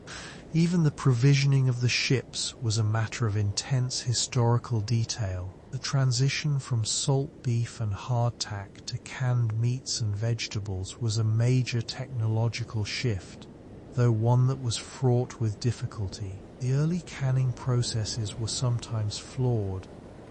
Speaker 1: Even the provisioning of the ships was a matter of intense historical detail. The transition from salt beef and hardtack to canned meats and vegetables was a major technological shift, though one that was fraught with difficulty. The early canning processes were sometimes flawed,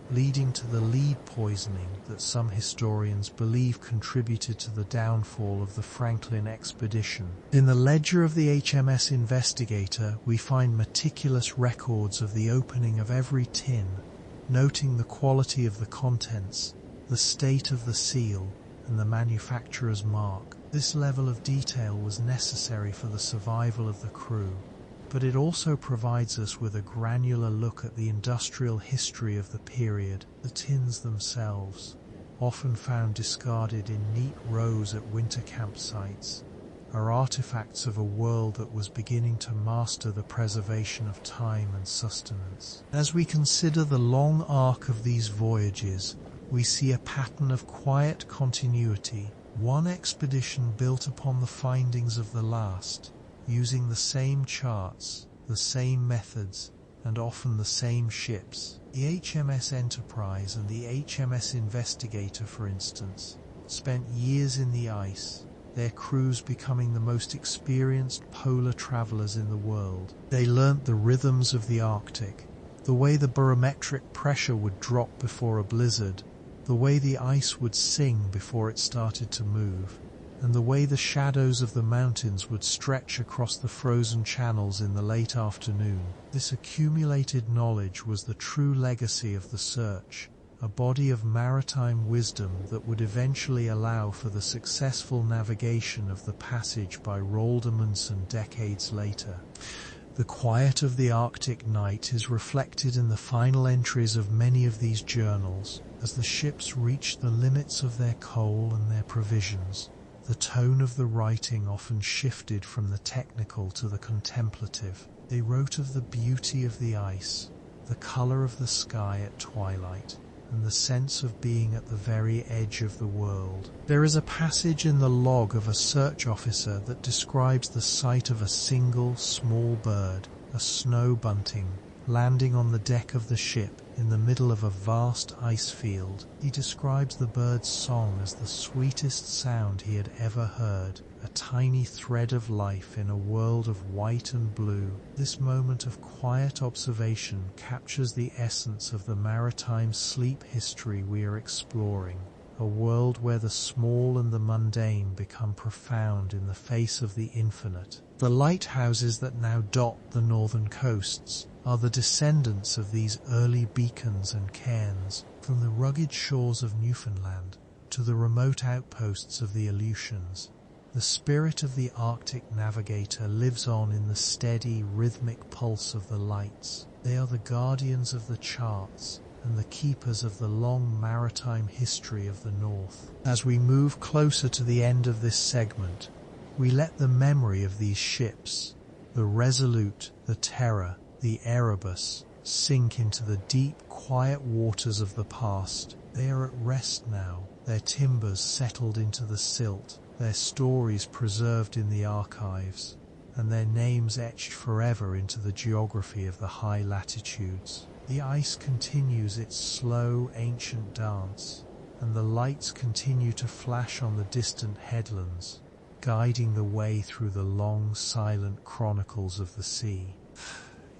Speaker 1: leading to the lead poisoning that some historians believe contributed to the downfall of the Franklin expedition. In the ledger of the HMS Investigator, we find meticulous records of the opening of every tin, noting the quality of the contents, the state of the seal, and the manufacturer's mark. This level of detail was necessary for the survival of the crew, but it also provides us with a granular look at the industrial history of the period. The tins themselves, often found discarded in neat rows at winter campsites, are artifacts of a world that was beginning to master the preservation of time and sustenance. As we consider the long arc of these voyages, we see a pattern of quiet continuity. One expedition built upon the findings of the last, using the same charts, the same methods, and often the same ships. The HMS Enterprise and the HMS Investigator, for instance, spent years in the ice, their crews becoming the most experienced polar travelers in the world. They learnt the rhythms of the Arctic, the way the barometric pressure would drop before a blizzard, the way the ice would sing before it started to move, and the way the shadows of the mountains would stretch across the frozen channels in the late afternoon. This accumulated knowledge was the true legacy of the search, a body of maritime wisdom that would eventually allow for the successful navigation of the passage by Roald Amundsen decades later. The quiet of the Arctic night is reflected in the final entries of many of these journals. As the ships reached the limits of their coal and their provisions, the tone of the writing often shifted from the technical to the contemplative. They wrote of the beauty of the ice, the color of the sky at twilight, and the sense of being at the very edge of the world. There is a passage in the log of a search officer that describes the sight of a single small bird, a snow bunting, landing on the deck of the ship in the middle of a vast ice field. He describes the bird's song as the sweetest sound he had ever heard, a tiny thread of life in a world of white and blue. This moment of quiet observation captures the essence of the maritime sleep history we are exploring, a world where the small and the mundane become profound in the face of the infinite. The lighthouses that now dot the northern coasts are the descendants of these early beacons and cairns, from the rugged shores of Newfoundland to the remote outposts of the Aleutians. The spirit of the Arctic navigator lives on in the steady, rhythmic pulse of the lights. They are the guardians of the charts and the keepers of the long maritime history of the North. As we move closer to the end of this segment, we let the memory of these ships, the Resolute, the Terror, the Erebus, sink into the deep, quiet waters of the past. They are at rest now, their timbers settled into the silt, their stories preserved in the archives, and their names etched forever into the geography of the high latitudes. The ice continues its slow, ancient dance, and the lights continue to flash on the distant headlands, guiding the way through the long, silent chronicles of the sea.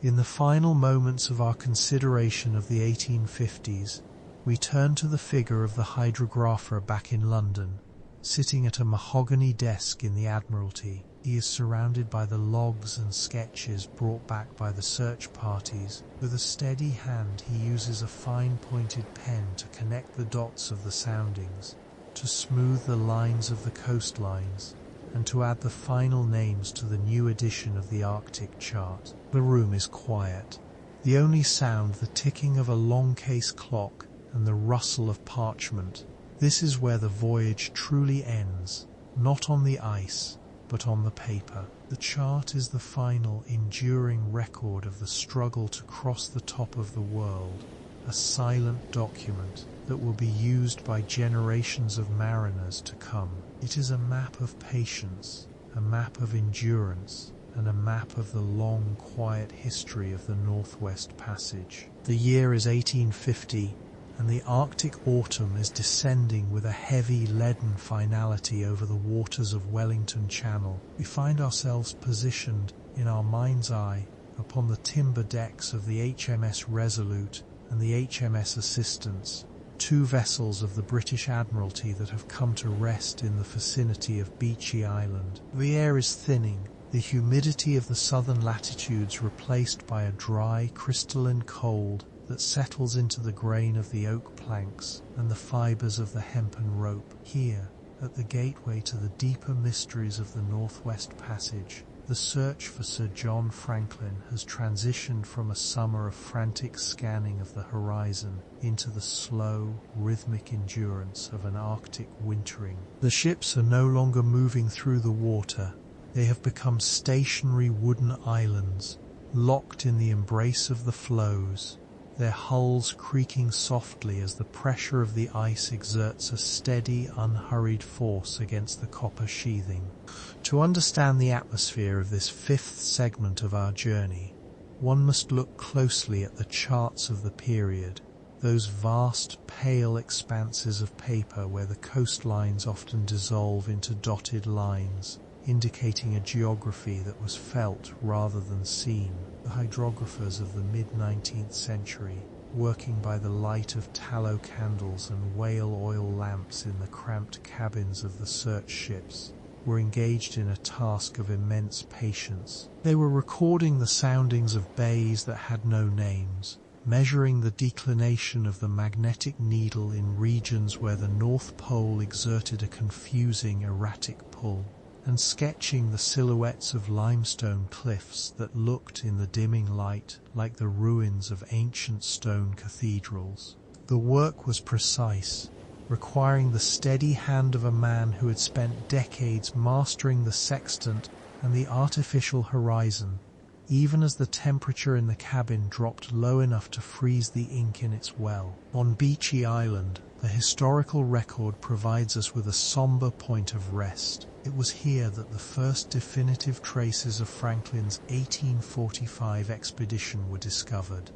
Speaker 1: In the final moments of our consideration of the 1850s, we turn to the figure of the hydrographer back in London, sitting at a mahogany desk in the Admiralty. He is surrounded by the logs and sketches brought back by the search parties. With a steady hand, he uses a fine-pointed pen to connect the dots of the soundings, to smooth the lines of the coastlines, and to add the final names to the new edition of the Arctic chart. The room is quiet. The only sound, the ticking of a long case clock and the rustle of parchment. This is where the voyage truly ends, not on the ice, but on the paper. The chart is the final, enduring record of the struggle to cross the top of the world, a silent document that will be used by generations of mariners to come. It is a map of patience, a map of endurance, and a map of the long, quiet history of the Northwest Passage. The year is 1850, and the Arctic autumn is descending with a heavy, leaden finality over the waters of Wellington Channel. We find ourselves positioned, in our mind's eye, upon the timber decks of the HMS Resolute and the HMS Assistance, two vessels of the British Admiralty that have come to rest in the vicinity of Beechey Island. The air is thinning, the humidity of the southern latitudes replaced by a dry, crystalline cold that settles into the grain of the oak planks and the fibres of the hempen rope. Here, at the gateway to the deeper mysteries of the Northwest Passage, the search for Sir John Franklin has transitioned from a summer of frantic scanning of the horizon into the slow, rhythmic endurance of an Arctic wintering. The ships are no longer moving through the water. They have become stationary wooden islands, locked in the embrace of the floes, their hulls creaking softly as the pressure of the ice exerts a steady, unhurried force against the copper sheathing. To understand the atmosphere of this fifth segment of our journey, one must look closely at the charts of the period, those vast, pale expanses of paper where the coastlines often dissolve into dotted lines, indicating a geography that was felt rather than seen. The hydrographers of the mid-19th century, working by the light of tallow candles and whale oil lamps in the cramped cabins of the search ships, were engaged in a task of immense patience. They were recording the soundings of bays that had no names, measuring the declination of the magnetic needle in regions where the North Pole exerted a confusing, erratic pull, and sketching the silhouettes of limestone cliffs that looked in the dimming light like the ruins of ancient stone cathedrals. The work was precise, requiring the steady hand of a man who had spent decades mastering the sextant and the artificial horizon, even as the temperature in the cabin dropped low enough to freeze the ink in its well. On Beechey Island, the historical record provides us with a somber point of rest. It was here that the first definitive traces of Franklin's 1845 expedition were discovered,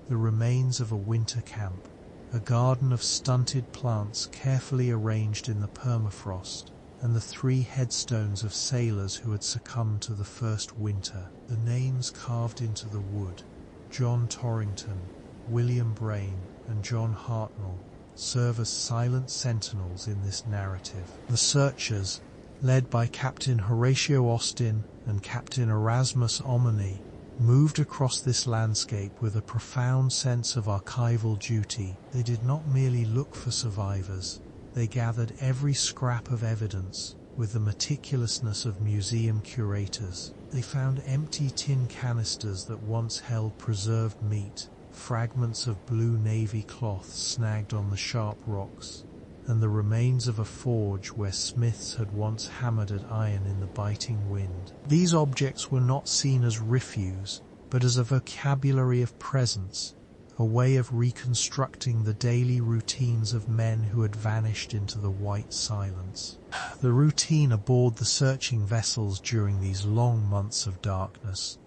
Speaker 1: the remains of a winter camp, a garden of stunted plants carefully arranged in the permafrost, and the 3 headstones of sailors who had succumbed to the first winter. The names carved into the wood, John Torrington, William Brain, and John Hartnell, serve as silent sentinels in this narrative. The searchers, led by Captain Horatio Austin and Captain Erasmus Ommaney, moved across this landscape with a profound sense of archival duty. They did not merely look for survivors, they gathered every scrap of evidence with the meticulousness of museum curators. They found empty tin canisters that once held preserved meat, fragments of blue navy cloth snagged on the sharp rocks, and the remains of a forge where smiths had once hammered at iron in the biting wind. These objects were not seen as refuse, but as a vocabulary of presence, a way of reconstructing the daily routines of men who had vanished into the white silence. The routine aboard the searching vessels during these long months of darkness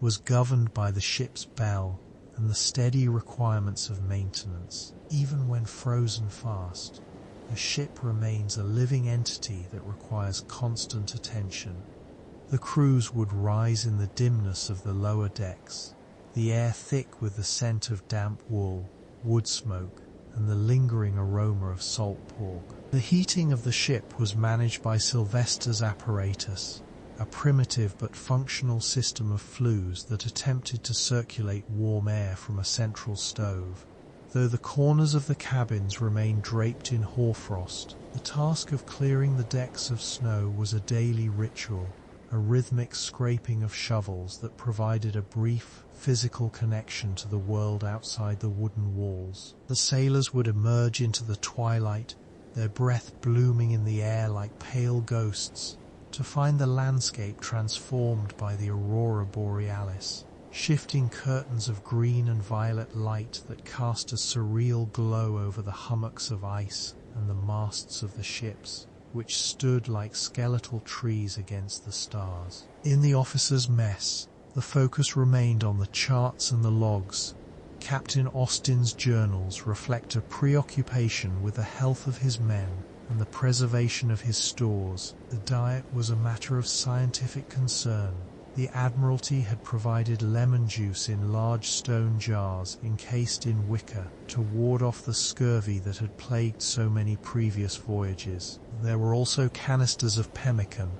Speaker 1: was governed by the ship's bell and the steady requirements of maintenance. Even when frozen fast, a ship remains a living entity that requires constant attention. The crews would rise in the dimness of the lower decks, the air thick with the scent of damp wool, wood smoke, and the lingering aroma of salt pork. The heating of the ship was managed by Sylvester's apparatus, a primitive but functional system of flues that attempted to circulate warm air from a central stove. Though the corners of the cabins remained draped in hoarfrost, the task of clearing the decks of snow was a daily ritual, a rhythmic scraping of shovels that provided a brief, physical connection to the world outside the wooden walls. The sailors would emerge into the twilight, their breath blooming in the air like pale ghosts, to find the landscape transformed by the aurora borealis, shifting curtains of green and violet light that cast a surreal glow over the hummocks of ice and the masts of the ships, which stood like skeletal trees against the stars. In the officers' mess, the focus remained on the charts and the logs. Captain Austin's journals reflect a preoccupation with the health of his men and the preservation of his stores. The diet was a matter of scientific concern. The Admiralty had provided lemon juice in large stone jars encased in wicker to ward off the scurvy that had plagued so many previous voyages. There were also canisters of pemmican,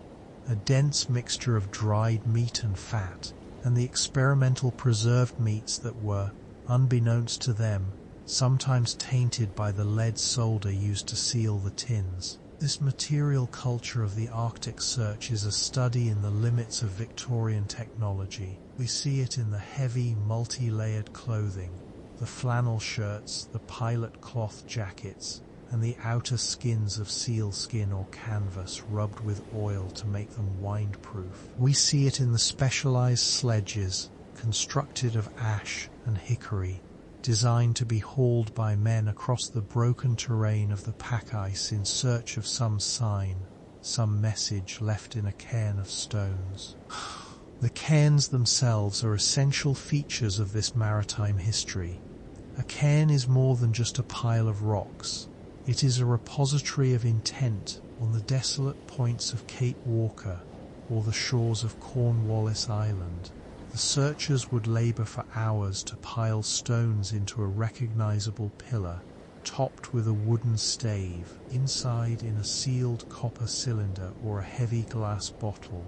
Speaker 1: a dense mixture of dried meat and fat, and the experimental preserved meats that were, unbeknownst to them, sometimes tainted by the lead solder used to seal the tins. This material culture of the Arctic search is a study in the limits of Victorian technology. We see it in the heavy, multi-layered clothing, the flannel shirts, the pilot cloth jackets, and the outer skins of sealskin or canvas rubbed with oil to make them windproof. We see it in the specialized sledges, constructed of ash and hickory, designed to be hauled by men across the broken terrain of the pack ice in search of some sign, some message left in a cairn of stones. The cairns themselves are essential features of this maritime history. A cairn is more than just a pile of rocks. It is a repository of intent on the desolate points of Cape Walker or the shores of Cornwallis Island. The searchers would labor for hours to pile stones into a recognizable pillar, topped with a wooden stave. Inside, in a sealed copper cylinder or a heavy glass bottle,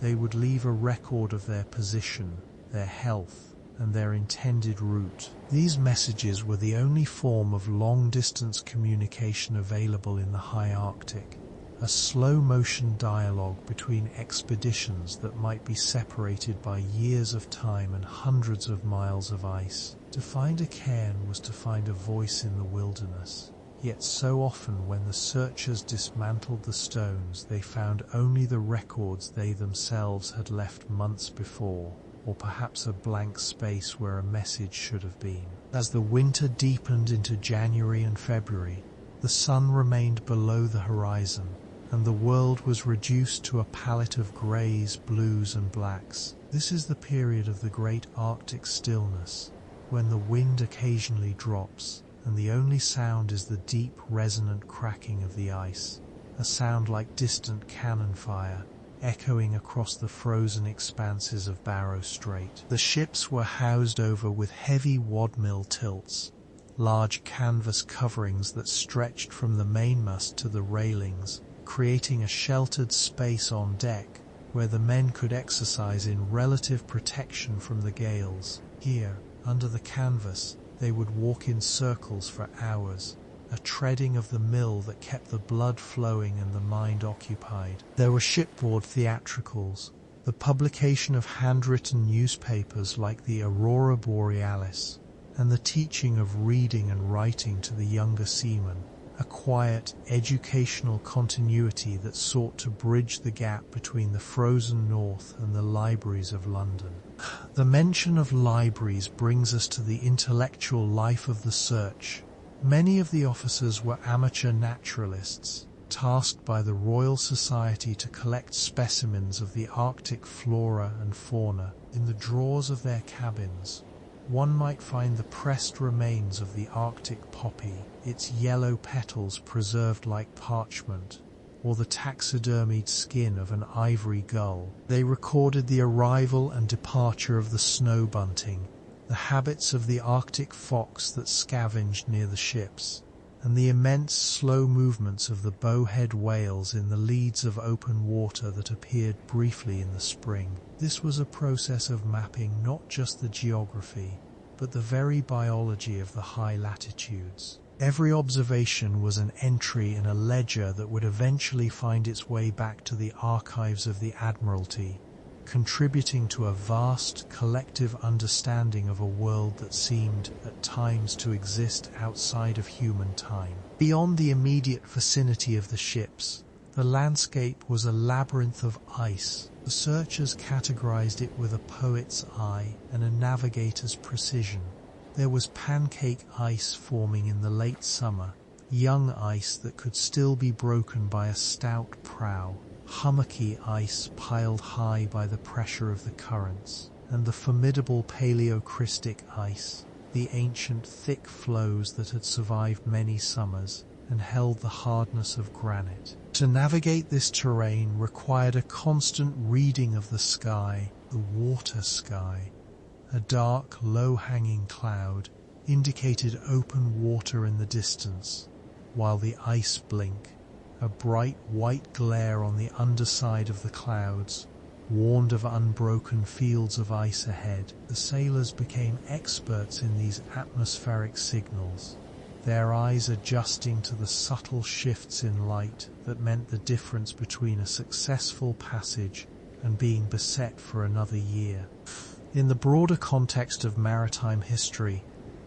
Speaker 1: they would leave a record of their position, their health, and their intended route. These messages were the only form of long-distance communication available in the high Arctic, a slow-motion dialogue between expeditions that might be separated by years of time and hundreds of miles of ice. To find a cairn was to find a voice in the wilderness. Yet so often when the searchers dismantled the stones, they found only the records they themselves had left months before, or perhaps a blank space where a message should have been. As the winter deepened into January and February, the sun remained below the horizon, and the world was reduced to a palette of greys, blues and blacks. This is the period of the great Arctic stillness, when the wind occasionally drops, and the only sound is the deep, resonant cracking of the ice, a sound like distant cannon fire, echoing across the frozen expanses of Barrow Strait. The ships were housed over with heavy wadmill tilts, large canvas coverings that stretched from the mainmast to the railings, creating a sheltered space on deck where the men could exercise in relative protection from the gales. Here, under the canvas, they would walk in circles for hours, a treading of the mill that kept the blood flowing and the mind occupied. There were shipboard theatricals, the publication of handwritten newspapers like the Aurora Borealis, and the teaching of reading and writing to the younger seamen, a quiet, educational continuity that sought to bridge the gap between the frozen north and the libraries of London. The mention of libraries brings us to the intellectual life of the search. Many of the officers were amateur naturalists, tasked by the Royal Society to collect specimens of the Arctic flora and fauna. In the drawers of their cabins, one might find the pressed remains of the Arctic poppy, its yellow petals preserved like parchment, or the taxidermied skin of an ivory gull. They recorded the arrival and departure of the snow bunting, the habits of the Arctic fox that scavenged near the ships, and the immense slow movements of the bowhead whales in the leads of open water that appeared briefly in the spring. This was a process of mapping not just the geography, but the very biology of the high latitudes. Every observation was an entry in a ledger that would eventually find its way back to the archives of the Admiralty, contributing to a vast collective understanding of a world that seemed, at times, to exist outside of human time. Beyond the immediate vicinity of the ships, the landscape was a labyrinth of ice. The searchers categorized it with a poet's eye and a navigator's precision. There was pancake ice forming in the late summer, young ice that could still be broken by a stout prow, hummocky ice piled high by the pressure of the currents, and the formidable paleocrystic ice, the ancient thick floes that had survived many summers and held the hardness of granite. To navigate this terrain required a constant reading of the sky, the water sky. A dark, low-hanging cloud indicated open water in the distance, while the ice blink, a bright white glare on the underside of the clouds, warned of unbroken fields of ice ahead. The sailors became experts in these atmospheric signals, their eyes adjusting to the subtle shifts in light that meant the difference between a successful passage and being beset for another year. In the broader context of maritime history,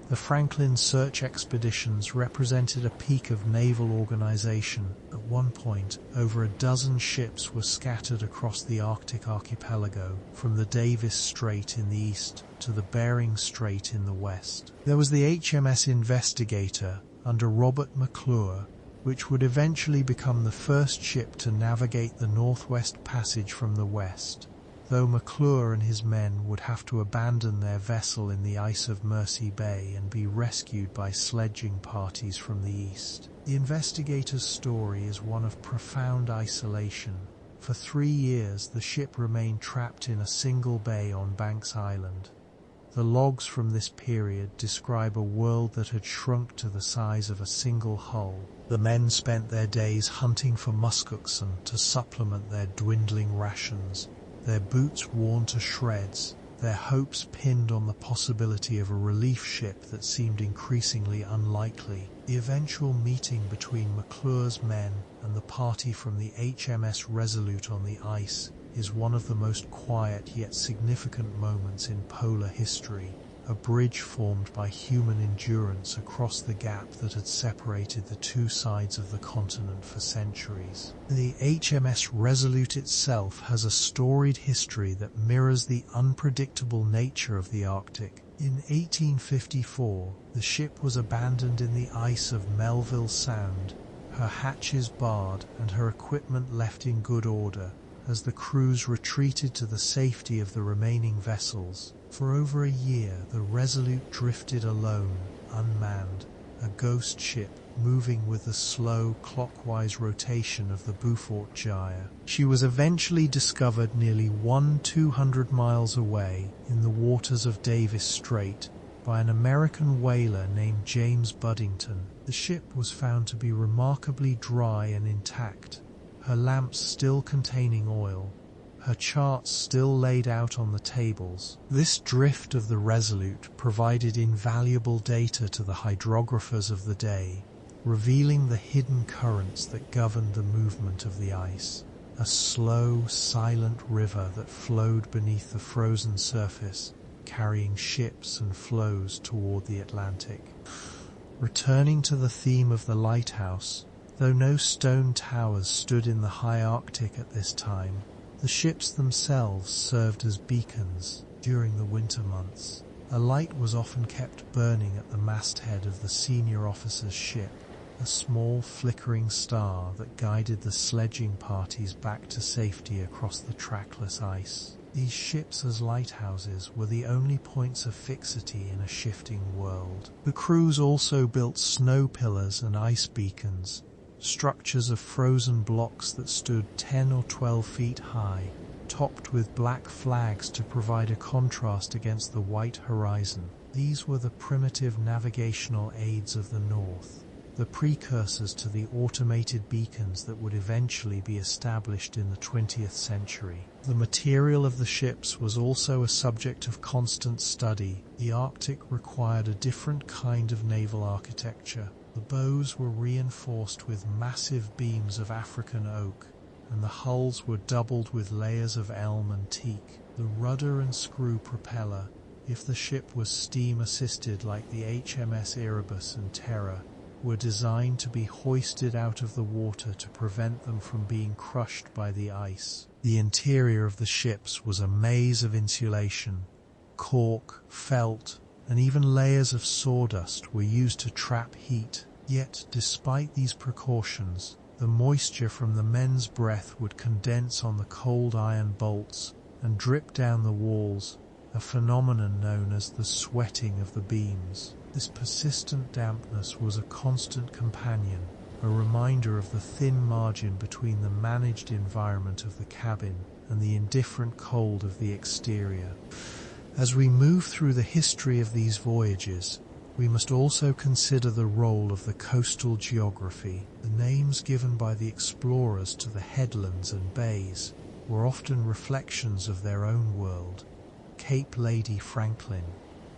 Speaker 1: the Franklin search expeditions represented a peak of naval organization. At one point, over a dozen ships were scattered across the Arctic archipelago, from the Davis Strait in the east to the Bering Strait in the west. There was the HMS Investigator under Robert McClure, which would eventually become the first ship to navigate the Northwest Passage from the west, though McClure and his men would have to abandon their vessel in the ice of Mersey Bay and be rescued by sledging parties from the east. The Investigator's story is one of profound isolation. For 3 years the ship remained trapped in a single bay on Banks Island. The logs from this period describe a world that had shrunk to the size of a single hull. The men spent their days hunting for muskoxen to supplement their dwindling rations, their boots worn to shreds, their hopes pinned on the possibility of a relief ship that seemed increasingly unlikely. The eventual meeting between McClure's men and the party from the HMS Resolute on the ice is one of the most quiet yet significant moments in polar history, a bridge formed by human endurance across the gap that had separated the two sides of the continent for centuries. The HMS Resolute itself has a storied history that mirrors the unpredictable nature of the Arctic. In 1854, the ship was abandoned in the ice of Melville Sound, her hatches barred and her equipment left in good order, as the crews retreated to the safety of the remaining vessels. For over a year, the Resolute drifted alone, unmanned, a ghost ship moving with the slow, clockwise rotation of the Beaufort Gyre. She was eventually discovered nearly 200 miles away in the waters of Davis Strait by an American whaler named James Buddington. The ship was found to be remarkably dry and intact, her lamps still containing oil, her charts still laid out on the tables. This drift of the Resolute provided invaluable data to the hydrographers of the day, revealing the hidden currents that governed the movement of the ice, a slow, silent river that flowed beneath the frozen surface, carrying ships and floes toward the Atlantic. Returning to the theme of the lighthouse, though no stone towers stood in the high Arctic at this time, the ships themselves served as beacons. During the winter months, a light was often kept burning at the masthead of the senior officer's ship, a small flickering star that guided the sledging parties back to safety across the trackless ice. These ships as lighthouses were the only points of fixity in a shifting world. The crews also built snow pillars and ice beacons, structures of frozen blocks that stood 10 or 12 feet high, topped with black flags to provide a contrast against the white horizon. These were the primitive navigational aids of the North, the precursors to the automated beacons that would eventually be established in the 20th century. The material of the ships was also a subject of constant study. The Arctic required a different kind of naval architecture. The bows were reinforced with massive beams of African oak, and the hulls were doubled with layers of elm and teak. The rudder and screw propeller, if the ship was steam-assisted like the HMS Erebus and Terror, were designed to be hoisted out of the water to prevent them from being crushed by the ice. The interior of the ships was a maze of insulation. Cork, felt, and even layers of sawdust were used to trap heat. Yet, despite these precautions, the moisture from the men's breath would condense on the cold iron bolts and drip down the walls, a phenomenon known as the sweating of the beams. This persistent dampness was a constant companion, a reminder of the thin margin between the managed environment of the cabin and the indifferent cold of the exterior. As we move through the history of these voyages, we must also consider the role of the coastal geography. The names given by the explorers to the headlands and bays were often reflections of their own world. Cape Lady Franklin,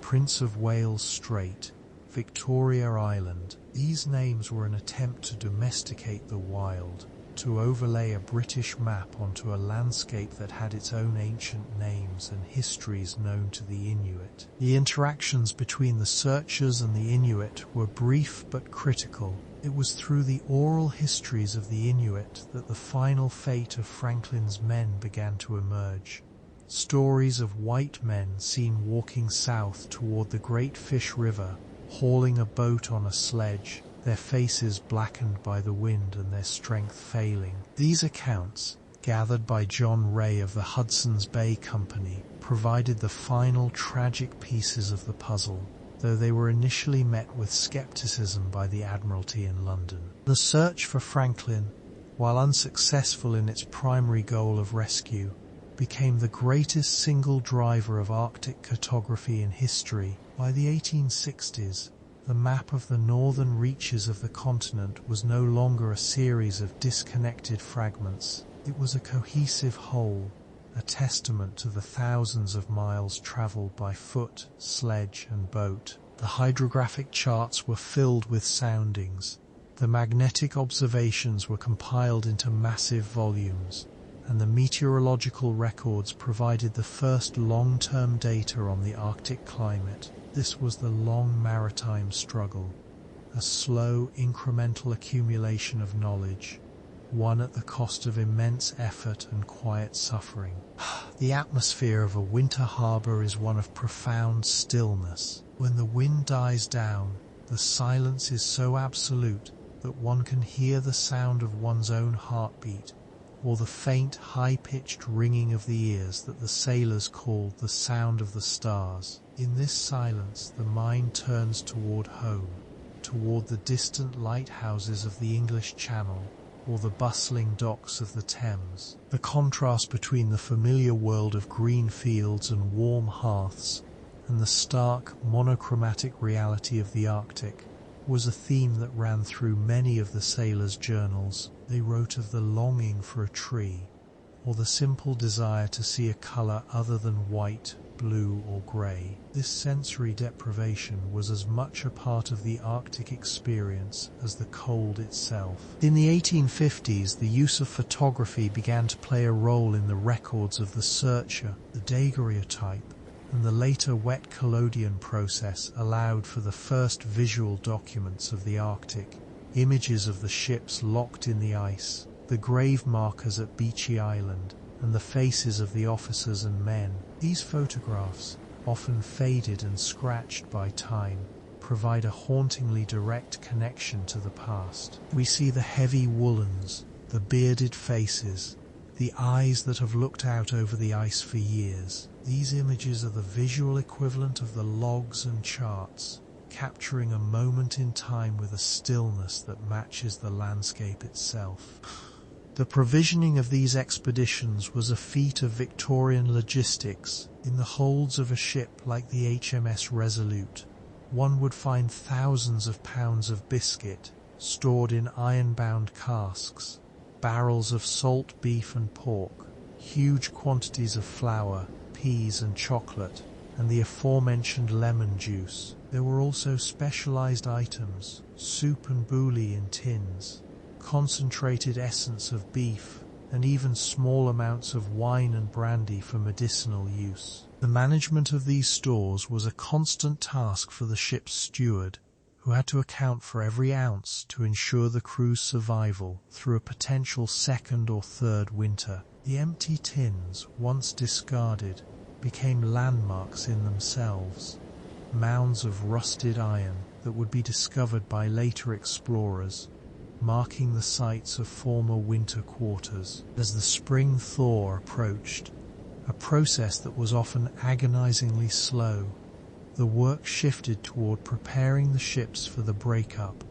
Speaker 1: Prince of Wales Strait, Victoria Island. These names were an attempt to domesticate the wild, to overlay a British map onto a landscape that had its own ancient names and histories known to the Inuit. The interactions between the searchers and the Inuit were brief but critical. It was through the oral histories of the Inuit that the final fate of Franklin's men began to emerge. Stories of white men seen walking south toward the Great Fish River, hauling a boat on a sledge, their faces blackened by the wind and their strength failing. These accounts, gathered by John Ray of the Hudson's Bay Company, provided the final tragic pieces of the puzzle, though they were initially met with skepticism by the Admiralty in London. The search for Franklin, while unsuccessful in its primary goal of rescue, became the greatest single driver of Arctic cartography in history. By the 1860s, the map of the northern reaches of the continent was no longer a series of disconnected fragments. It was a cohesive whole, a testament to the thousands of miles traveled by foot, sledge, and boat. The hydrographic charts were filled with soundings. The magnetic observations were compiled into massive volumes, and the meteorological records provided the first long-term data on the Arctic climate. This was the long maritime struggle, a slow, incremental accumulation of knowledge, one at the cost of immense effort and quiet suffering. The atmosphere of a winter harbour is one of profound stillness. When the wind dies down, the silence is so absolute that one can hear the sound of one's own heartbeat, or the faint, high-pitched ringing of the ears that the sailors called the sound of the stars. In this silence, the mind turns toward home, toward the distant lighthouses of the English Channel, or the bustling docks of the Thames. The contrast between the familiar world of green fields and warm hearths and the stark, monochromatic reality of the Arctic was a theme that ran through many of the sailors' journals. They wrote of the longing for a tree, or the simple desire to see a colour other than white, blue or grey. This sensory deprivation was as much a part of the Arctic experience as the cold itself. In the 1850s, the use of photography began to play a role in the records of the searcher. The daguerreotype and the later wet collodion process allowed for the first visual documents of the Arctic, images of the ships locked in the ice, the grave markers at Beechey Island, and the faces of the officers and men. These photographs, often faded and scratched by time, provide a hauntingly direct connection to the past. We see the heavy woolens, the bearded faces, the eyes that have looked out over the ice for years. These images are the visual equivalent of the logs and charts, capturing a moment in time with a stillness that matches the landscape itself. The provisioning of these expeditions was a feat of Victorian logistics. In the holds of a ship like the HMS Resolute, one would find thousands of pounds of biscuit stored in iron-bound casks, barrels of salt beef and pork, huge quantities of flour, peas and chocolate, and the aforementioned lemon juice. There were also specialized items, soup and bouilli in tins, concentrated essence of beef, and even small amounts of wine and brandy for medicinal use. The management of these stores was a constant task for the ship's steward, who had to account for every ounce to ensure the crew's survival through a potential second or third winter. The empty tins, once discarded, became landmarks in themselves, mounds of rusted iron that would be discovered by later explorers, marking the sites of former winter quarters. As the spring thaw approached, a process that was often agonizingly slow, the work shifted toward preparing the ships for the breakup.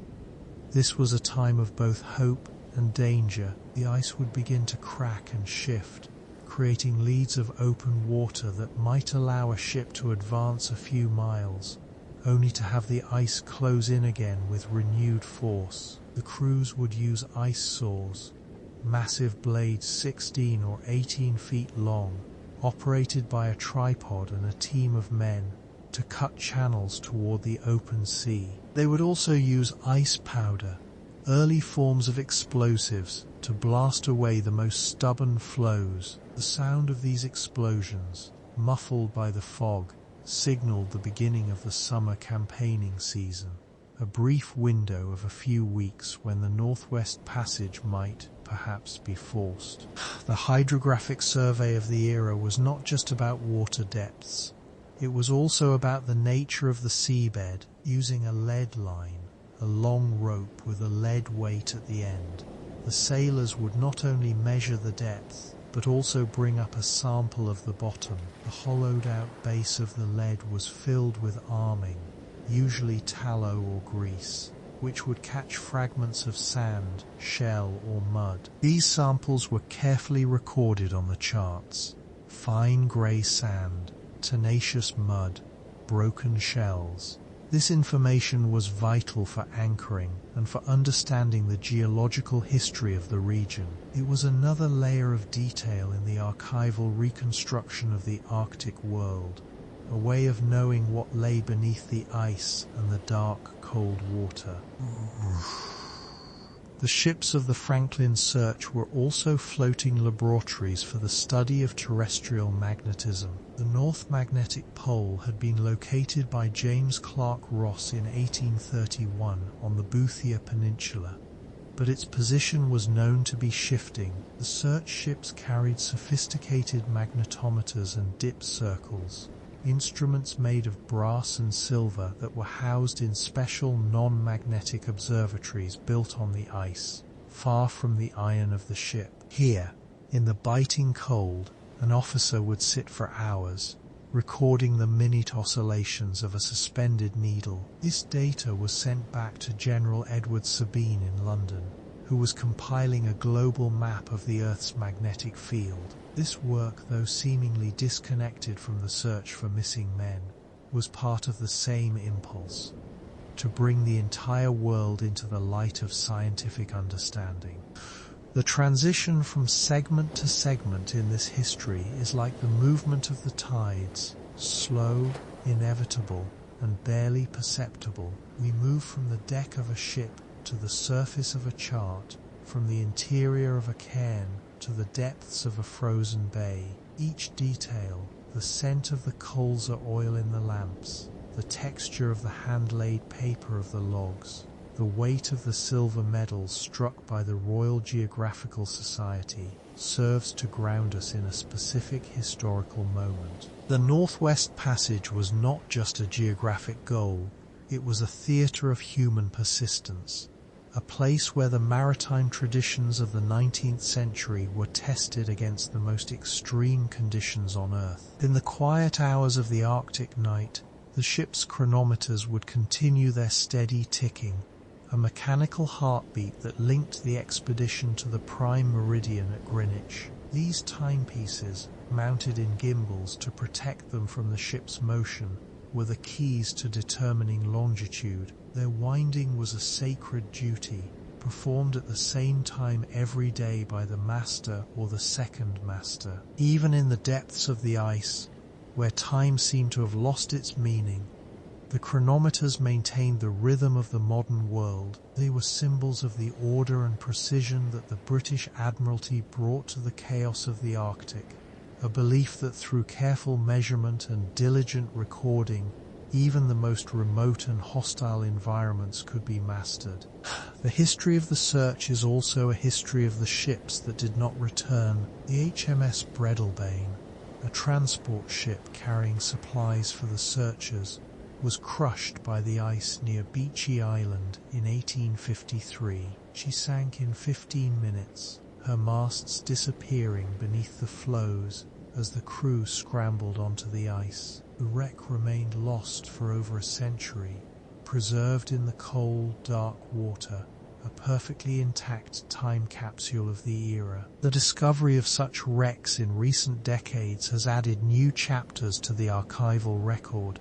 Speaker 1: This was a time of both hope and danger. The ice would begin to crack and shift, creating leads of open water that might allow a ship to advance a few miles, only to have the ice close in again with renewed force. The crews would use ice saws, massive blades 16 or 18 feet long, operated by a tripod and a team of men, to cut channels toward the open sea. They would also use ice powder, early forms of explosives, to blast away the most stubborn floes. The sound of these explosions, muffled by the fog, signaled the beginning of the summer campaigning season, a brief window of a few weeks when the Northwest Passage might, perhaps, be forced. The hydrographic survey of the era was not just about water depths. It was also about the nature of the seabed, using a lead line, a long rope with a lead weight at the end. The sailors would not only measure the depth, but also bring up a sample of the bottom. The hollowed-out base of the lead was filled with arming, usually tallow or grease, which would catch fragments of sand, shell, or mud. These samples were carefully recorded on the charts. Fine grey sand, tenacious mud, broken shells. This information was vital for anchoring and for understanding the geological history of the region. It was another layer of detail in the archival reconstruction of the Arctic world, a way of knowing what lay beneath the ice and the dark, cold water. The ships of the Franklin Search were also floating laboratories for the study of terrestrial magnetism. The North Magnetic Pole had been located by James Clark Ross in 1831 on the Boothia Peninsula, but its position was known to be shifting. The search ships carried sophisticated magnetometers and dip circles, instruments made of brass and silver that were housed in special non-magnetic observatories built on the ice, far from the iron of the ship. Here, in the biting cold, an officer would sit for hours, recording the minute oscillations of a suspended needle. This data was sent back to General Edward Sabine in London, who was compiling a global map of the Earth's magnetic field. This work, though seemingly disconnected from the search for missing men, was part of the same impulse, to bring the entire world into the light of scientific understanding. The transition from segment to segment in this history is like the movement of the tides, slow, inevitable, and barely perceptible. We move from the deck of a ship to the surface of a chart, from the interior of a cairn to the depths of a frozen bay. Each detail, the scent of the colza oil in the lamps, the texture of the hand-laid paper of the logs, the weight of the silver medals struck by the Royal Geographical Society, serves to ground us in a specific historical moment. The Northwest Passage was not just a geographic goal, It was a theatre of human persistence, a place where the maritime traditions of the 19th century were tested against the most extreme conditions on Earth. In the quiet hours of the Arctic night, the ship's chronometers would continue their steady ticking, a mechanical heartbeat that linked the expedition to the prime meridian at Greenwich. These timepieces, mounted in gimbals to protect them from the ship's motion, were the keys to determining longitude. Their winding was a sacred duty, performed at the same time every day by the master or the second master. Even in the depths of the ice, where time seemed to have lost its meaning, the chronometers maintained the rhythm of the modern world. They were symbols of the order and precision that the British Admiralty brought to the chaos of the Arctic, a belief that through careful measurement and diligent recording, even the most remote and hostile environments could be mastered. The history of the search is also a history of the ships that did not return. The HMS Breadalbane, a transport ship carrying supplies for the searchers, was crushed by the ice near Beechey Island in 1853. She sank in 15 minutes, her masts disappearing beneath the floes as the crew scrambled onto the ice. The wreck remained lost for over a century, preserved in the cold, dark water, a perfectly intact time capsule of the era. The discovery of such wrecks in recent decades has added new chapters to the archival record,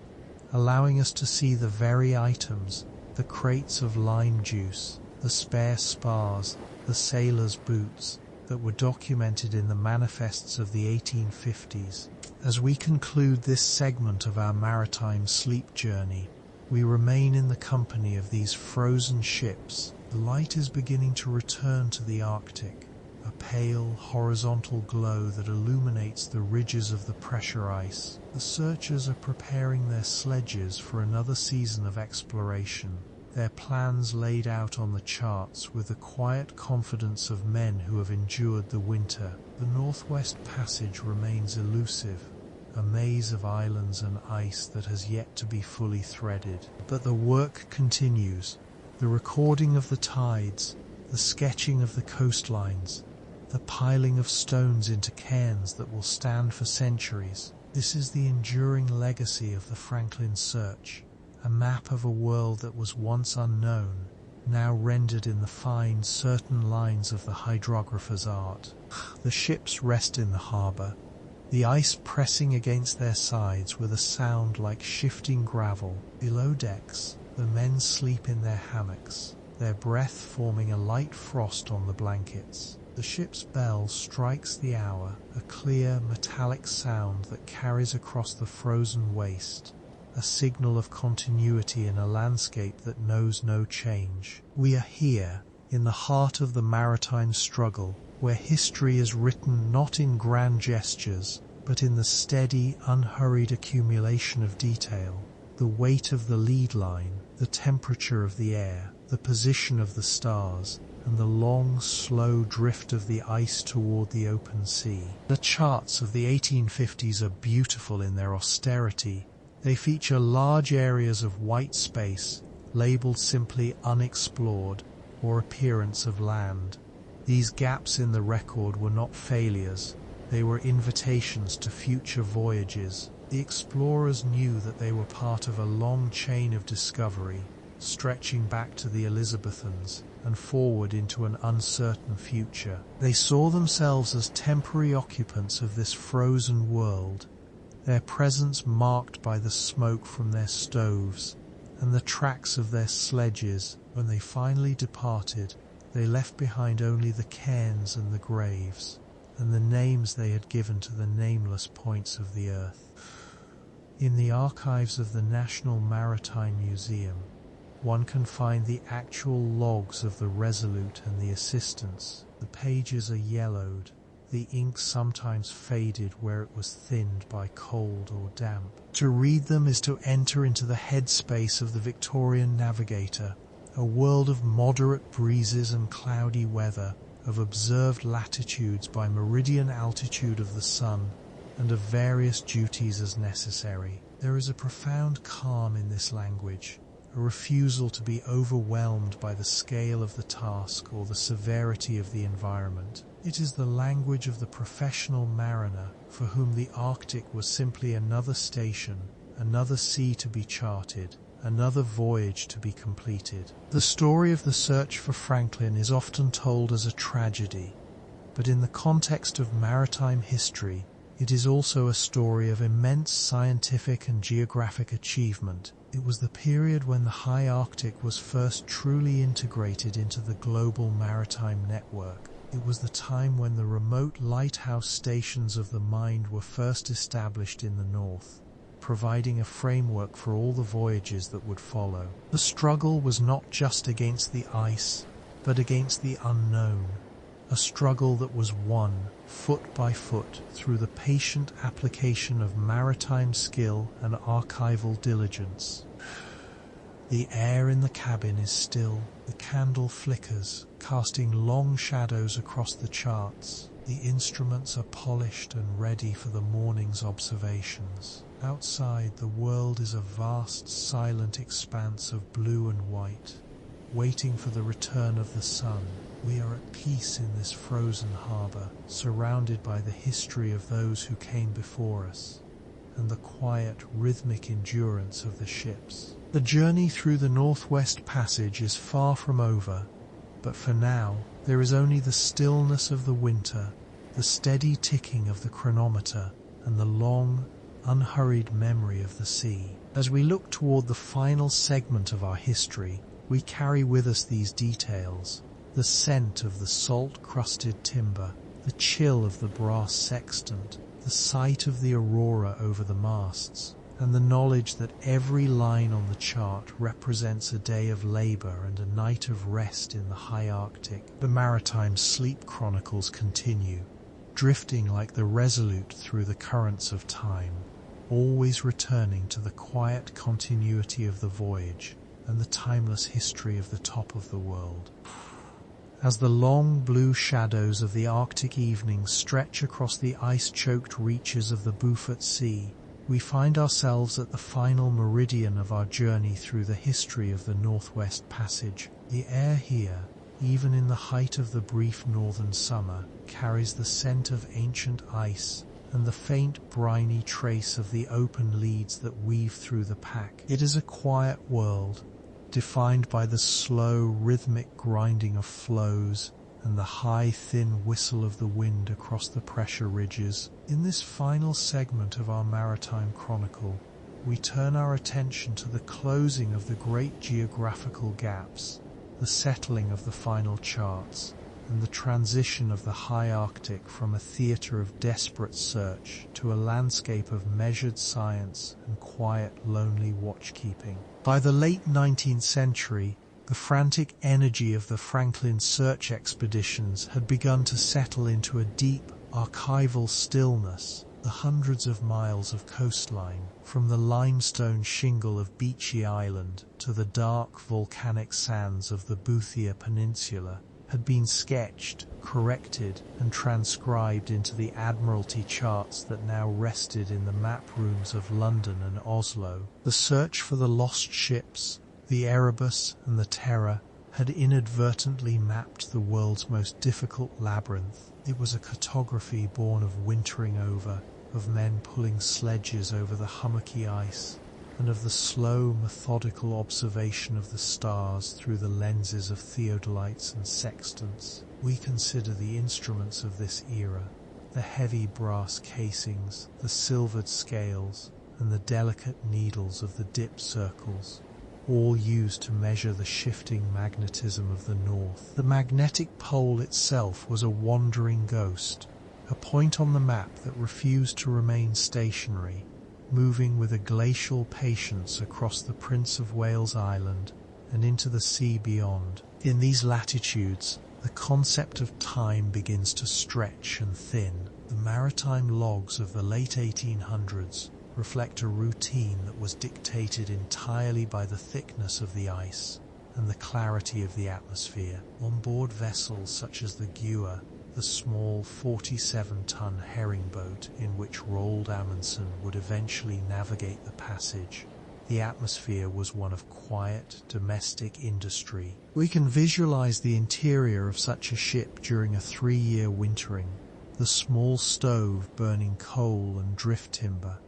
Speaker 1: allowing us to see the very items, the crates of lime juice, the spare spars, the sailors' boots, that were documented in the manifests of the 1850s. As we conclude this segment of our maritime sleep journey, we remain in the company of these frozen ships. The light is beginning to return to the Arctic, a pale, horizontal glow that illuminates the ridges of the pressure ice. The searchers are preparing their sledges for another season of exploration, their plans laid out on the charts with the quiet confidence of men who have endured the winter. The Northwest Passage remains elusive, a maze of islands and ice that has yet to be fully threaded. But the work continues. The recording of the tides, the sketching of the coastlines, the piling of stones into cairns that will stand for centuries. This is the enduring legacy of the Franklin search, a map of a world that was once unknown, now rendered in the fine, certain lines of the hydrographer's art. The ships rest in the harbour, the ice pressing against their sides with a sound like shifting gravel. Below decks, the men sleep in their hammocks, their breath forming a light frost on the blankets. The ship's bell strikes the hour, a clear, metallic sound that carries across the frozen waste, a signal of continuity in a landscape that knows no change. We are here, in the heart of the maritime struggle, where history is written not in grand gestures, but in the steady, unhurried accumulation of detail. The weight of the lead line, the temperature of the air, the position of the stars, and the long, slow drift of the ice toward the open sea. The charts of the 1850s are beautiful in their austerity. They feature large areas of white space, labeled simply unexplored, or appearance of land. These gaps in the record were not failures, they were invitations to future voyages. The explorers knew that they were part of a long chain of discovery, stretching back to the Elizabethans and forward into an uncertain future. They saw themselves as temporary occupants of this frozen world, their presence marked by the smoke from their stoves and the tracks of their sledges. When they finally departed, they left behind only the cairns and the graves, and the names they had given to the nameless points of the earth. In the archives of the National Maritime Museum, one can find the actual logs of the Resolute and the Assistance. The pages are yellowed, the ink sometimes faded where it was thinned by cold or damp. To read them is to enter into the headspace of the Victorian navigator, a world of moderate breezes and cloudy weather, of observed latitudes by meridian altitude of the sun, and of various duties as necessary. There is a profound calm in this language, a refusal to be overwhelmed by the scale of the task or the severity of the environment. It is the language of the professional mariner for whom the Arctic was simply another station, another sea to be charted, another voyage to be completed. The story of the search for Franklin is often told as a tragedy, but in the context of maritime history, it is also a story of immense scientific and geographic achievement. It was the period when the high Arctic was first truly integrated into the global maritime network. It was the time when the remote lighthouse stations of the mind were first established in the north, providing a framework for all the voyages that would follow. The struggle was not just against the ice, but against the unknown. A struggle that was won, foot by foot, through the patient application of maritime skill and archival diligence. The air in the cabin is still. The candle flickers, casting long shadows across the charts. The instruments are polished and ready for the morning's observations. Outside, the world is a vast, silent expanse of blue and white, waiting for the return of the sun. We are at peace in this frozen harbour, surrounded by the history of those who came before us, and the quiet, rhythmic endurance of the ships. The journey through the Northwest Passage is far from over, but for now, there is only the stillness of the winter, the steady ticking of the chronometer, and the long, unhurried memory of the sea. As we look toward the final segment of our history, we carry with us these details: the scent of the salt-crusted timber, the chill of the brass sextant, the sight of the aurora over the masts, and the knowledge that every line on the chart represents a day of labor and a night of rest in the high Arctic. The maritime sleep chronicles continue, drifting like the Resolute through the currents of time, always returning to the quiet continuity of the voyage and the timeless history of the top of the world. As the long blue shadows of the Arctic evening stretch across the ice-choked reaches of the Beaufort Sea, we find ourselves at the final meridian of our journey through the history of the Northwest Passage. The air here, even in the height of the brief northern summer, carries the scent of ancient ice and the faint briny trace of the open leads that weave through the pack. It is a quiet world, defined by the slow, rhythmic grinding of floes and the high, thin whistle of the wind across the pressure ridges. In this final segment of our maritime chronicle, we turn our attention to the closing of the great geographical gaps, the settling of the final charts, and the transition of the high Arctic from a theatre of desperate search to a landscape of measured science and quiet, lonely watchkeeping. By the late 19th century, the frantic energy of the Franklin search expeditions had begun to settle into a deep, archival stillness. The hundreds of miles of coastline, from the limestone shingle of Beechey Island to the dark volcanic sands of the Boothia Peninsula, had been sketched, corrected, and transcribed into the Admiralty charts that now rested in the map rooms of London and Oslo. The search for the lost ships, the Erebus and the Terror, had inadvertently mapped the world's most difficult labyrinth. It was a cartography born of wintering over, of men pulling sledges over the hummocky ice, and of the slow, methodical observation of the stars through the lenses of theodolites and sextants. We consider the instruments of this era, the heavy brass casings, the silvered scales, and the delicate needles of the dip circles, all used to measure the shifting magnetism of the north. The magnetic pole itself was a wandering ghost, a point on the map that refused to remain stationary, moving with a glacial patience across the Prince of Wales Island and into the sea beyond. In these latitudes, the concept of time begins to stretch and thin. The maritime logs of the late 1800s reflect a routine that was dictated entirely by the thickness of the ice and the clarity of the atmosphere. On board vessels such as the Gua, the small 47-ton herring boat in which Roald Amundsen would eventually navigate the passage, The atmosphere was one of quiet, domestic industry. We can visualize the interior of such a ship during a 3-year wintering. The small stove burning coal and drift timber,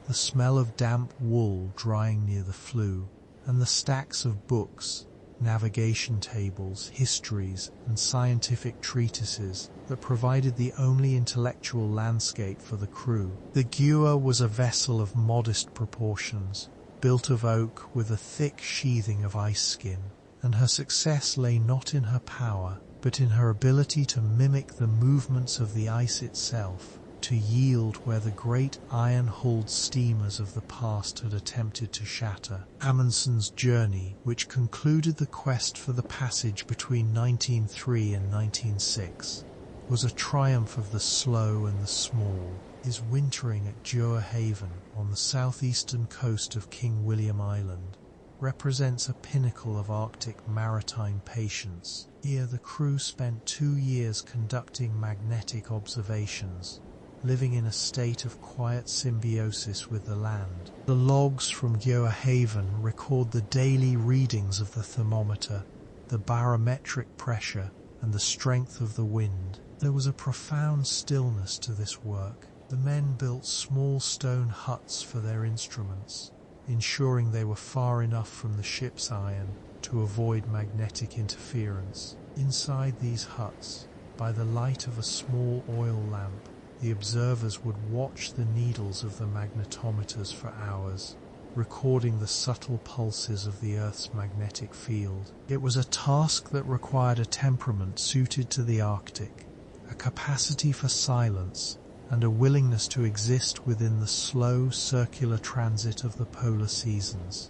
Speaker 1: the smell of damp wool drying near the flue, and the stacks of books, navigation tables, histories, and scientific treatises that provided the only intellectual landscape for the crew. The Gua was a vessel of modest proportions, built of oak with a thick sheathing of ice skin, and her success lay not in her power, but in her ability to mimic the movements of the ice itself, to yield where the great iron-hulled steamers of the past had attempted to shatter. Amundsen's journey, which concluded the quest for the passage between 1903 and 1906, was a triumph of the slow and the small. His wintering at Gua Haven on the southeastern coast of King William Island represents a pinnacle of Arctic maritime patience. Here the crew spent 2 years conducting magnetic observations, living in a state of quiet symbiosis with the land. The logs from Gua Haven record the daily readings of the thermometer, the barometric pressure, and the strength of the wind. There was a profound stillness to this work. The men built small stone huts for their instruments, ensuring they were far enough from the ship's iron to avoid magnetic interference. Inside these huts, by the light of a small oil lamp, the observers would watch the needles of the magnetometers for hours, recording the subtle pulses of the Earth's magnetic field. It was a task that required a temperament suited to the Arctic, a capacity for silence, and a willingness to exist within the slow circular transit of the polar seasons.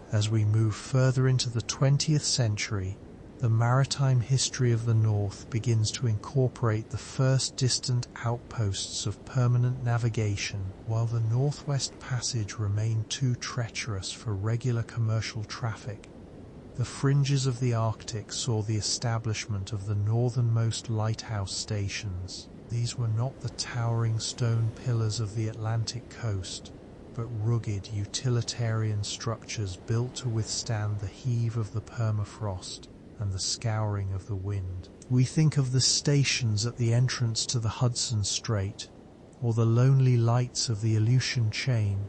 Speaker 1: As we move further into the 20th century, the maritime history of the North begins to incorporate the first distant outposts of permanent navigation. While the Northwest Passage remained too treacherous for regular commercial traffic, the fringes of the Arctic saw the establishment of the northernmost lighthouse stations. These were not the towering stone pillars of the Atlantic coast, but rugged utilitarian structures built to withstand the heave of the permafrost and the scouring of the wind. We think of the stations at the entrance to the Hudson Strait, or the lonely lights of the Aleutian Chain,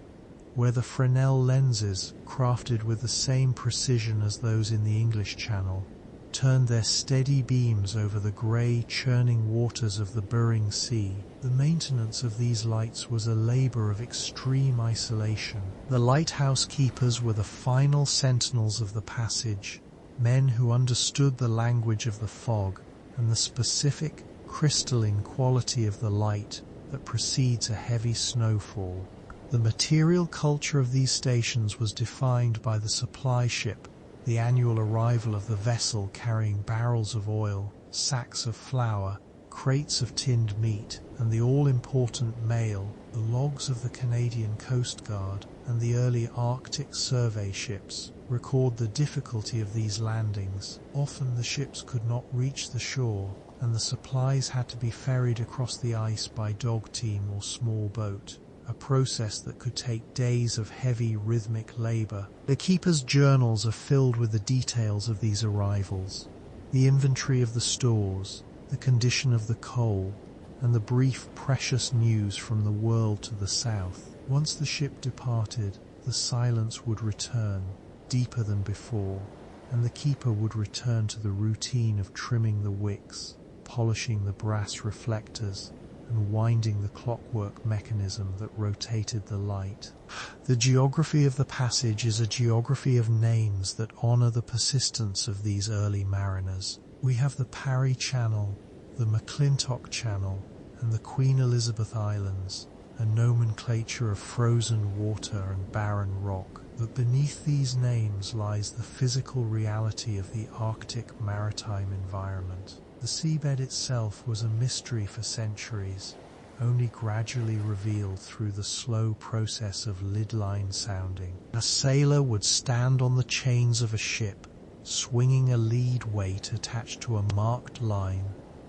Speaker 1: where the Fresnel lenses, crafted with the same precision as those in the English Channel, turned their steady beams over the grey, churning waters of the Bering Sea. The maintenance of these lights was a labour of extreme isolation. The lighthouse keepers were the final sentinels of the passage, men who understood the language of the fog and the specific, crystalline quality of the light that precedes a heavy snowfall. The material culture of these stations was defined by the supply ship, the annual arrival of the vessel carrying barrels of oil, sacks of flour, crates of tinned meat, and the all-important mail. The logs of the Canadian Coast Guard and the early Arctic survey ships record the difficulty of these landings. Often the ships could not reach the shore, and the supplies had to be ferried across the ice by dog team or small boat, a process that could take days of heavy rhythmic labor. The keepers' journals are filled with the details of these arrivals, the inventory of the stores, the condition of the coal, and the brief, precious news from the world to the south. Once the ship departed, the silence would return, deeper than before, and the keeper would return to the routine of trimming the wicks, polishing the brass reflectors, and winding the clockwork mechanism that rotated the light. The geography of the passage is a geography of names that honor the persistence of these early mariners. We have the Parry Channel, the McClintock Channel, and the Queen Elizabeth Islands, a nomenclature of frozen water and barren rock. But beneath these names lies the physical reality of the Arctic maritime environment. The seabed itself was a mystery for centuries, only gradually revealed through the slow process of lid-line sounding. A sailor would stand on the chains of a ship, swinging a lead weight attached to a marked line,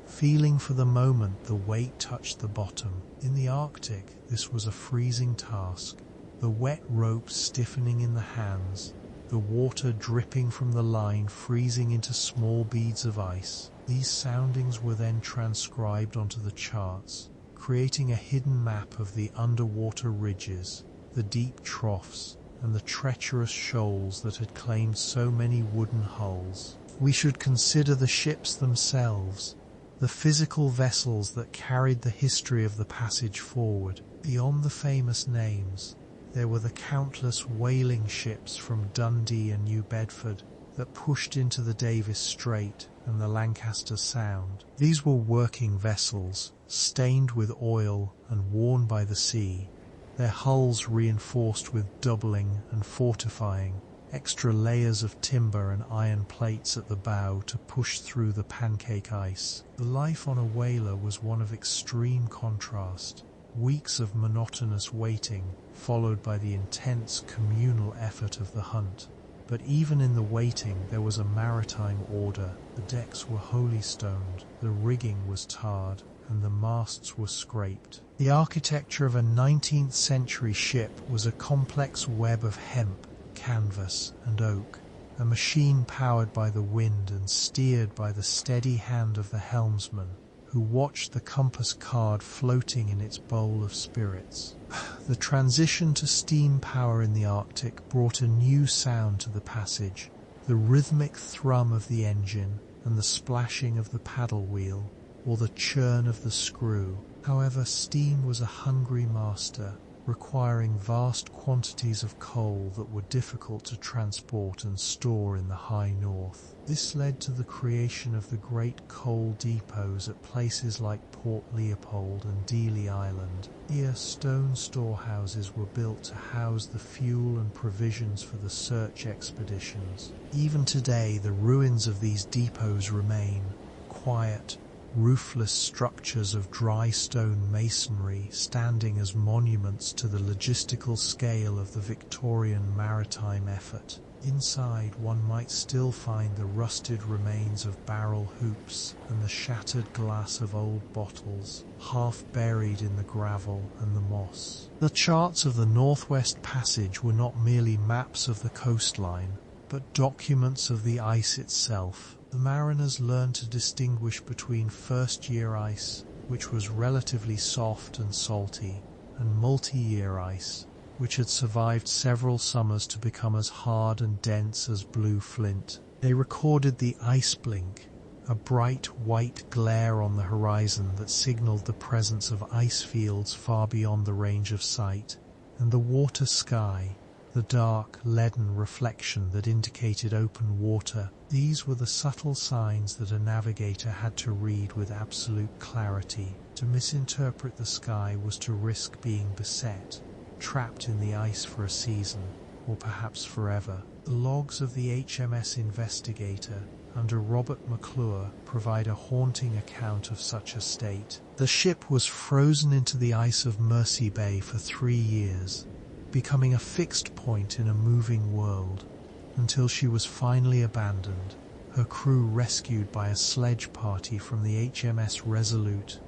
Speaker 1: feeling for the moment the weight touched the bottom. In the Arctic, this was a freezing task. the wet rope stiffening in the hands, the water dripping from the line freezing into small beads of ice. These soundings were then transcribed onto the charts, creating a hidden map of the underwater ridges, the deep troughs, and the treacherous shoals that had claimed so many wooden hulls. We should consider the ships themselves, the physical vessels that carried the history of the passage forward. Beyond the famous names, there were the countless whaling ships from Dundee and New Bedford that pushed into the Davis Strait and the Lancaster Sound. These were working vessels, stained with oil and worn by the sea, their hulls reinforced with doubling and fortifying, extra layers of timber and iron plates at the bow to push through the pancake ice. The life on a whaler was one of extreme contrast. Weeks of monotonous waiting, followed by the intense communal effort of the hunt. But even in the waiting there was a maritime order. The decks were holystoned, the rigging was tarred, and the masts were scraped. The architecture of a 19th century ship was a complex web of hemp, canvas, and oak, a machine powered by the wind and steered by the steady hand of the helmsman, who watched the compass card floating in its bowl of spirits. The transition to steam power in the Arctic brought a new sound to the passage, the rhythmic thrum of the engine and the splashing of the paddle wheel, or the churn of the screw. However, steam was a hungry master, requiring vast quantities of coal that were difficult to transport and store in the high north. This led to the creation of the great coal depots at places like Port Leopold and Dealey Island. Here, stone storehouses were built to house the fuel and provisions for the search expeditions. Even today, the ruins of these depots remain, quiet, roofless structures of dry stone masonry standing as monuments to the logistical scale of the Victorian maritime effort. Inside, one might still find the rusted remains of barrel hoops and the shattered glass of old bottles, half buried in the gravel and the moss. The charts of the Northwest Passage were not merely maps of the coastline, but documents of the ice itself. The mariners learned to distinguish between first-year ice, which was relatively soft and salty, and multi-year ice, which had survived several summers to become as hard and dense as blue flint. They recorded the ice blink, a bright white glare on the horizon that signaled the presence of ice fields far beyond the range of sight, and the water sky, the dark, leaden reflection that indicated open water. These were the subtle signs that a navigator had to read with absolute clarity. To misinterpret the sky was to risk being beset, trapped in the ice for a season, or perhaps forever. The logs of the HMS Investigator, under Robert McClure, provide a haunting account of such a state. The ship was frozen into the ice of Mersey Bay for 3 years, becoming a fixed point in a moving world, until she was finally abandoned, her crew rescued by a sledge party from the HMS Resolute.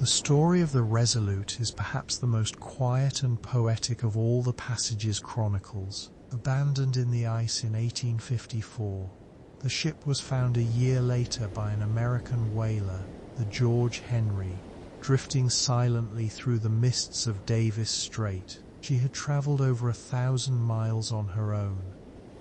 Speaker 1: The story of the Resolute is perhaps the most quiet and poetic of all the Passage's chronicles. Abandoned in the ice in 1854, the ship was found a year later by an American whaler, the George Henry, drifting silently through the mists of Davis Strait. She had traveled over 1,000 miles on her own,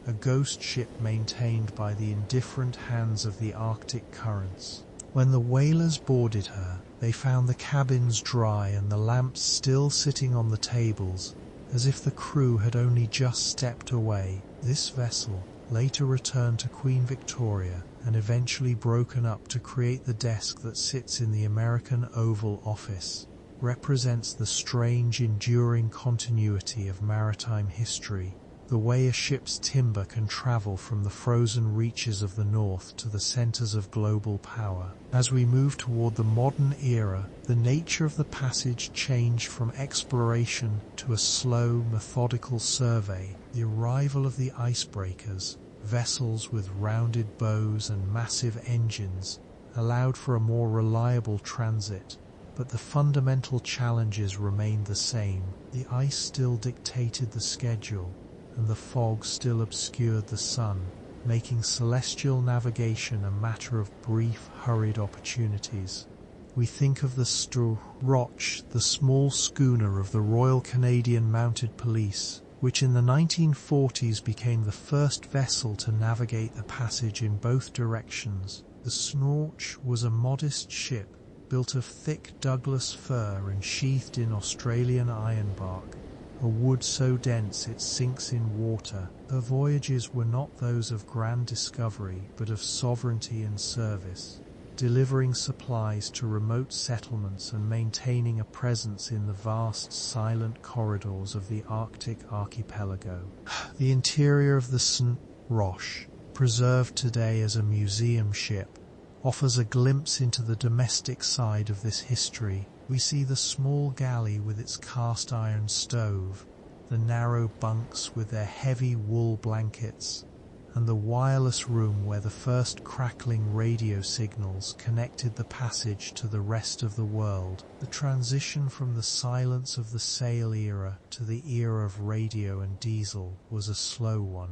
Speaker 1: a ghost ship maintained by the indifferent hands of the Arctic currents. When the whalers boarded her, they found the cabins dry and the lamps still sitting on the tables, as if the crew had only just stepped away. This vessel, later returned to Queen Victoria and eventually broken up to create the desk that sits in the American Oval Office, represents the strange, enduring continuity of maritime history, the way a ship's timber can travel from the frozen reaches of the north to the centers of global power. As we move toward the modern era, the nature of the passage changed from exploration to a slow, methodical survey. The arrival of the icebreakers, vessels with rounded bows and massive engines, allowed for a more reliable transit, but the fundamental challenges remained the same. The ice still dictated the schedule, and the fog still obscured the sun, making celestial navigation a matter of brief, hurried opportunities. We think of the Roch, the small schooner of the Royal Canadian Mounted Police, which in the 1940s became the first vessel to navigate the passage in both directions. The Snorch was a modest ship, built of thick Douglas fir and sheathed in Australian ironbark, a wood so dense it sinks in water. Her voyages were not those of grand discovery, but of sovereignty and service, delivering supplies to remote settlements and maintaining a presence in the vast, silent corridors of the Arctic archipelago. The interior of the Snorch, preserved today as a museum ship, offers a glimpse into the domestic side of this history. We see the small galley with its cast-iron stove, the narrow bunks with their heavy wool blankets, and the wireless room where the first crackling radio signals connected the passage to the rest of the world. The transition from the silence of the sail era to the era of radio and diesel was a slow one,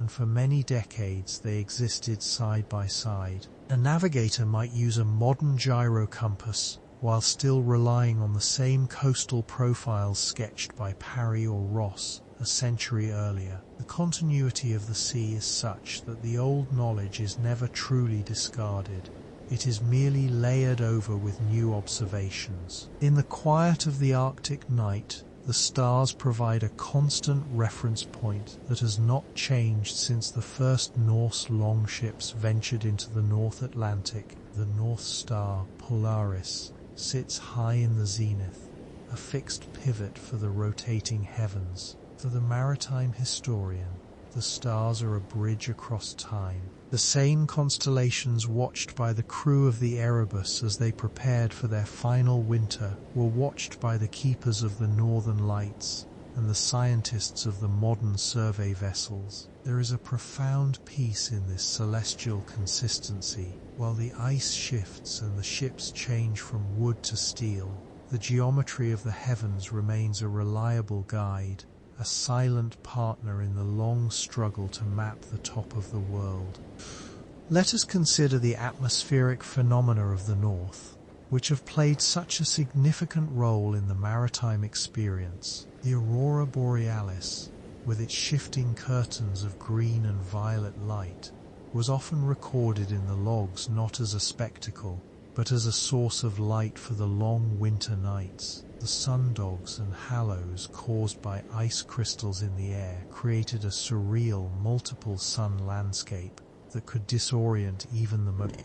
Speaker 1: and for many decades they existed side by side. A navigator might use a modern gyro compass while still relying on the same coastal profiles sketched by Parry or Ross a century earlier. The continuity of the sea is such that the old knowledge is never truly discarded. It is merely layered over with new observations. In the quiet of the Arctic night, the stars provide a constant reference point that has not changed since the first Norse longships ventured into the North Atlantic. The North Star, Polaris, sits high in the zenith, a fixed pivot for the rotating heavens. For the maritime historian, the stars are a bridge across time. The same constellations watched by the crew of the Erebus as they prepared for their final winter were watched by the keepers of the Northern Lights and the scientists of the modern survey vessels. There is a profound peace in this celestial consistency. While the ice shifts and the ships change from wood to steel, the geometry of the heavens remains a reliable guide, a silent partner in the long struggle to map the top of the world. Let us consider the atmospheric phenomena of the North, which have played such a significant role in the maritime experience. The aurora borealis, with its shifting curtains of green and violet light, was often recorded in the logs not as a spectacle, but as a source of light for the long winter nights. The sundogs and halos caused by ice crystals in the air created a surreal multiple sun landscape that could disorient even the most